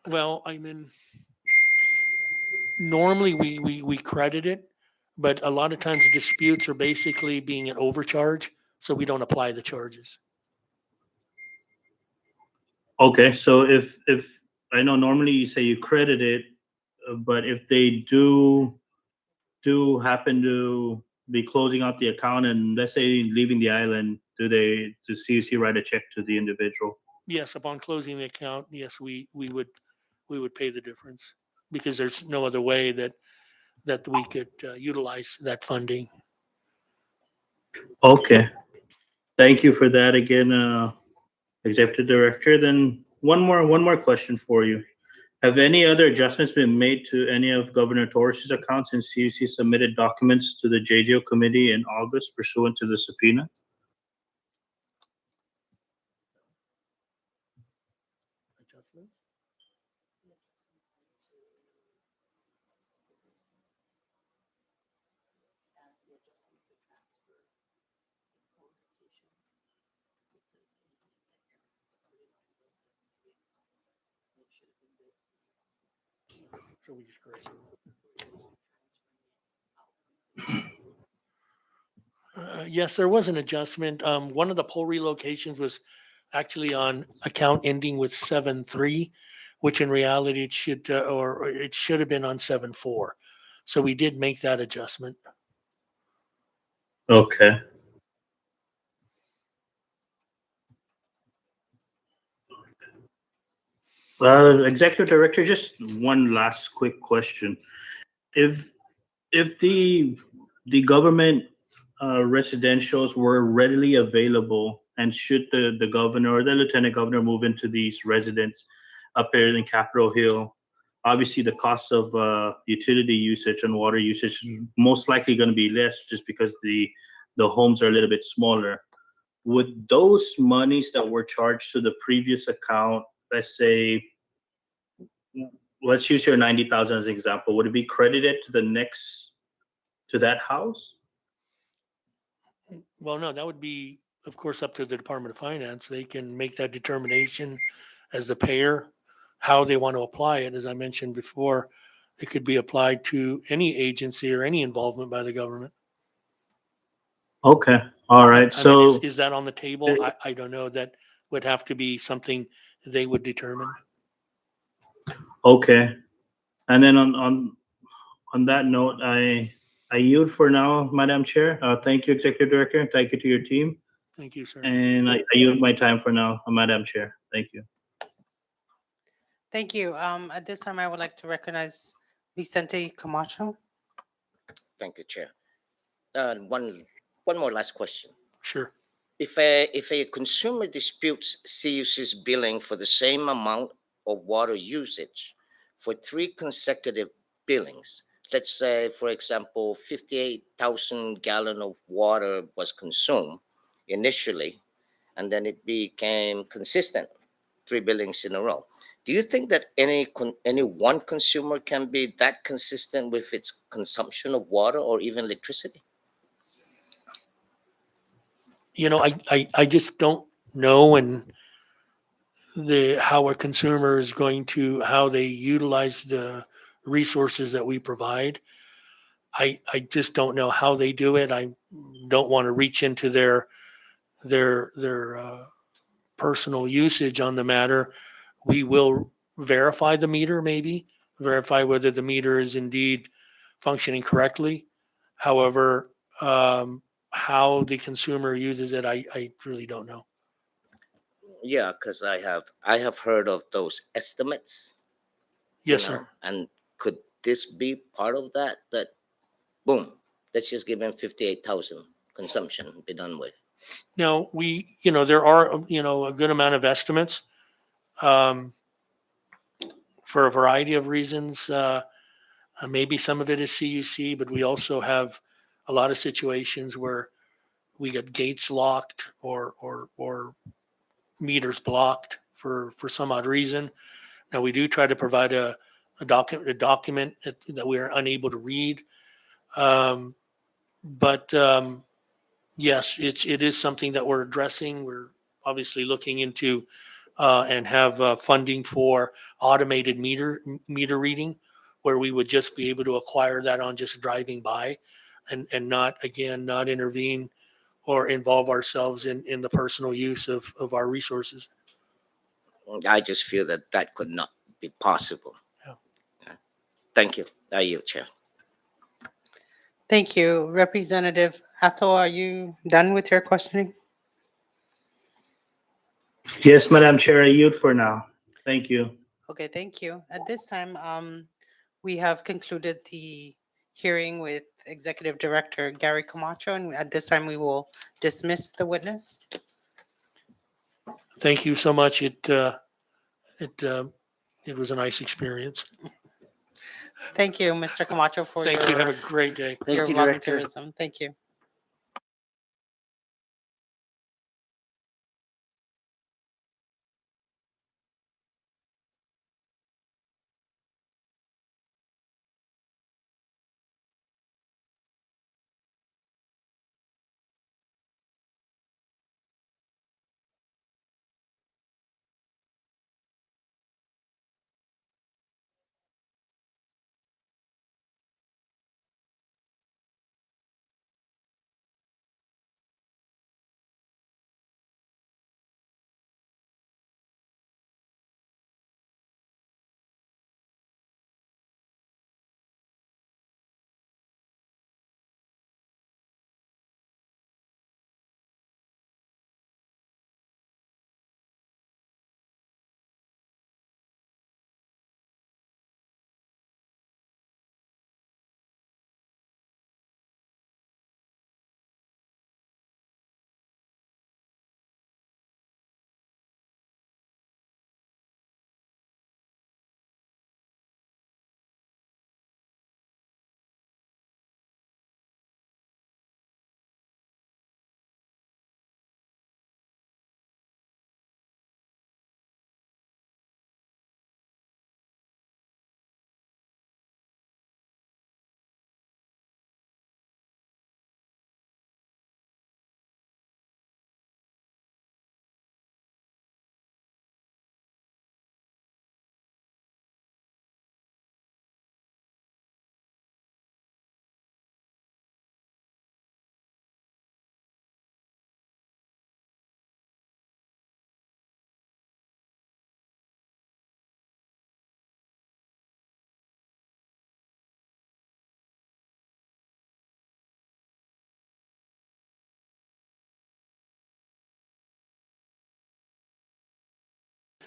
Well, I mean, normally we credit it, but a lot of times disputes are basically being an overcharge, so we don't apply the charges. Okay, so if I know normally you say you credit it, but if they do happen to be closing out the account and let's say leaving the island, do CUC write a check to the individual? Yes, upon closing the account, yes, we would pay the difference because there's no other way that we could utilize that funding. Okay, thank you for that again, Executive Director. Then one more question for you. Have any other adjustments been made to any of Governor Torres's accounts since CUC submitted documents to the JGO committee in August pursuant to the subpoena? Adjustments? So we just correct it. Yes, there was an adjustment. One of the pole relocations was actually on account ending with 7-3. which in reality it should, or it should have been on 7.4. So we did make that adjustment. Okay. Executive Director, just one last quick question. If if the government residentials were readily available, and should the governor or the lieutenant governor move into these residents up there in Capitol Hill, obviously the cost of utility usage and water usage is most likely going to be less, just because the homes are a little bit smaller. Would those monies that were charged to the previous account, let's say, let's use your 90,000 as an example, would it be credited to the next, to that house? Well, no, that would be, of course, up to the Department of Finance. They can make that determination as the payer, how they want to apply it. As I mentioned before, it could be applied to any agency or any involvement by the government. Okay. All I, right. I mean, So, is that on the table? I don't know. That would have to be something they would determine. okay. And then on that note, I yield for now, Madam Chair. Thank you, Executive Director. Thank you to your team. Thank you, sir. And I yield my time for now, Madam Chair. Thank you. Thank you. At this time, I would like to recognize Vicente Camacho. Thank you, Chair. One more last question. Sure. If a consumer disputes CUC's billing for the same amount of water usage for 3 consecutive billings, let's say, for example, 58,000 gallon of water was consumed initially, and then it became consistent 3 billings in a row. Do you think that any one consumer can be that consistent with its consumption of water or even electricity? I just don't know, and how a consumer is going to, how they utilize the resources that we provide. I just don't know how they do it. I don't want to reach into their personal usage on the matter. We will verify the meter, maybe verify whether the meter is indeed functioning correctly. However, how the consumer uses it, I really don't know. Yeah, because I have heard of those estimates, Yes, sir. and could this be part of that? That boom, let's just give him 58,000 consumption, be done with. Now there are, a good amount of estimates, um, for a variety of reasons. Maybe some of it is CUC, but we also have a lot of situations where we get gates locked, or meters blocked for some odd reason. Now we do try to provide a document that we are unable to read. Um, but yes, it is something that we're addressing. We're obviously looking into, and have funding for automated meter reading, where we would just be able to acquire that on just driving by, and not intervene or involve ourselves in the personal use of our resources. I just feel that that could not be possible. Yeah. Yeah. Thank you. I yield, Chair. Thank you. Representative Atto, are you done with your questioning? Yes, Madam Chair. I yield for now. Thank you. Okay, thank you. At this time, we have concluded the hearing with Executive Director Gary Camacho, and at this time, we will dismiss the witness. Thank you so much. It was a nice experience. Thank you, Mr. Camacho, for Thank you. your, Have a great day. Thank your you, Director. volunteerism. Thank you.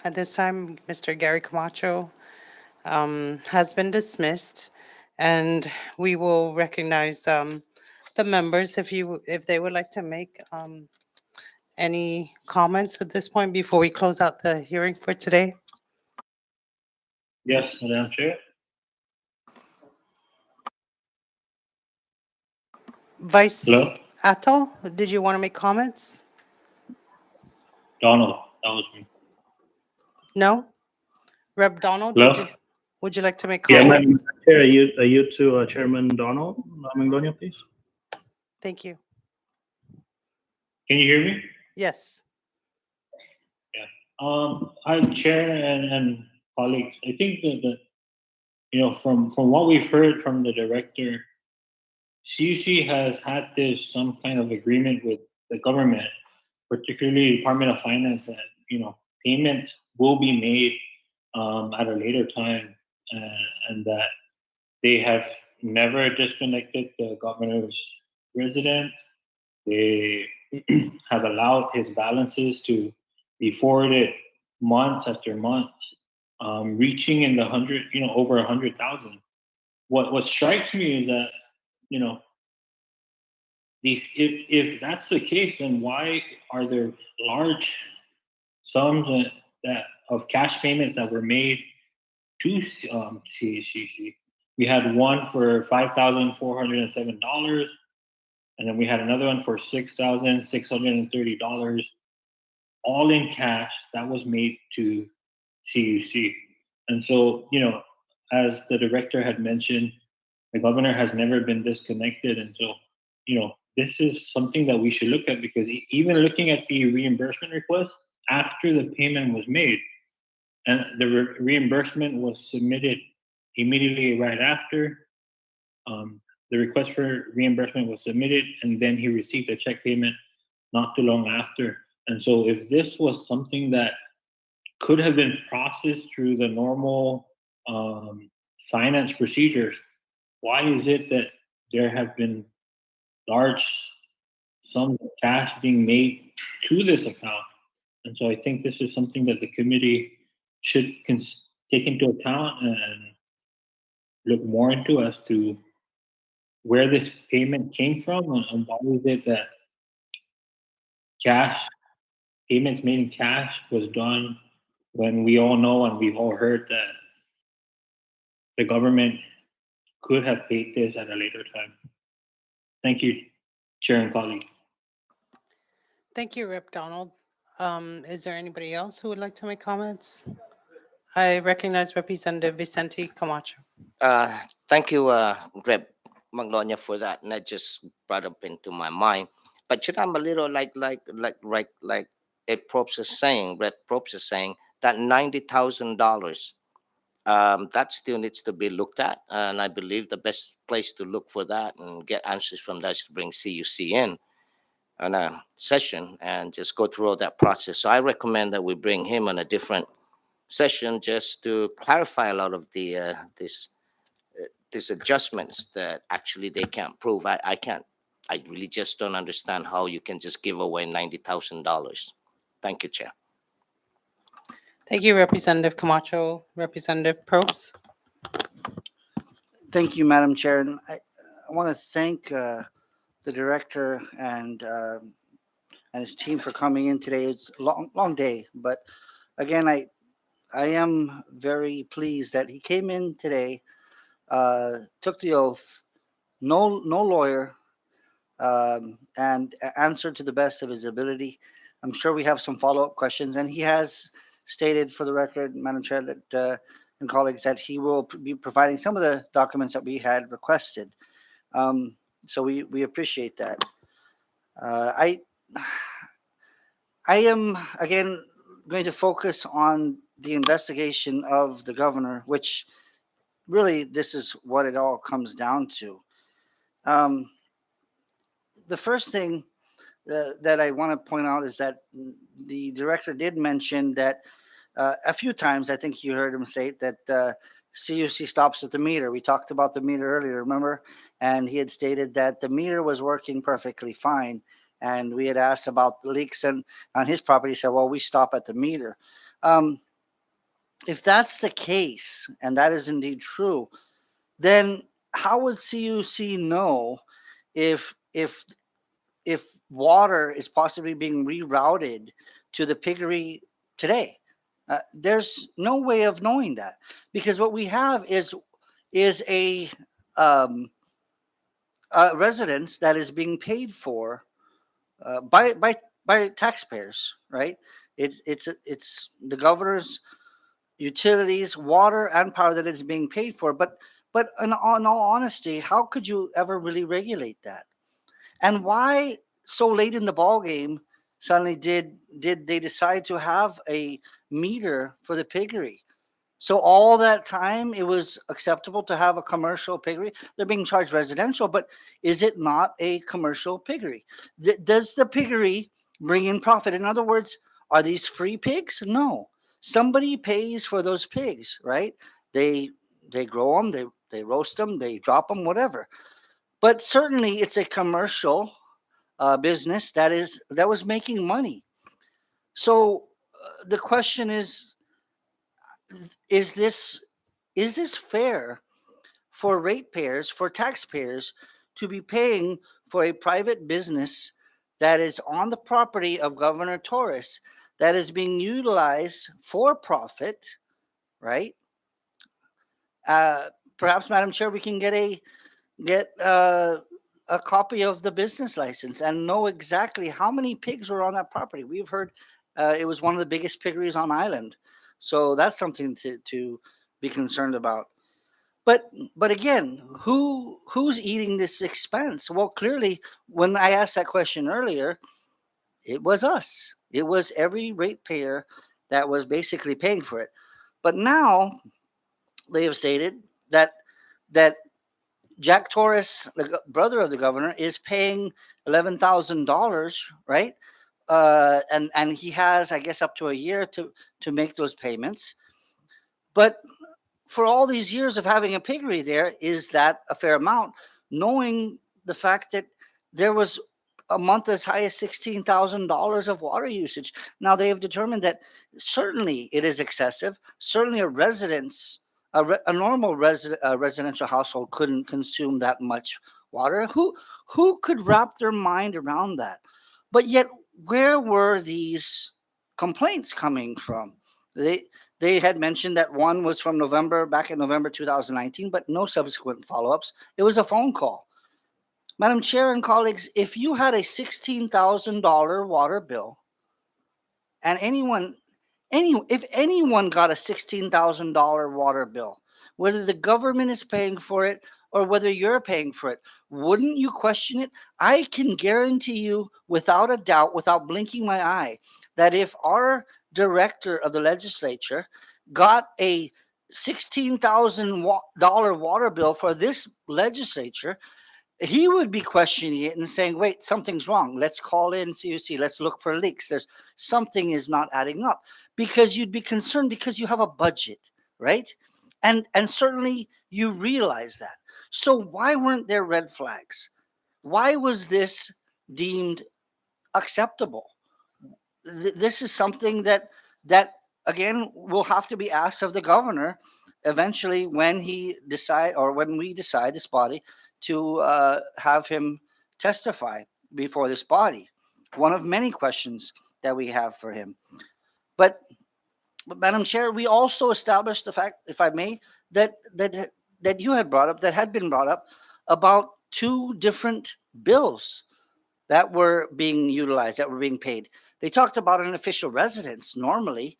At this time, Mr. Gary Camacho has been dismissed, and we will recognize the members if they would like to make any comments at this point before we close out the hearing for today. Yes, Madam Chair. Hello, Vice Ato, did you want to make comments? Donald. That was me. No? Rep. Donald, Hello. would you like to make Yeah, comments? Madam Chair, are you to Chairman Donald Mangdonia, please? Thank you. Can you hear me? Yes. Hi, Chair and colleagues. I think that from what we've heard from the director, CUC has had this some kind of agreement with the government, particularly Department of Finance, that payments will be made at a later time, and that they have never disconnected the governor's residence. They have allowed his balances to be forwarded months after month, reaching in the over 100,000. What strikes me is that these if that's the case, then why are there large sums that of cash payments that were made to CCC? We had one for $5,407, and then we had another one for $6,630, all in cash that was made to CUC. And so, as the director had mentioned, the governor has never been disconnected. And so, this is something that we should look at, because even looking at the reimbursement request after the payment was made, and the reimbursement was submitted immediately right after, the request for reimbursement was submitted, and then he received a check payment not too long after. And so if this was something that could have been processed through the normal finance procedures, why is it that there have been large sums of cash being made to this account? And so I think this is something that the committee should take into account and look more into, as to where this payment came from, and why is it that payments made in cash was done, when we all know and we've all heard that the government could have paid this at a later time. Thank you, Chair and colleagues. Thank you, Rep. Donald. Is there anybody else who would like to make comments? I recognize Representative Vicente Camacho. Thank you, Rep. Magnolia, for that, and that just brought up into my mind. But I'm a little like Ed Probst is saying, Rep. Probst is saying that $90,000, that still needs to be looked at, and I believe the best place to look for that and get answers from that is to bring CUC in on a session and just go through all that process. So I recommend that we bring him on a different session just to clarify a lot of the these adjustments that actually they can't prove. I can't. I really just don't understand how you can just give away $90,000. Thank you, Chair. Thank you, Representative Camacho. Representative Probst. Thank you, Madam Chair. And I want to thank the director and his team for coming in today. It's a long day, but again, I am very pleased that he came in today, took the oath, no lawyer, and answered to the best of his ability. I'm sure we have some follow-up questions, and he has stated, for the record, Madam Chair, that and colleagues, that he will be providing some of the documents that we had requested. So we appreciate that. I am again going to focus on the investigation of the governor, which really this is what it all comes down to. The first thing that I want to point out is that the director did mention that a few times. I think you heard him state that CUC stops at the meter. We talked about the meter earlier, remember? And he had stated that the meter was working perfectly fine. And we had asked about the leaks and on his property. He said, well, we stop at the meter. if that's the case, and that is indeed true, then how would CUC know if water is possibly being rerouted to the piggery today? There's no way of knowing that, because what we have is um, a residence that is being paid for by taxpayers, right? It's the governor's utilities, water and power that is being paid for. But in all honesty, how could you ever really regulate that? And why so late in the ball game suddenly did they decide to have a meter for the piggery? So all that time it was acceptable to have a commercial piggery. They're being charged residential, but is it not a commercial piggery? Does the piggery bring in profit? In other words, are these free pigs? No. Somebody pays for those pigs, right? They they grow them, they roast them, they drop them, whatever. But certainly it's a commercial business that was making money. So the question is this is this fair for ratepayers, for taxpayers, to be paying for a private business that is on the property of Governor Torres, that is being utilized for profit, right? Uh, Perhaps, Madam Chair, we can get a copy of the business license and know exactly how many pigs were on that property. We've heard it was one of the biggest piggeries on island, so that's something to be concerned about. But again, who's eating this expense? Well, clearly, when I asked that question earlier, it was us. It was every ratepayer that was basically paying for it. But now they have stated that Jack Torres, the brother of the governor, is paying $11,000, right? And he has, I guess, up to a year to make those payments. But for all these years of having a piggery there, is that a fair amount? Knowing the fact that there was a month as high as $16,000 of water usage. Now they have determined that certainly it is excessive. Certainly a residence, a normal residential household couldn't consume that much water. Who could wrap their mind around that? But yet, where were these complaints coming from? They they had mentioned that one was from November, back in November 2019, but no subsequent follow-ups. It was a phone call. Madam Chair and colleagues, if you had a $16,000 water bill, and if anyone got a $16,000 water bill, whether the government is paying for it or whether you're paying for it, wouldn't you question it? I can guarantee you, without a doubt, without blinking my eye, that if our director of the legislature got a $16,000 water bill for this legislature, he would be questioning it and saying, wait, something's wrong. Let's call in CUC. Let's look for leaks. There's something is not adding up, because you'd be concerned because you have a budget, right? And certainly you realize that. So why weren't there red flags? Why was this deemed acceptable? This is something that again will have to be asked of the governor eventually when he decide, or when we decide, this body, to have him testify before this body. One of many questions that we have for him. But, Madam Chair, we also established the fact, if I may, that you had brought up, that had been brought up, about two different bills that were being utilized, that were being paid. They talked about an official residence normally,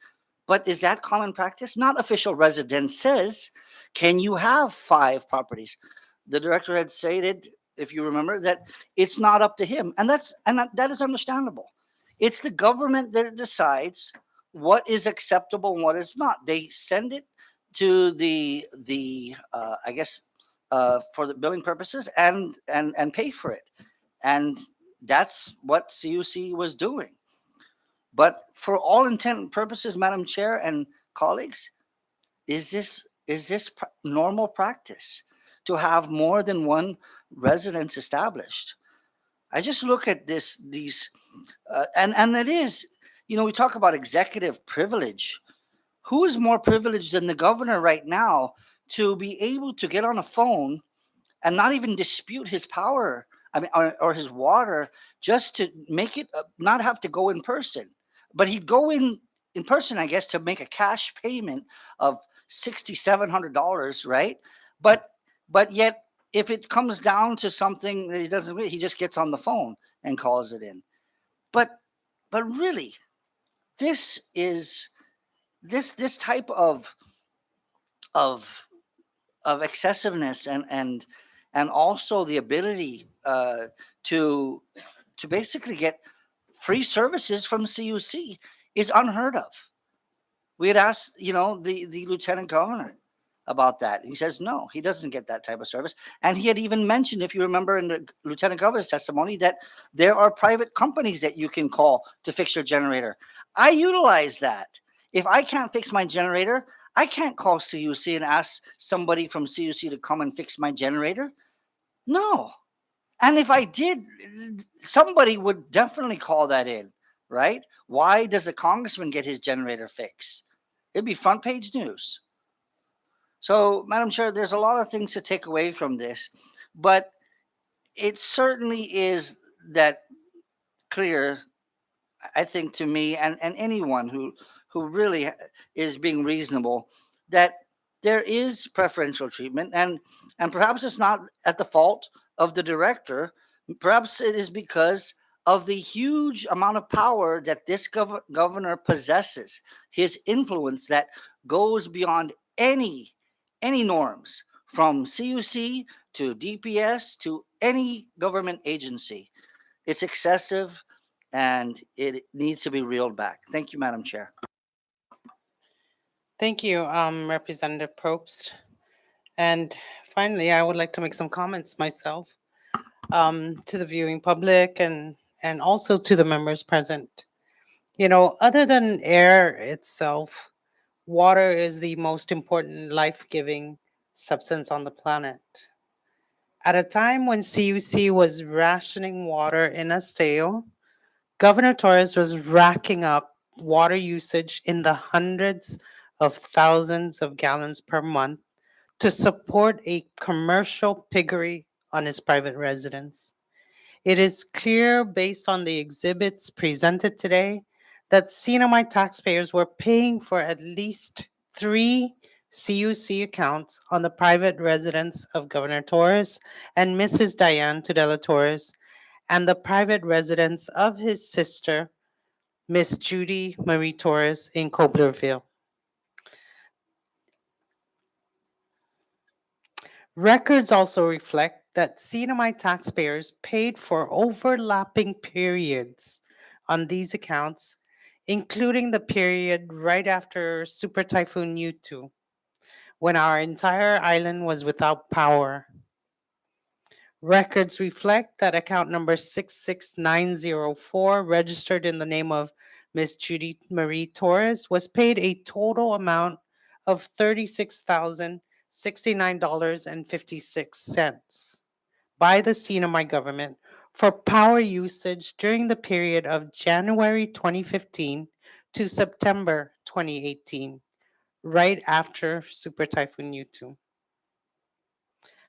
but is that common practice? Not official residence says, can you have 5 properties? The director had stated, if you remember, that it's not up to him, and that is understandable. It's the government that decides what is acceptable and what is not. They send it to the I guess for the billing purposes, and pay for it, and that's what CUC was doing. But for all intent and purposes, Madam Chair and colleagues, is this normal practice to have more than one residence established? I just look at these, and it is, we talk about executive privilege. Who is more privileged than the governor right now to be able to get on a phone and not even dispute his power, I mean, or his water, just to make it not have to go in person, but he'd go in person, I guess, to make a cash payment of $6,700, right? But yet, if it comes down to something that he doesn't, he just gets on the phone and calls it in. But really, this is this type of excessiveness and also the ability to basically get free services from CUC is unheard of. We had asked, the lieutenant governor about that. He says no, he doesn't get that type of service. And he had even mentioned, if you remember in the lieutenant governor's testimony, that there are private companies that you can call to fix your generator. I utilize that. If I can't fix my generator, I can't call CUC and ask somebody from CUC to come and fix my generator. No. And if I did, somebody would definitely call that in, right? Why does a congressman get his generator fixed? It'd be front page news. So, Madam Chair, there's a lot of things to take away from this, but it certainly is that clear, I think, to me and anyone who really is being reasonable, that there is preferential treatment, and perhaps it's not at the fault of the director. Perhaps it is because of the huge amount of power that this governor possesses, his influence that goes beyond any norms, from CUC to DPS to any government agency. It's excessive and it needs to be reeled back. Thank you, Madam Chair. Thank you, Representative Probst. And finally, I would like to make some comments myself to the viewing public and also to the members present. Other than air itself, water is the most important life-giving substance on the planet. At a time when CUC was rationing water in Esteo, Governor Torres was racking up water usage in the hundreds of thousands of gallons per month to support a commercial piggery on his private residence. It is clear, based on the exhibits presented today, that CNMI taxpayers were paying for at least 3 CUC accounts on the private residence of Governor Torres and Mrs. Diane Tudela Torres, and the private residence of his sister, Miss Judy Marie Torres, in Coblerville. Records also reflect that CNMI taxpayers paid for overlapping periods on these accounts, including the period right after Super Typhoon Yutu, when our entire island was without power. Records reflect that account number 66904, registered in the name of Miss Judy Marie Torres, was paid a total amount of $36,069.56 by the CNMI government for power usage during the period of January 2015 to September 2018, right after Super Typhoon Yutu.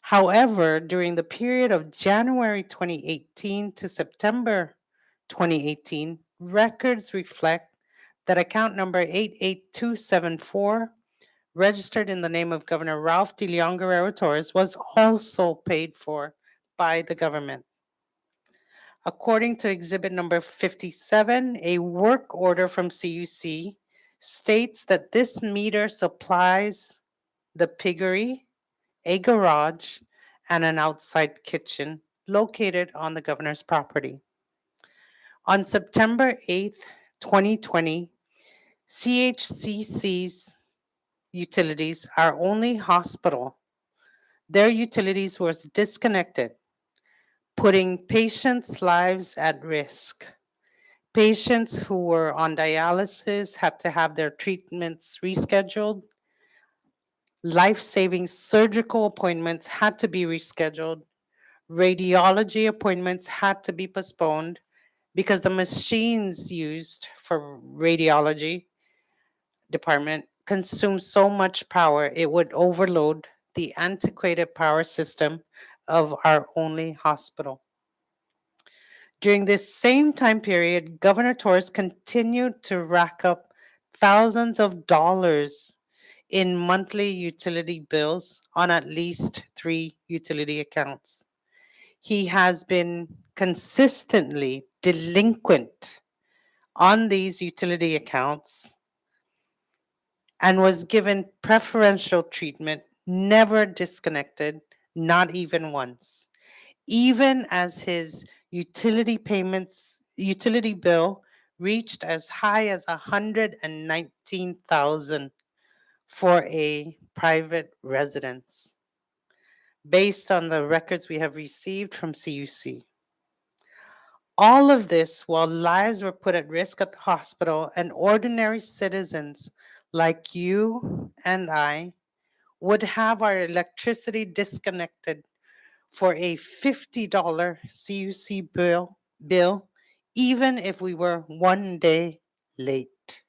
However, during the period of January 2018 to September 2018, records reflect that account number 88274, registered in the name of Governor Ralph de Leon Guerrero Torres, was also paid for by the government. According to exhibit number 57, a work order from CUC states that this meter supplies the piggery, a garage, and an outside kitchen located on the governor's property. On September 8th, 2020, CHCC's utilities, our only hospital, their utilities was disconnected, putting patients' lives at risk. Patients who were on dialysis had to have their treatments rescheduled. Life-saving surgical appointments had to be rescheduled. Radiology appointments had to be postponed because the machines used for radiology department consume so much power, it would overload the antiquated power system of our only hospital. During this same time period, Governor Torres continued to rack up thousands of dollars in monthly utility bills on at least 3 utility accounts. He has been consistently delinquent on these utility accounts and was given preferential treatment, never disconnected, not even once. Even as his utility bill reached as high as 119,000 for a private residence, based on the records we have received from CUC. All of this while lives were put at risk at the hospital and ordinary citizens like you and I would have our electricity disconnected for a $50 CUC bill, even if we were 1 day late.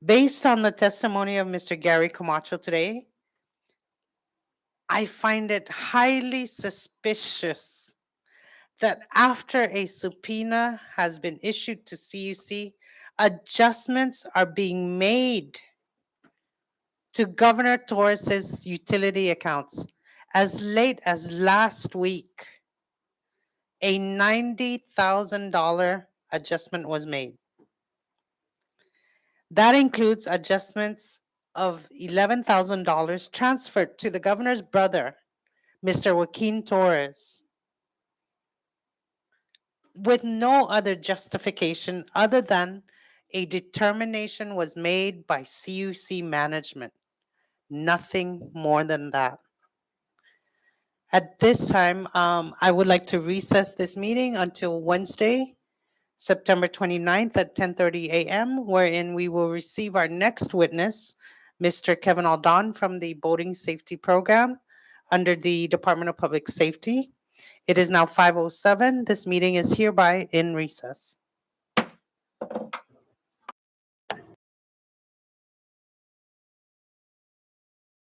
Based on the testimony of Mr. Gary Camacho today, I find it highly suspicious that after a subpoena has been issued to CUC, adjustments are being made to Governor Torres's utility accounts. As late as last week, a $90,000 adjustment was made. That includes adjustments of $11,000 transferred to the governor's brother, Mr. Joaquin Torrez, with no other justification other than a determination was made by CUC management. Nothing more than that. At this time, I would like to recess this meeting until Wednesday, September 29th at 10:30 a.m., wherein we will receive our next witness, Mr. Kevin Aldon from the Boating Safety Program under the Department of Public Safety. It is now 5:07. This meeting is hereby in recess.